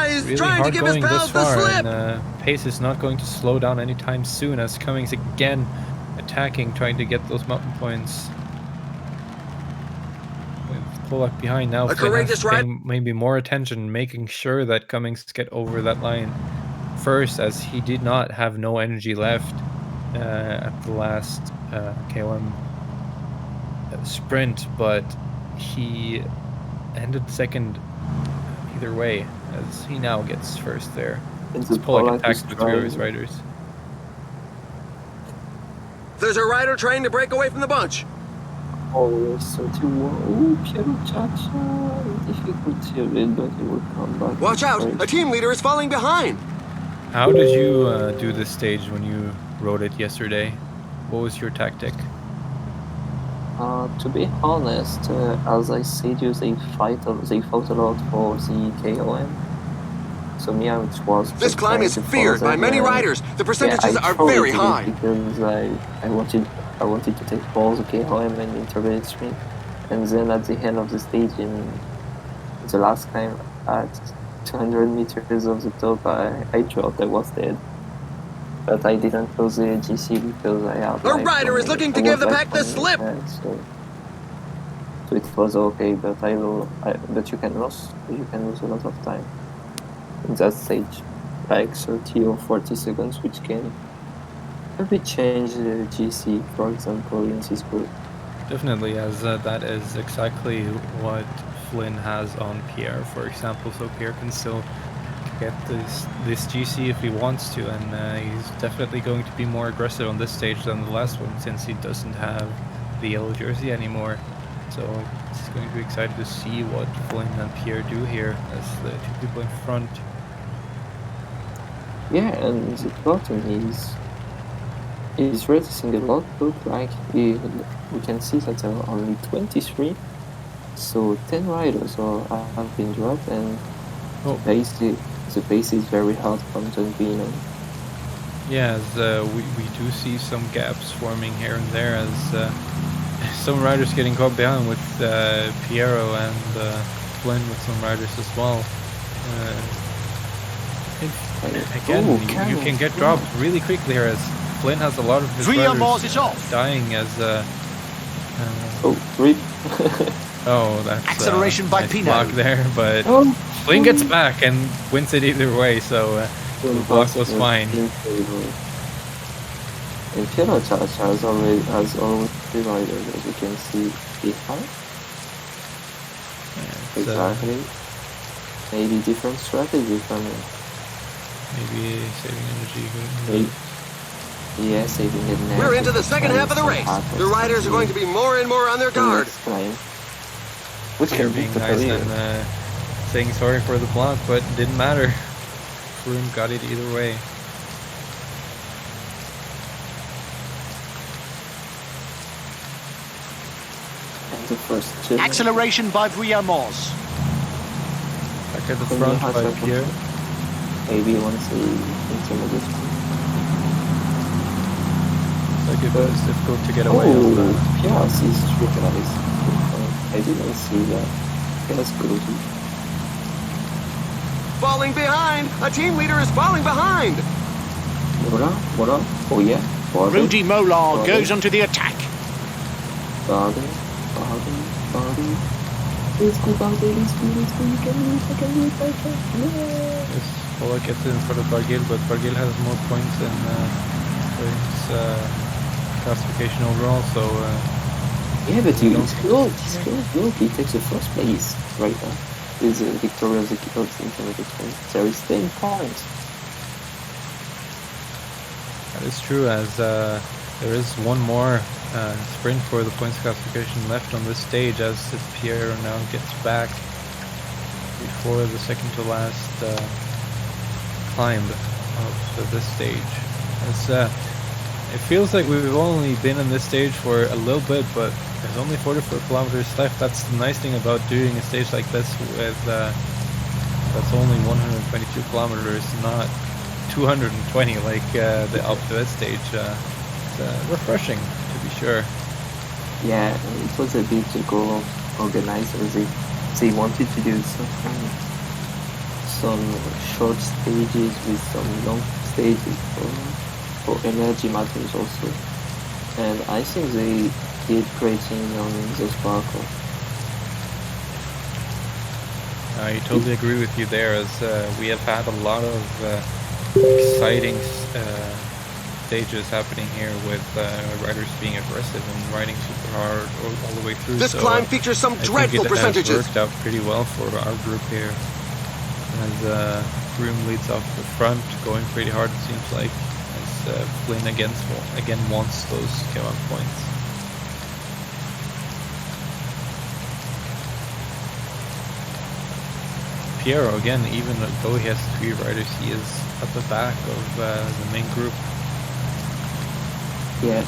S4: He's
S1: really
S4: trying
S1: hard
S4: to give his
S1: going
S4: pals
S1: this far,
S4: the slip.
S1: and pace is not going to slow down anytime soon, as Cummings again attacking, trying to get those mountain points. Polak behind now.
S4: A courageous ride.
S1: Maybe more attention, making sure that Cummings get over that line first, as he did not have no energy left at the last KOM sprint, but he ended second either way, as he now gets first there. Polak attacks the 3 of his riders.
S4: There's a rider trying to break away from the bunch.
S2: Oh, there's 31. Oh, Piero Chacha. Difficulty a bit, but he will come back.
S4: Watch out! A team leader is falling behind.
S1: How did you do this stage when you rode it yesterday? What was your tactic?
S2: To be honest, as I said, they fought a lot for the KOM. So me, I was.
S4: This climb is feared by many riders. The percentages are very high.
S2: Because I wanted to take balls, KOM, and intermediate sprint, and then at the end of the stage, in the last climb at 200 meters of the top, I thought I was dead. But I didn't close the GC because I had.
S4: A rider is looking to give the pack the slip.
S2: So it was okay, but but you can lose a lot of time in that stage, like 30 or 40 seconds, which can maybe change the GC, for example, in this group.
S1: Definitely, as that is exactly what Flynn has on Pierre, for example. So Pierre can still get this GC if he wants to, and he's definitely going to be more aggressive on this stage than the last one, since he doesn't have the yellow jersey anymore. So it's going to be excited to see what Flynn and Pierre do here as the two people in front.
S2: Yeah, and the bottom is reducing a lot. Look like we can see that there are only 23, so 10 riders have been dropped, and the pace is very hard from John being on.
S1: Yeah, as we do see some gaps forming here and there, as some riders getting caught behind with Piero and Flynn with some riders as well. Again, you can get dropped really quickly here, as Flynn has a lot of his riders dying as...
S2: rip.
S1: Oh, that's
S6: acceleration by
S1: nice block there, but Flynn gets back and wins it either way, so the block was fine.
S2: And Piero Chacha has always three riders, as you can see behind. Yeah, exactly. Maybe different strategy from him.
S1: Maybe saving energy.
S2: Yeah, saving energy.
S4: We're into the second half of the race. The riders are going to be more and more on their guard.
S2: Which
S1: Pierre being nice and saying sorry for the block, but it didn't matter. Froome got it either way.
S2: And the first
S6: acceleration by Briamors.
S1: Back at the front by Pierre.
S2: Maybe you want to see intermediate.
S1: Like it's difficult to get away.
S2: Pierre sees triple. I didn't see that. That's good.
S4: Falling behind! A team leader is falling behind!
S2: What up? Oh yeah.
S6: Rudy Molar goes onto the attack.
S2: Bardi. Let's go, Bardi. Let's go. You can do it. Yeah.
S1: Yes, Pola gets in front of Barguil, but Barguil has more points than his classification overall, so...
S2: yeah, but it's close. Look, he takes the first place right now. Is Victoria of the intermediate point. There is 10 points.
S1: That is true, as there is one more sprint for the points classification left on this stage, as Pierre now gets back before the second to last climb of this stage. As it feels like we've only been in this stage for a little bit, but there's only 44 kilometers left. That's the nice thing about doing a stage like this with that's only 122 kilometers, not 220 like the Alpe stage. It's refreshing, to be sure.
S2: Yeah, it was a bit to go organizers. They wanted to do some short stages with some long stages for energy matters also. And I think they did great things on the sparkle.
S1: I totally agree with you there, as we have had a lot of exciting stages happening here with riders being aggressive and riding super hard all the way through.
S4: This climb features some dreadful percentages.
S1: It has worked out pretty well for our group here, as Froome leads off the front, going pretty hard, it seems like, as Flynn again wants those K1 points. Piero again, even though he has 3 riders, he is at the back of the main group.
S2: Yeah,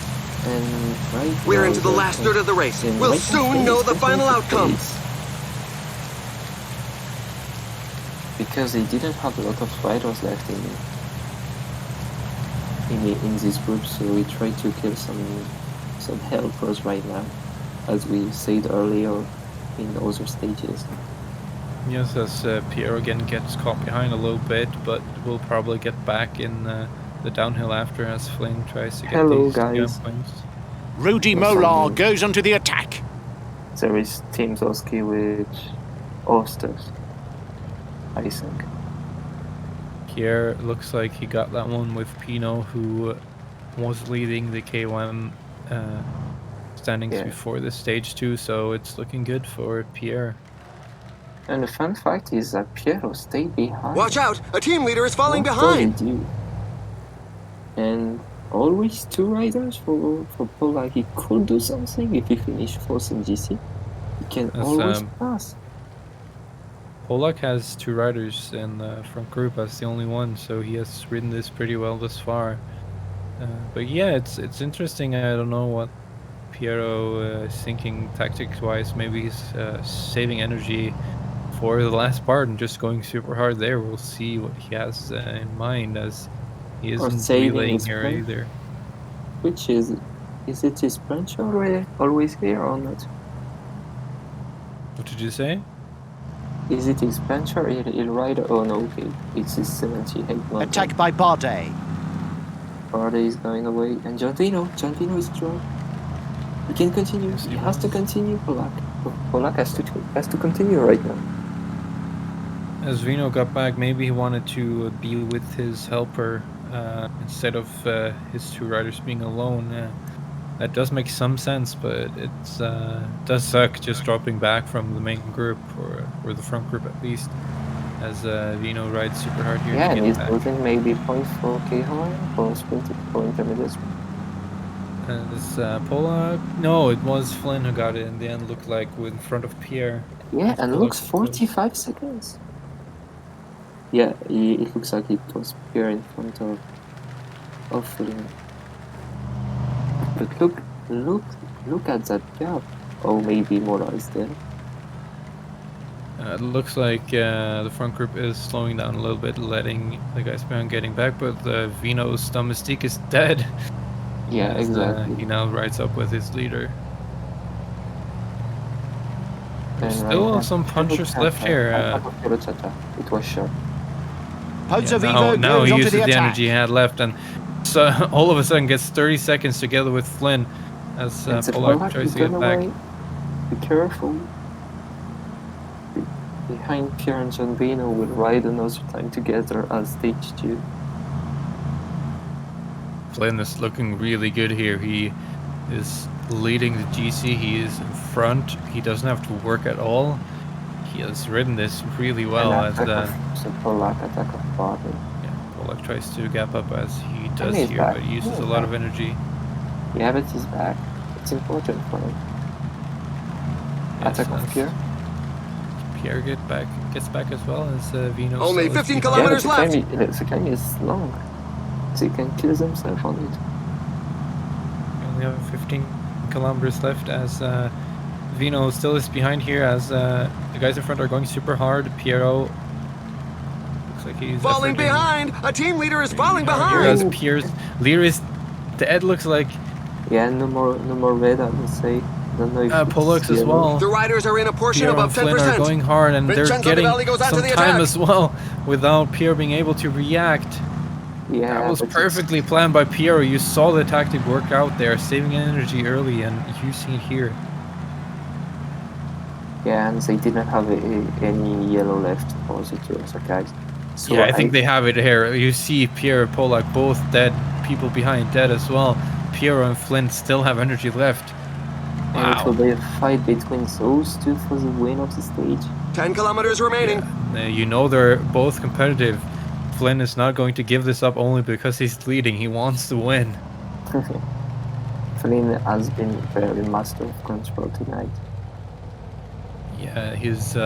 S2: and right
S4: We're
S2: now
S4: into the last third of the race. We'll soon know the final outcome.
S2: Because they didn't have a lot of riders left in this group, so we try to kill some helpers right now, as we said earlier in other stages.
S1: Yes, as Piero again gets caught behind a little bit, but will probably get back in the downhill after as Flynn tries to get these
S2: guys.
S1: points.
S6: Rudy Molar goes onto the attack.
S2: There is Team Zoski with Osters, I think.
S1: Pierre looks like he got that one with Pino, who was leading the K1 standings before the stage 2, so it's looking good for Pierre.
S2: And the fun fact is that Piero stayed behind.
S4: Watch out! A team leader is falling
S2: What
S4: behind!
S2: does he do? And always 2 riders for Polak. He could do something if he finished 4th in GC. He can always pass.
S1: Polak has 2 riders in the front group as the only one, so he has ridden this pretty well thus far. But yeah, it's interesting. I don't know what Piero is thinking tactics-wise. Maybe he's saving energy for the last part and just going super hard there. We'll see what he has in mind, as he isn't relaying here either.
S2: Which is it his punch always here or not?
S1: What did you say?
S2: Is it his punch or he'll ride? Oh no, okay. It's his 78.
S6: Attack by Bardet.
S2: Bardet is going away, and John Vino is strong. He can continue. He has to continue, Polak. Polak has to continue right now.
S1: As Vino got back, maybe he wanted to be with his helper instead of his 2 riders being alone. That does make some sense, but it does suck just dropping back from the main group, or the front group at least, as Vino rides super hard here.
S2: Yeah, and he's losing maybe points for K1 for sprinting for intermediate.
S1: As Polak, no, it was Flynn who got it in the end. Looked like in front of Pierre.
S2: Yeah, and it looks 45 seconds. Yeah, it looks like it was Pierre in front of Flynn. But look at that gap. Oh, maybe Mola is there.
S1: It looks like the front group is slowing down a little bit, letting the guys behind getting back, but Vino's domestique is dead.
S2: Yeah, exactly.
S1: He now rides up with his leader. There's
S2: And
S1: still some punchers left here.
S2: It was sharp.
S1: Now he uses the energy he had left, and so all of a sudden gets 30 seconds together with Flynn as Polak tries to get back.
S2: Be careful. Behind Pierre and John Vino will ride another time together as stage 2.
S1: Flynn is looking really good here. He is leading the GC. He is in front. He doesn't have to work at all. He has ridden this really well.
S2: Polak attack of Bardet.
S1: Yeah, Polak tries to gap up as he does here, but he uses a lot of energy.
S2: Yeah, but he's back. It's important for him.
S1: Yes,
S2: attack of Pierre.
S1: Pierre gets back as well as Vino.
S4: Only 15 kilometers left.
S2: The climb is long. So he can kill himself on it.
S1: We only have 15 kilometers left as Vino still is behind here, as the guys in front are going super hard. Piero looks like he's
S4: falling behind. A team leader is falling behind.
S1: Here as Pierre's leader is dead, looks like.
S2: Yeah, no more red, I would say. Don't know if
S1: Polak's as well.
S4: The riders are in a portion
S1: Pierre
S4: above 10%.
S1: and Flynn are going hard, and they're getting some time as well without Pierre being able to react.
S2: Yeah,
S1: that was perfectly planned by Piero. You saw the tactic work out there, saving energy early, and you see it here.
S2: Yeah, and they didn't have any yellow left for the 2 other guys. So
S1: yeah, I think they have it here. You see Pierre and Polak both dead, people behind dead as well. Piero and Flynn still have energy left.
S2: And it will be a fight between those 2 for the win of the stage.
S4: 10 kilometers remaining.
S1: Yeah, you know they're both competitive. Flynn is not going to give this up only because he's leading. He wants to win.
S2: Flynn has been very master of control tonight.
S1: Yeah, his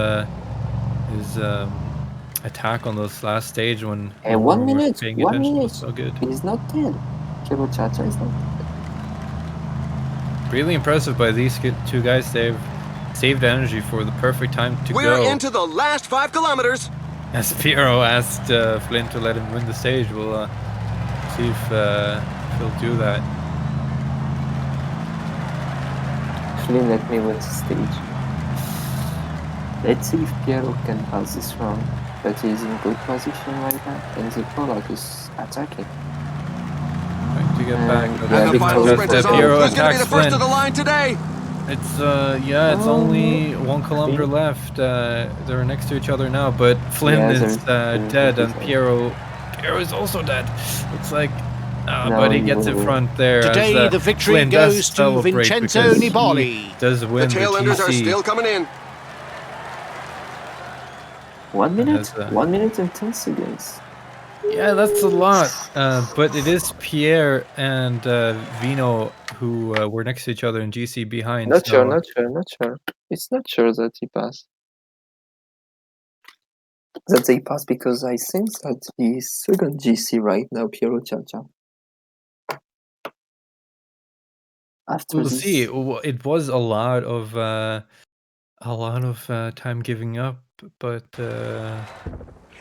S1: attack on this last stage when
S2: Hey,
S1: no
S2: 1
S1: one was
S2: minute,
S1: paying
S2: 1
S1: attention
S2: minute.
S1: was so good.
S2: He's not dead. Piero Chacha is not dead.
S1: Really impressive by these two guys. They've saved energy for the perfect time to
S4: We're
S1: go.
S4: into the last 5 kilometers.
S1: As Piero asked Flynn to let him win the stage, we'll see if he'll do that.
S2: Flynn let me win the stage. Let's see if Piero can pass this round, but he's in good position right now, and the Polak is attacking.
S1: Trying to get back.
S4: And the final sprint is on.
S1: Piero
S4: Who's going to be the
S1: attacks
S4: first
S1: Flynn.
S4: of the line today?
S1: It's it's only 1 kilometer left. They're next to each other now, but Flynn is dead, and Piero is also dead. Looks like, but he gets in front there.
S6: Today
S1: as,
S6: the victory
S1: Flynn
S6: goes
S1: does
S6: to Vincenzo Nibali.
S1: He does win
S4: The tail enders
S1: GC.
S4: are still coming in.
S2: 1 minute, 1 minute and 10 seconds.
S1: Yeah, that's a lot. But it is Pierre and Vino who were next to each other in GC behind.
S2: Not sure. It's not sure that he passed. That they passed because I think that he's second GC right now, Piero Chacha. After
S1: We'll
S2: this,
S1: see. It was a lot of time giving up, but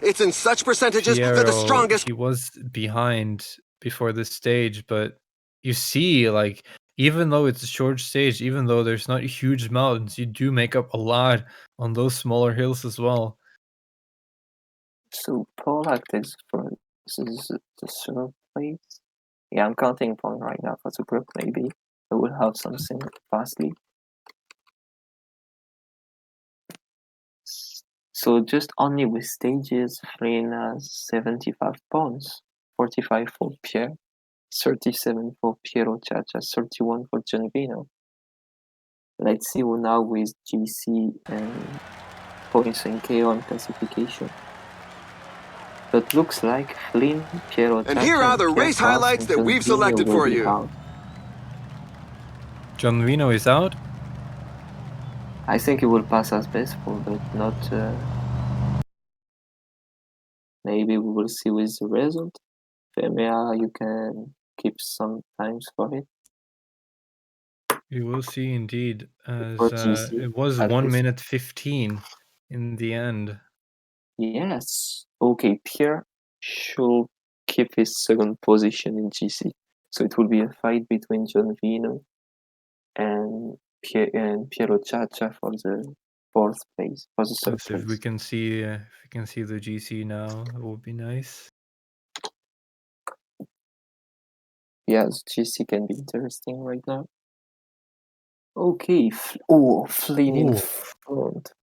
S4: It's in such percentages
S1: Piero,
S4: that the strongest.
S1: he was behind before this stage, but you see, like, even though it's a short stage, even though there's not huge mountains, you do make up a lot on those smaller hills as well.
S2: so Polak is for this is the third place. Yeah, I'm counting point right now for the group. Maybe I will have something fastly. So just only with stages, Flynn has 75 points, 45 for Pierre, 37 for Piero Chacha, 31 for Gianvino. Let's see now with GC and points in KO and classification. But looks like Flynn, Piero Chacha,
S4: And here are the race highlights that we've selected for you.
S1: Gianvino is out.
S2: I think he will pass as baseball, but not. Maybe we will see with the result. Femia, you can keep some times for it.
S1: You will see indeed, as
S2: GC,
S1: it was 1 minute 15 in the end.
S2: Yes. Okay, Pierre should keep his second position in GC. So it will be a fight between Gianvino and Piero Chacha for the fourth place, for the third place.
S1: If we can see the GC now, it would be nice.
S2: Yes, GC can be interesting right now. Okay, Flynn in front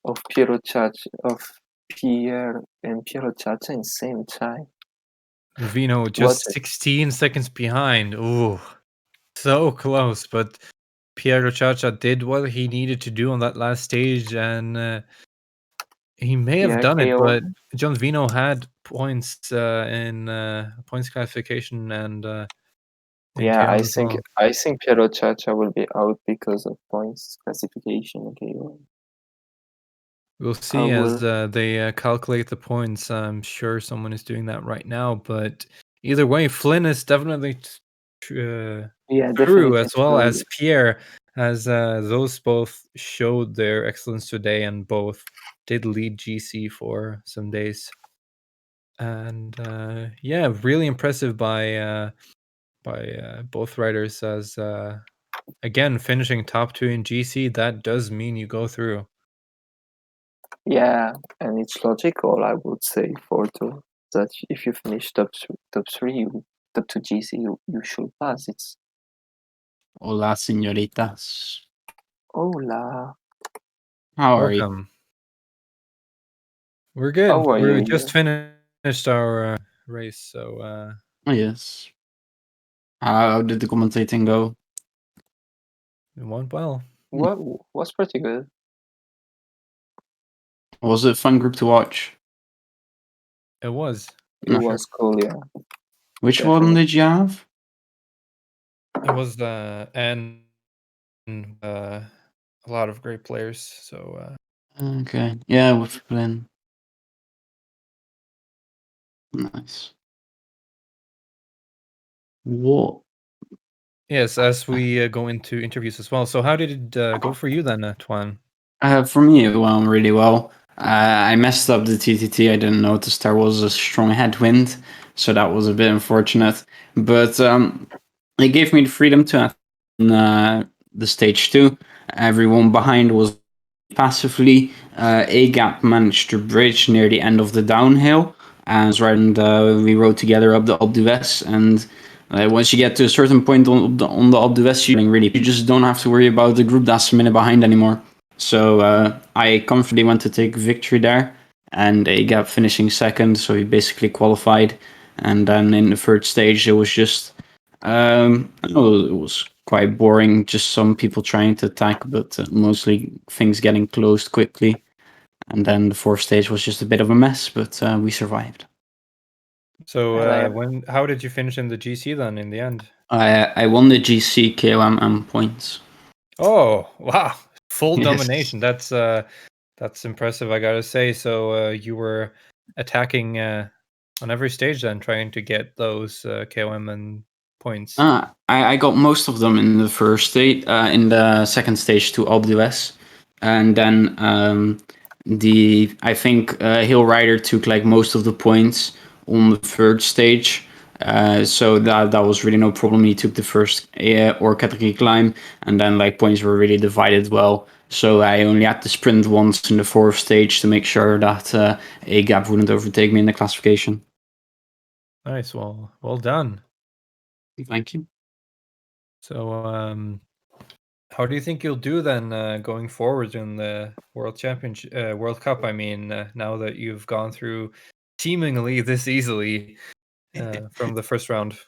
S2: of Piero Chacha, of Pierre and Piero Chacha in same time.
S1: Vino just 16 seconds behind. Ooh, so close. But Piero Chacha did what he needed to do on that last stage, and he may have done it. But Gianvino had points in points classification and
S2: yeah, I think Piero Chacha will be out because of points classification. Okay.
S1: We'll see as they calculate the points. I'm sure someone is doing that right now. But either way, Flynn is definitely true, as well as Pierre, as those both showed their excellence today and both did lead GC for some days. And yeah, really impressive by both riders. As again, finishing top 2 in GC, that does mean you go through.
S2: Yeah, and it's logical, I would say, that if you finish top 3, top 2 GC, you should pass. It's
S7: Hola, señoritas.
S2: Hola.
S7: How are you?
S1: Welcome. We're good.
S2: How are you?
S1: We just finished our race, so
S7: Yes. How did the commentating go?
S1: it went well.
S2: Was pretty good.
S7: Was it a fun group to watch?
S1: It was.
S2: It was cool, yeah.
S7: Which
S2: Definitely.
S7: one did you have?
S1: It was and a lot of great players. So
S7: Okay. Yeah, with Flynn. Nice. What?
S1: yes, as we go into interviews as well. So how did it go for you then, Tuan?
S7: For me, it went really well. I messed up the TTT. I didn't notice there was a strong headwind, so that was a bit unfortunate. But it gave me the freedom to have the stage 2. Everyone behind was passively. A gap managed to bridge near the end of the downhill, and we rode together up the Alpe d'Huez. And once you get to a certain point on the Alpe d'Huez, you just don't have to worry about the group that's a minute behind anymore. So I comfortably went to take victory there, and A gap finishing second, so he basically qualified. And then in the third stage, it was just it was quite boring. Just some people trying to attack, but mostly things getting closed quickly. And then the fourth stage was just a bit of a mess, but we survived.
S1: So how did you finish in the GC then in the end?
S7: I won the GC KOM points.
S1: Oh wow, full
S7: Yes.
S1: domination. That's impressive, I gotta say. So you were attacking on every stage then, trying to get those KOM and points.
S7: I got most of them in the first stage. In the second stage to Alpe d'Huez, and then I think Hill Rider took like most of the points on the third stage. So that was really no problem. He took the first or category climb, and then like points were really divided well. So I only had to sprint once in the fourth stage to make sure that A gap wouldn't overtake me in the classification.
S1: Nice, well done.
S7: Thank you.
S1: So how do you think you'll do then going forward in the World Championship, World Cup? I mean, now that you've gone through seemingly this easily from the first round.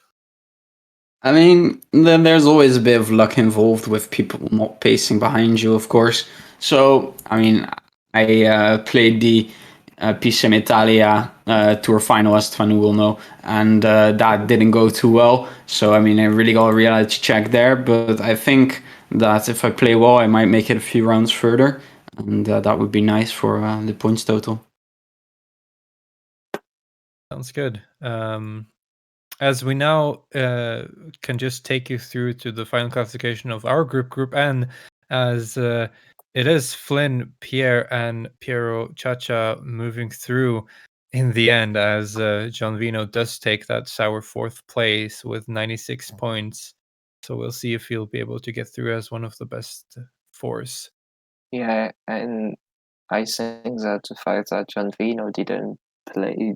S7: I mean, then there's always a bit of luck involved with people not pacing behind you, of course. So, I mean, I played the PCM Italia tour final, as Tvanu will know, and that didn't go too well. So, I mean, I really got a reality check there. But I think that if I play well, I might make it a few rounds further, and that would be nice for the points total.
S1: Sounds good. As we now can just take you through to the final classification of our Group N, as it is Flynn, Pierre, and Piero Chacha moving through in the end, as John Vino does take that sour fourth place with 96 points. So we'll see if he'll be able to get through as one of the best fours.
S2: Yeah, and I think that the fact that John Vino didn't play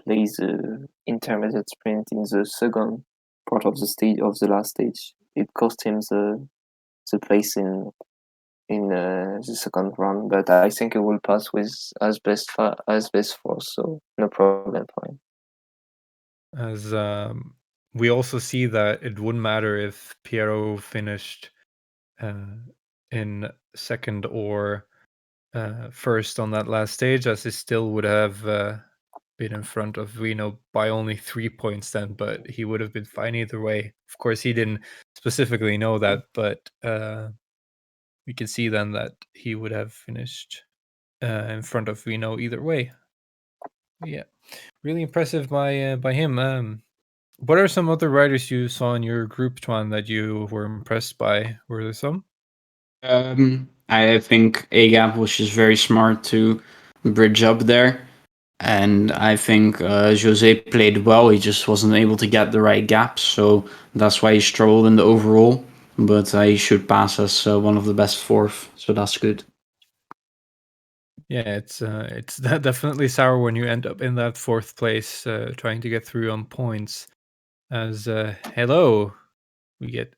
S2: the intermediate sprint in the second part of the last stage, it cost him the place in the second round. But I think it will pass with as best four, so no problem for him.
S1: As we also see that it wouldn't matter if Piero finished in second or first on that last stage, as he still would have been in front of Reno by only 3 points then, but he would have been fine either way. Of course, he didn't specifically know that, but we can see then that he would have finished in front of Reno either way. Yeah, really impressive by him. What are some other riders you saw in your group, Tuan, that you were impressed by? Were there some?
S7: I think A-Gap was just very smart to bridge up there. And I think Jose played well. He just wasn't able to get the right gaps. So that's why he struggled in the overall. But he should pass as one of the best fourth. So that's good.
S1: Yeah, it's definitely sour when you end up in that fourth place, trying to get through on points. As hello, we get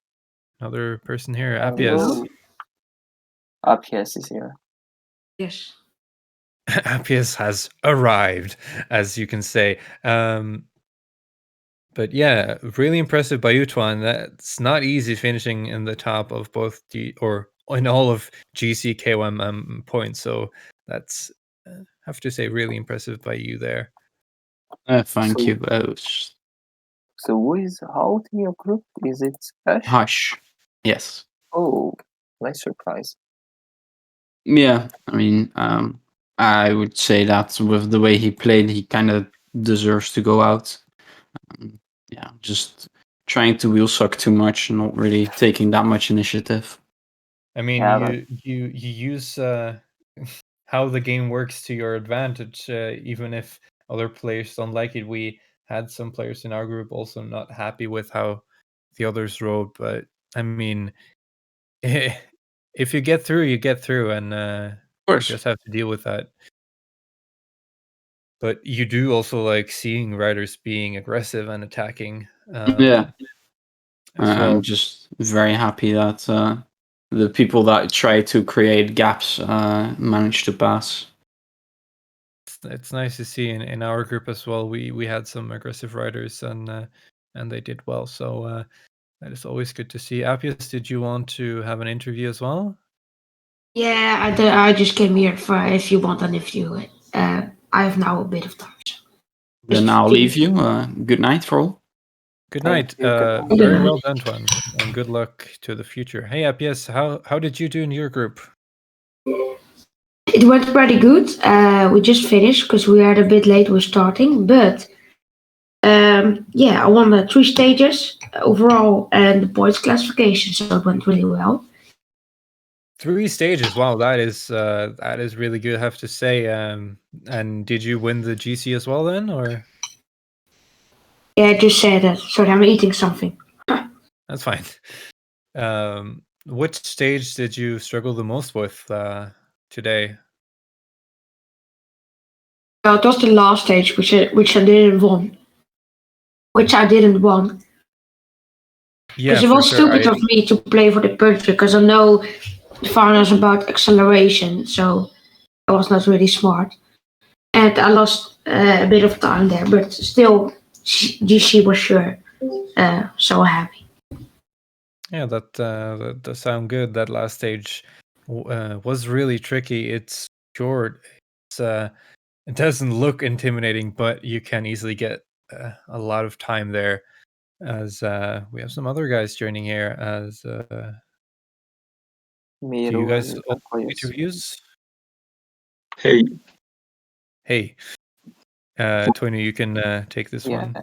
S1: another person here. Appias.
S2: Appias is here.
S8: Yes.
S1: Appias has arrived, as you can say. But yeah, really impressive by Utuan. That's not easy finishing in the top of both or in all of GC KOM points. So that's have to say really impressive by you there.
S7: Thank
S2: So-
S7: you.
S2: So who is out in your group? Is it Ash?
S7: Hush. Yes.
S2: Oh, nice surprise.
S7: Yeah, I mean, I would say that with the way he played, he kind of deserves to go out. Yeah, just trying to wheel suck too much, not really taking that much initiative.
S1: I mean,
S2: Yeah, but
S1: you use how the game works to your advantage, even if other players don't like it. We had some players in our group also not happy with how the others rode, but I mean, if you get through, you get through, and
S7: Of
S1: you
S7: course.
S1: just have to deal with that. But you do also like seeing riders being aggressive and attacking.
S7: Yeah.
S1: As well.
S7: I'm just very happy that the people that try to create gaps manage to pass.
S1: It's nice to see in our group as well. We had some aggressive riders and they did well. So that is always good to see. Appius, did you want to have an interview as well?
S8: Yeah, I just came here for if you want an interview. I have now a bit of time. So.
S7: Then I'll leave you. Good night for all.
S1: Good
S2: Thank
S1: night.
S2: you, good night.
S1: Very well done, Tuan, and good luck to the future. Hey, Appius, how did you do in your group?
S8: It went pretty good. We just finished because we are a bit late with starting, but yeah, I won the 3 stages overall and the points classification, so it went really well.
S1: 3 stages. Wow, that is really good, I have to say. And did you win the GC as well then, or?
S8: Yeah, I just said that. Sorry, I'm eating something.
S1: That's fine. Which stage did you struggle the most with today?
S8: Well, it was the last stage, which I didn't won. Which I didn't won.
S1: Yeah,
S8: Because it
S1: for
S8: was
S1: sure.
S8: stupid of me to play for the punch because I know the finals about acceleration, so I was not really smart. And I lost a bit of time there, but still, GC was sure. So happy.
S1: Yeah, that does sound good. That last stage was really tricky. It's short. It doesn't look intimidating, but you can easily get a lot of time there. As we have some other guys joining here. As do you guys all do interviews?
S9: Hey.
S1: Hey, Tony, you can take this one.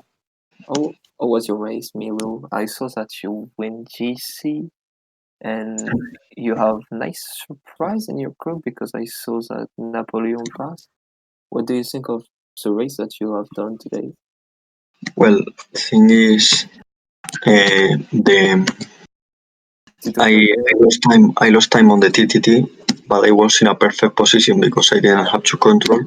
S2: How was your race, Milo? I saw that you win GC, and you have nice surprise in your group because I saw that Napoleon passed. What do you think of the race that you have done today?
S9: Well, thing is, I lost time on the TTT, but I was in a perfect position because I didn't have to control.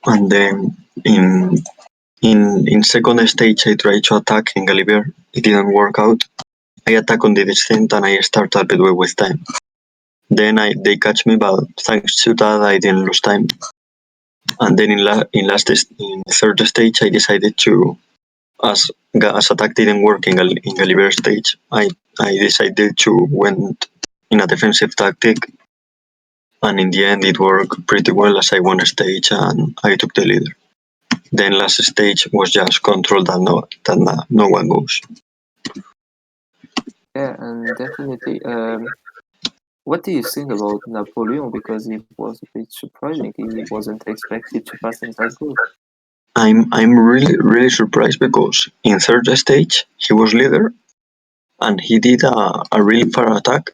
S9: And then in second stage, I tried to attack in Gulliver. It didn't work out. I attack on the descent and I start a bit with time. Then they catch me, but thanks to that, I didn't lose time. And then in third stage, I decided to, as attack didn't work in Gulliver stage, I decided to went in a defensive tactic, and in the end it worked pretty well as I won a stage and I took the leader. Then last stage was just control that no one goes.
S2: Yeah, and definitely. What do you think about Napoleon? Because it was a bit surprising. He wasn't expected to pass in that group.
S9: I'm really surprised because in third stage he was leader and he did a really far attack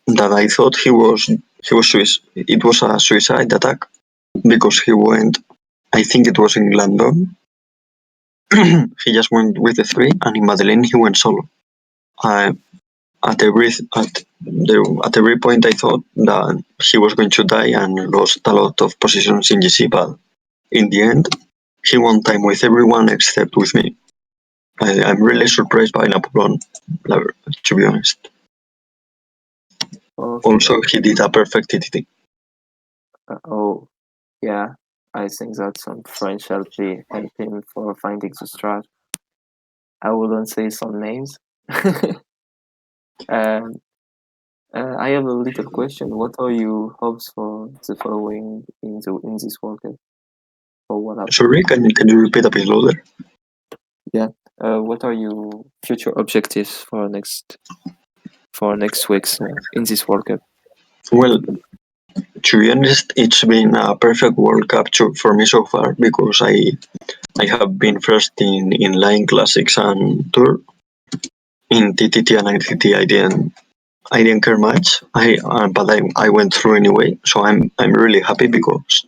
S9: that I thought he was it was a suicide attack because he went, I think it was in London. He just went with the 3 and in Madeleine he went solo. At every point I thought that he was going to die and lost a lot of positions in GC, but in the end he won time with everyone except with me. I'm really surprised by Napoleon, to be honest.
S2: Okay.
S9: Also, he did a perfect TTT.
S2: Oh, yeah. I think that some French helped him for finding the strat. I wouldn't say some names. I have a little question. What are your hopes for the following in this World Cup? or what happened?
S9: Sorry, can you repeat a bit louder?
S2: Yeah. What are your future objectives for next week's in this World Cup?
S9: Well, to be honest, it's been a perfect World Cup for me so far because I have been first in Line Classics and Tour. In TTT and ITT, I didn't care much. But I went through anyway, so I'm really happy because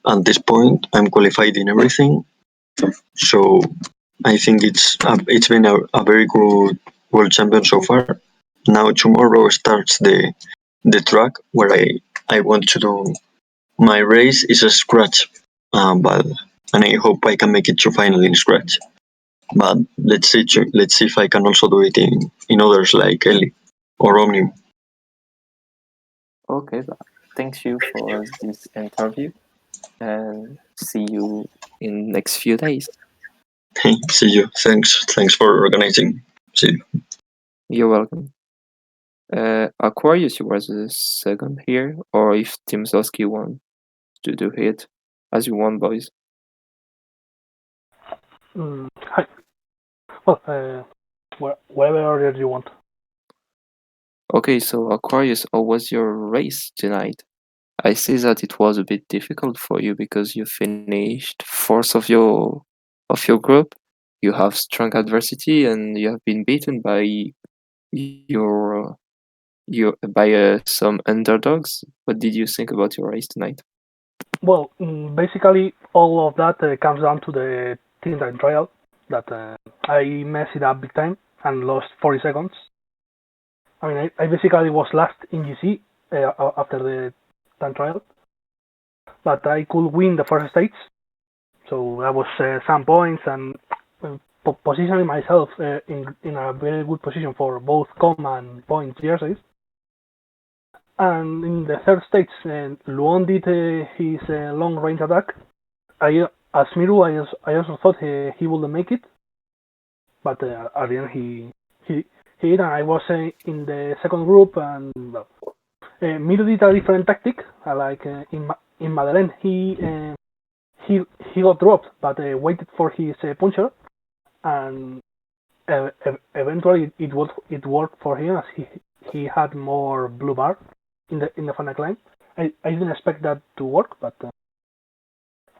S9: at this point I'm qualified in everything. So I think it's been a very good world champion so far. Now tomorrow starts the track where I want to do my race is a scratch, but and I hope I can make it to final in scratch. But let's see if I can also do it in others like Ellie or Omnium.
S2: Okay, thanks you for this interview, and see you in next few days.
S9: See you. Thanks for organizing. See you.
S2: You're welcome. Aquarius, you was the second here, or if Tim Zosky won to do it as you want, boys.
S10: Hi. Well, whatever order you want.
S2: Okay, so Aquarius, how was your race tonight? I see that it was a bit difficult for you because you finished fourth of your group. You have strong adversity, and you have been beaten by some underdogs. What did you think about your race tonight?
S10: Well, basically all of that comes down to the team time trial that I messed it up big time and lost 40 seconds. I mean, I basically was last in GC after the time trial, but I could win the first stage, so that was some points and positioning myself in a very good position for both com and points jerseys. And in the third stage, Luon did his long range attack. As Miru, I also thought he wouldn't make it, but at the end he did, and I was in the second group, and Miru did a different tactic. Like in Madeleine, he got dropped, but waited for his puncher, and eventually it worked for him as he had more blue bar in the final climb. I didn't expect that to work, but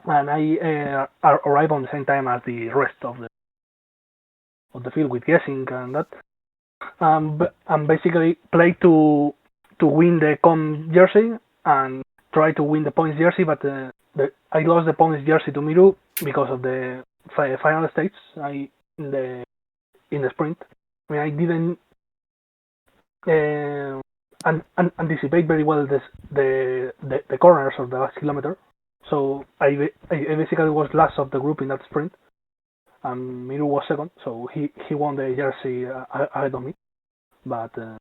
S10: and I arrived on the same time as the rest of the field with guessing and that. And basically played to win the com jersey and try to win the points jersey, but I lost the points jersey to Miru because of the final stage. In the sprint. I mean, I didn't anticipate very well the corners of the last kilometer, so I basically was last of the group in that sprint, and Miru was second, so he won the jersey ahead of me. But I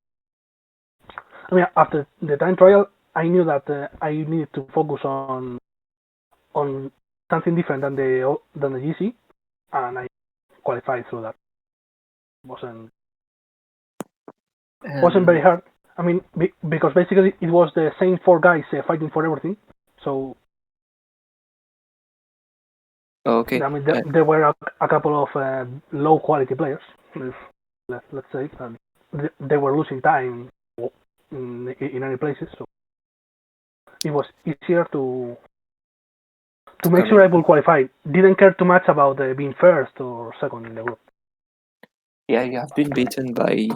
S10: mean, after the time trial, I knew that I needed to focus on something different than the GC, and I qualified through that. Wasn't very hard. I mean, because basically it was the same four guys fighting for everything. So,
S2: okay.
S10: I mean, there were a couple of low quality players, let's say, and they were losing time in any places. So it was easier to make sure I will qualify. Didn't care too much about being first or second in the group.
S2: Yeah, you have been beaten by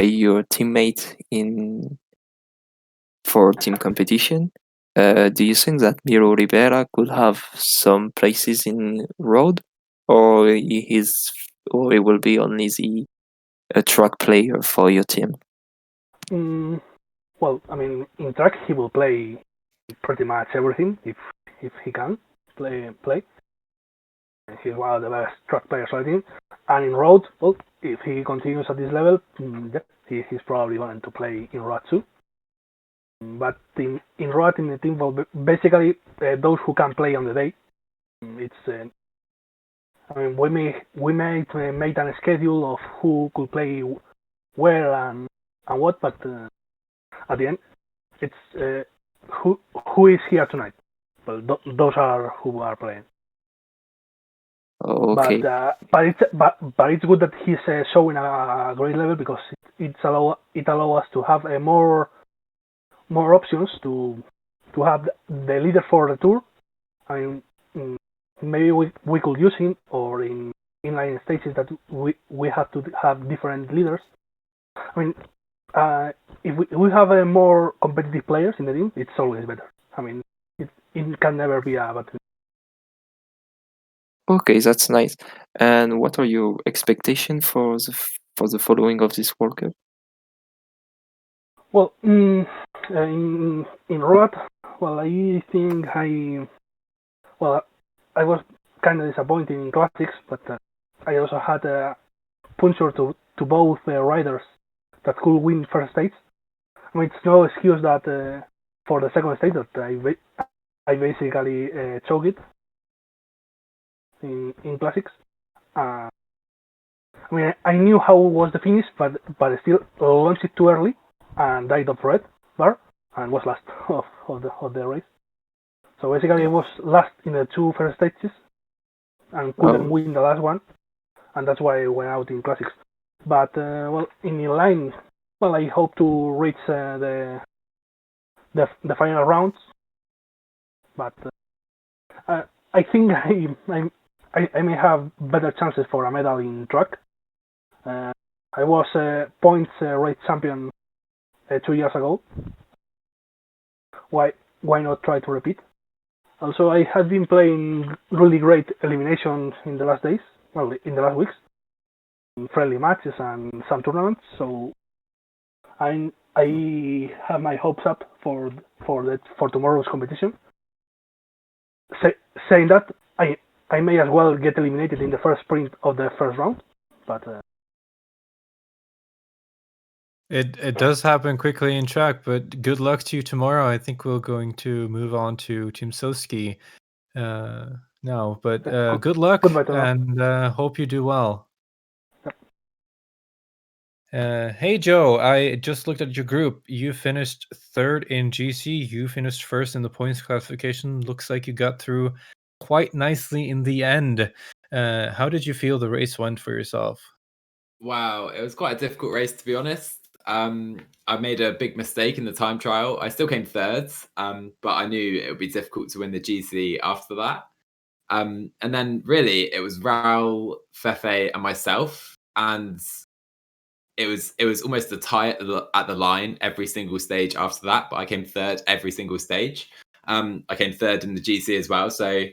S2: your teammate for team competition. Do you think that Miro Rivera could have some places in road, or he will be only a track player for your team?
S10: Well, I mean, in track he will play pretty much everything if he can play. He's one of the best track players on the team. And in road, well, if he continues at this level, he's probably going to play in road too. But in road in the team, well, basically those who can play on the day. It's I mean, we made a schedule of who could play where and what, but at the end, it's who is here tonight. But well, those are who are playing.
S2: Okay.
S10: But it's good that he's showing a great level, because it allow us to have more options to have the leader for the tour. I mean, maybe we could use him, or in inline stages that we have to have different leaders. I mean, if we have more competitive players in the team, it's always better. I mean, it can never be a bad thing.
S2: Okay, that's nice. And what are your expectations for the following of this World Cup?
S10: Well, in Road, well, I think I was kind of disappointed in Classics, but I also had a puncture to both riders that could win first stage. I mean, it's no excuse that for the second stage that I basically choked it in Classics. I mean, I knew how was the finish, but still launched it too early and died of red bar and was last of the race. So basically, I was last in the two first stages and couldn't win the last one, and that's why I went out in Classics. But well, in inline, well, I hope to reach the final rounds. But I think I may have better chances for a medal in track. I was points race champion 2 years ago. Why not try to repeat? Also, I have been playing really great eliminations in the last days. Well, in the last weeks, in friendly matches and some tournaments. So I have my hopes up for tomorrow's competition. Saying that, I may as well get eliminated in the first sprint of the first round, but
S1: it does happen quickly in track. But good luck to you tomorrow. I think we're going to move on to Team Soski now. But good luck, and hope you do well. Hey Joe, I just looked at your group. You finished third in GC. You finished first in the points classification. Looks like you got through quite nicely in the end. How did you feel the race went for yourself?
S11: Wow, it was quite a difficult race, to be honest. I made a big mistake in the time trial. I still came third, but I knew it would be difficult to win the GC after that. And then really it was Raul, Fefe, and myself, and it was almost a tie at the line every single stage after that. But I came third every single stage. I came third in the GC as well. So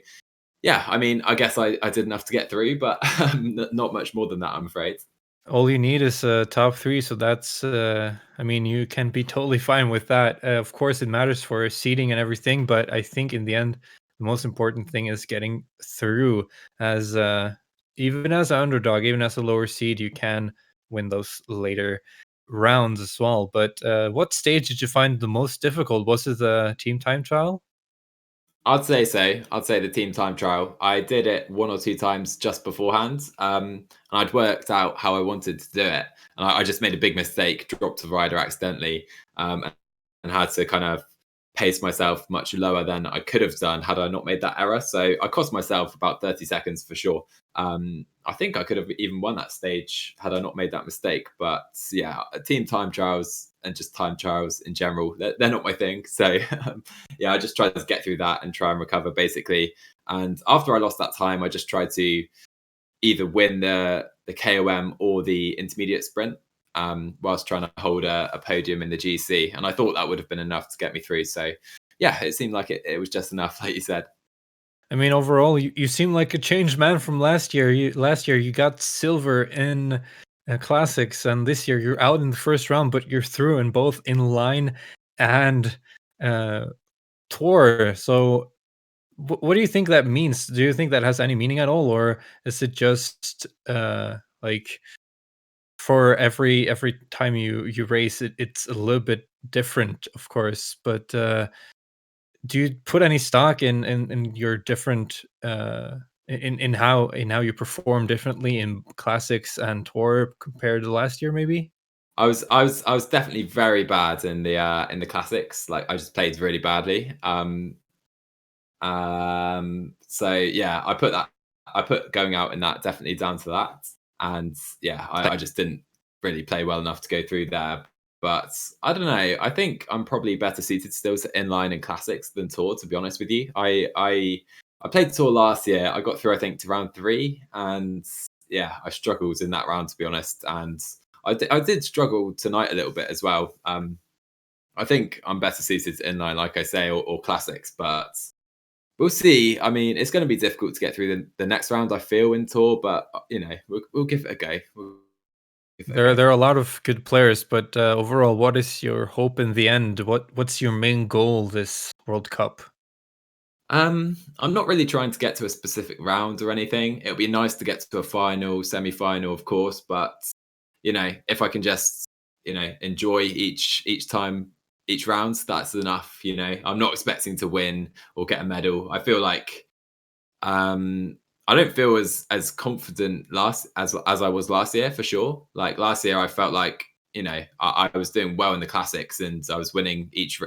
S11: yeah, I mean, I guess I did enough to get through, but not much more than that, I'm afraid.
S1: All you need is a top 3, so that's I mean, you can be totally fine with that. Of course it matters for seeding and everything, but I think in the end the most important thing is getting through. As even as an underdog, even as a lower seed, you can win those later rounds as well. But what stage did you find the most difficult? Was it the team time trial?
S11: I'd say so. I'd say the team time trial. I did it 1 or 2 times just beforehand, and I'd worked out how I wanted to do it. And I just made a big mistake, dropped the rider accidentally, and had to kind of pace myself much lower than I could have done had I not made that error. So I cost myself about 30 seconds for sure. I think I could have even won that stage had I not made that mistake. But yeah, team time trials and just time trials in general, they're not my thing. So yeah, I just tried to get through that and try and recover basically. And after I lost that time, I just tried to either win the KOM or the intermediate sprint, whilst trying to hold a podium in the GC. And I thought that would have been enough to get me through. So yeah, it seemed like it was just enough, like you said.
S1: I mean, overall, you seem like a changed man from last year. Last year you got silver in classics, and this year you're out in the first round, but you're through in both inline and tour. So what do you think that means? Do you think that has any meaning at all, or is it just like for every time you race it's a little bit different, of course, but do you put any stock in your different in how you perform differently in classics and tour compared to last year? Maybe
S11: I was definitely very bad in the classics. Like I just played really badly. So yeah, I put going out in that definitely down to that. And yeah, I just didn't really play well enough to go through there. But I don't know. I think I'm probably better suited still to inline and classics than tour, to be honest with you. I played tour last year. I got through, I think, to round 3, and yeah, I struggled in that round, to be honest. And I did struggle tonight a little bit as well. I think I'm better suited to inline, like I say, or classics, but we'll see. I mean, it's going to be difficult to get through the next round, I feel, in tour, but we'll give it a go.
S1: There are a lot of good players, but overall, what is your hope in the end? What's your main goal this World Cup?
S11: I'm not really trying to get to a specific round or anything. It would be nice to get to a final, semi-final, of course, but if I can just enjoy each time, each round, that's enough. I'm not expecting to win or get a medal. I feel like I don't feel as confident as I was last year, for sure. Like last year, I felt like I was doing well in the classics and I was winning each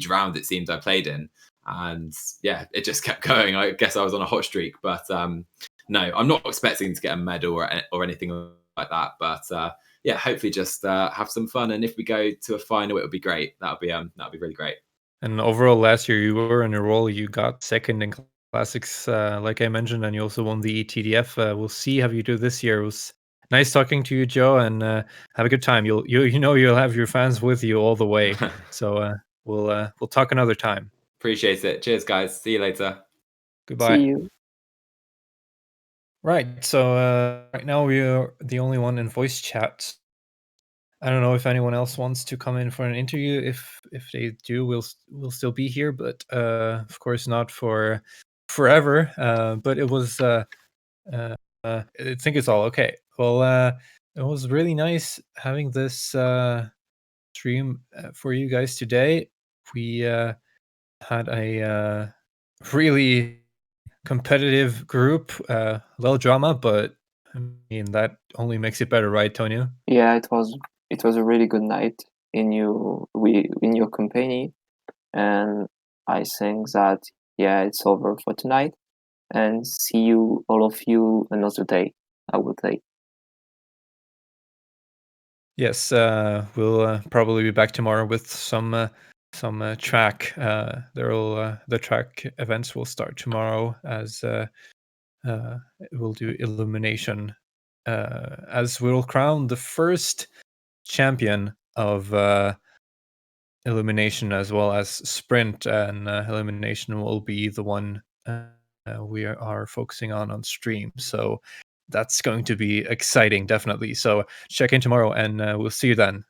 S11: round it seemed I played in, and yeah, it just kept going. I guess I was on a hot streak, but no, I'm not expecting to get a medal or anything like that. But yeah, hopefully just have some fun, and if we go to a final, it would be great. That'd be really great.
S1: And overall, last year you were in a role. You got second in classics, like I mentioned, and you also won the ETDF. We'll see how you do this year. It was nice talking to you, Joe, and have a good time. You'll have your fans with you all the way. So we'll talk another time.
S11: Appreciate it. Cheers, guys. See you later.
S1: Goodbye.
S2: See you.
S1: Right. So right now we're the only one in voice chat. I don't know if anyone else wants to come in for an interview. If they do, we'll still be here, but of course not for forever. But it was I think it's all okay. Well, it was really nice having this stream for you guys today. We had a really competitive group, little drama, but I mean that only makes it better, right, Tonio?
S2: Yeah, it was a really good night in your company, and I think that it's over for tonight, and see you all of you another day, I would say.
S1: Yes, we'll probably be back tomorrow with some track. The track events will start tomorrow as we'll do illumination, as we'll crown the first champion of illumination as well as sprint, and illumination will be the one we are focusing on stream. So that's going to be exciting, definitely. So check in tomorrow, and we'll see you then.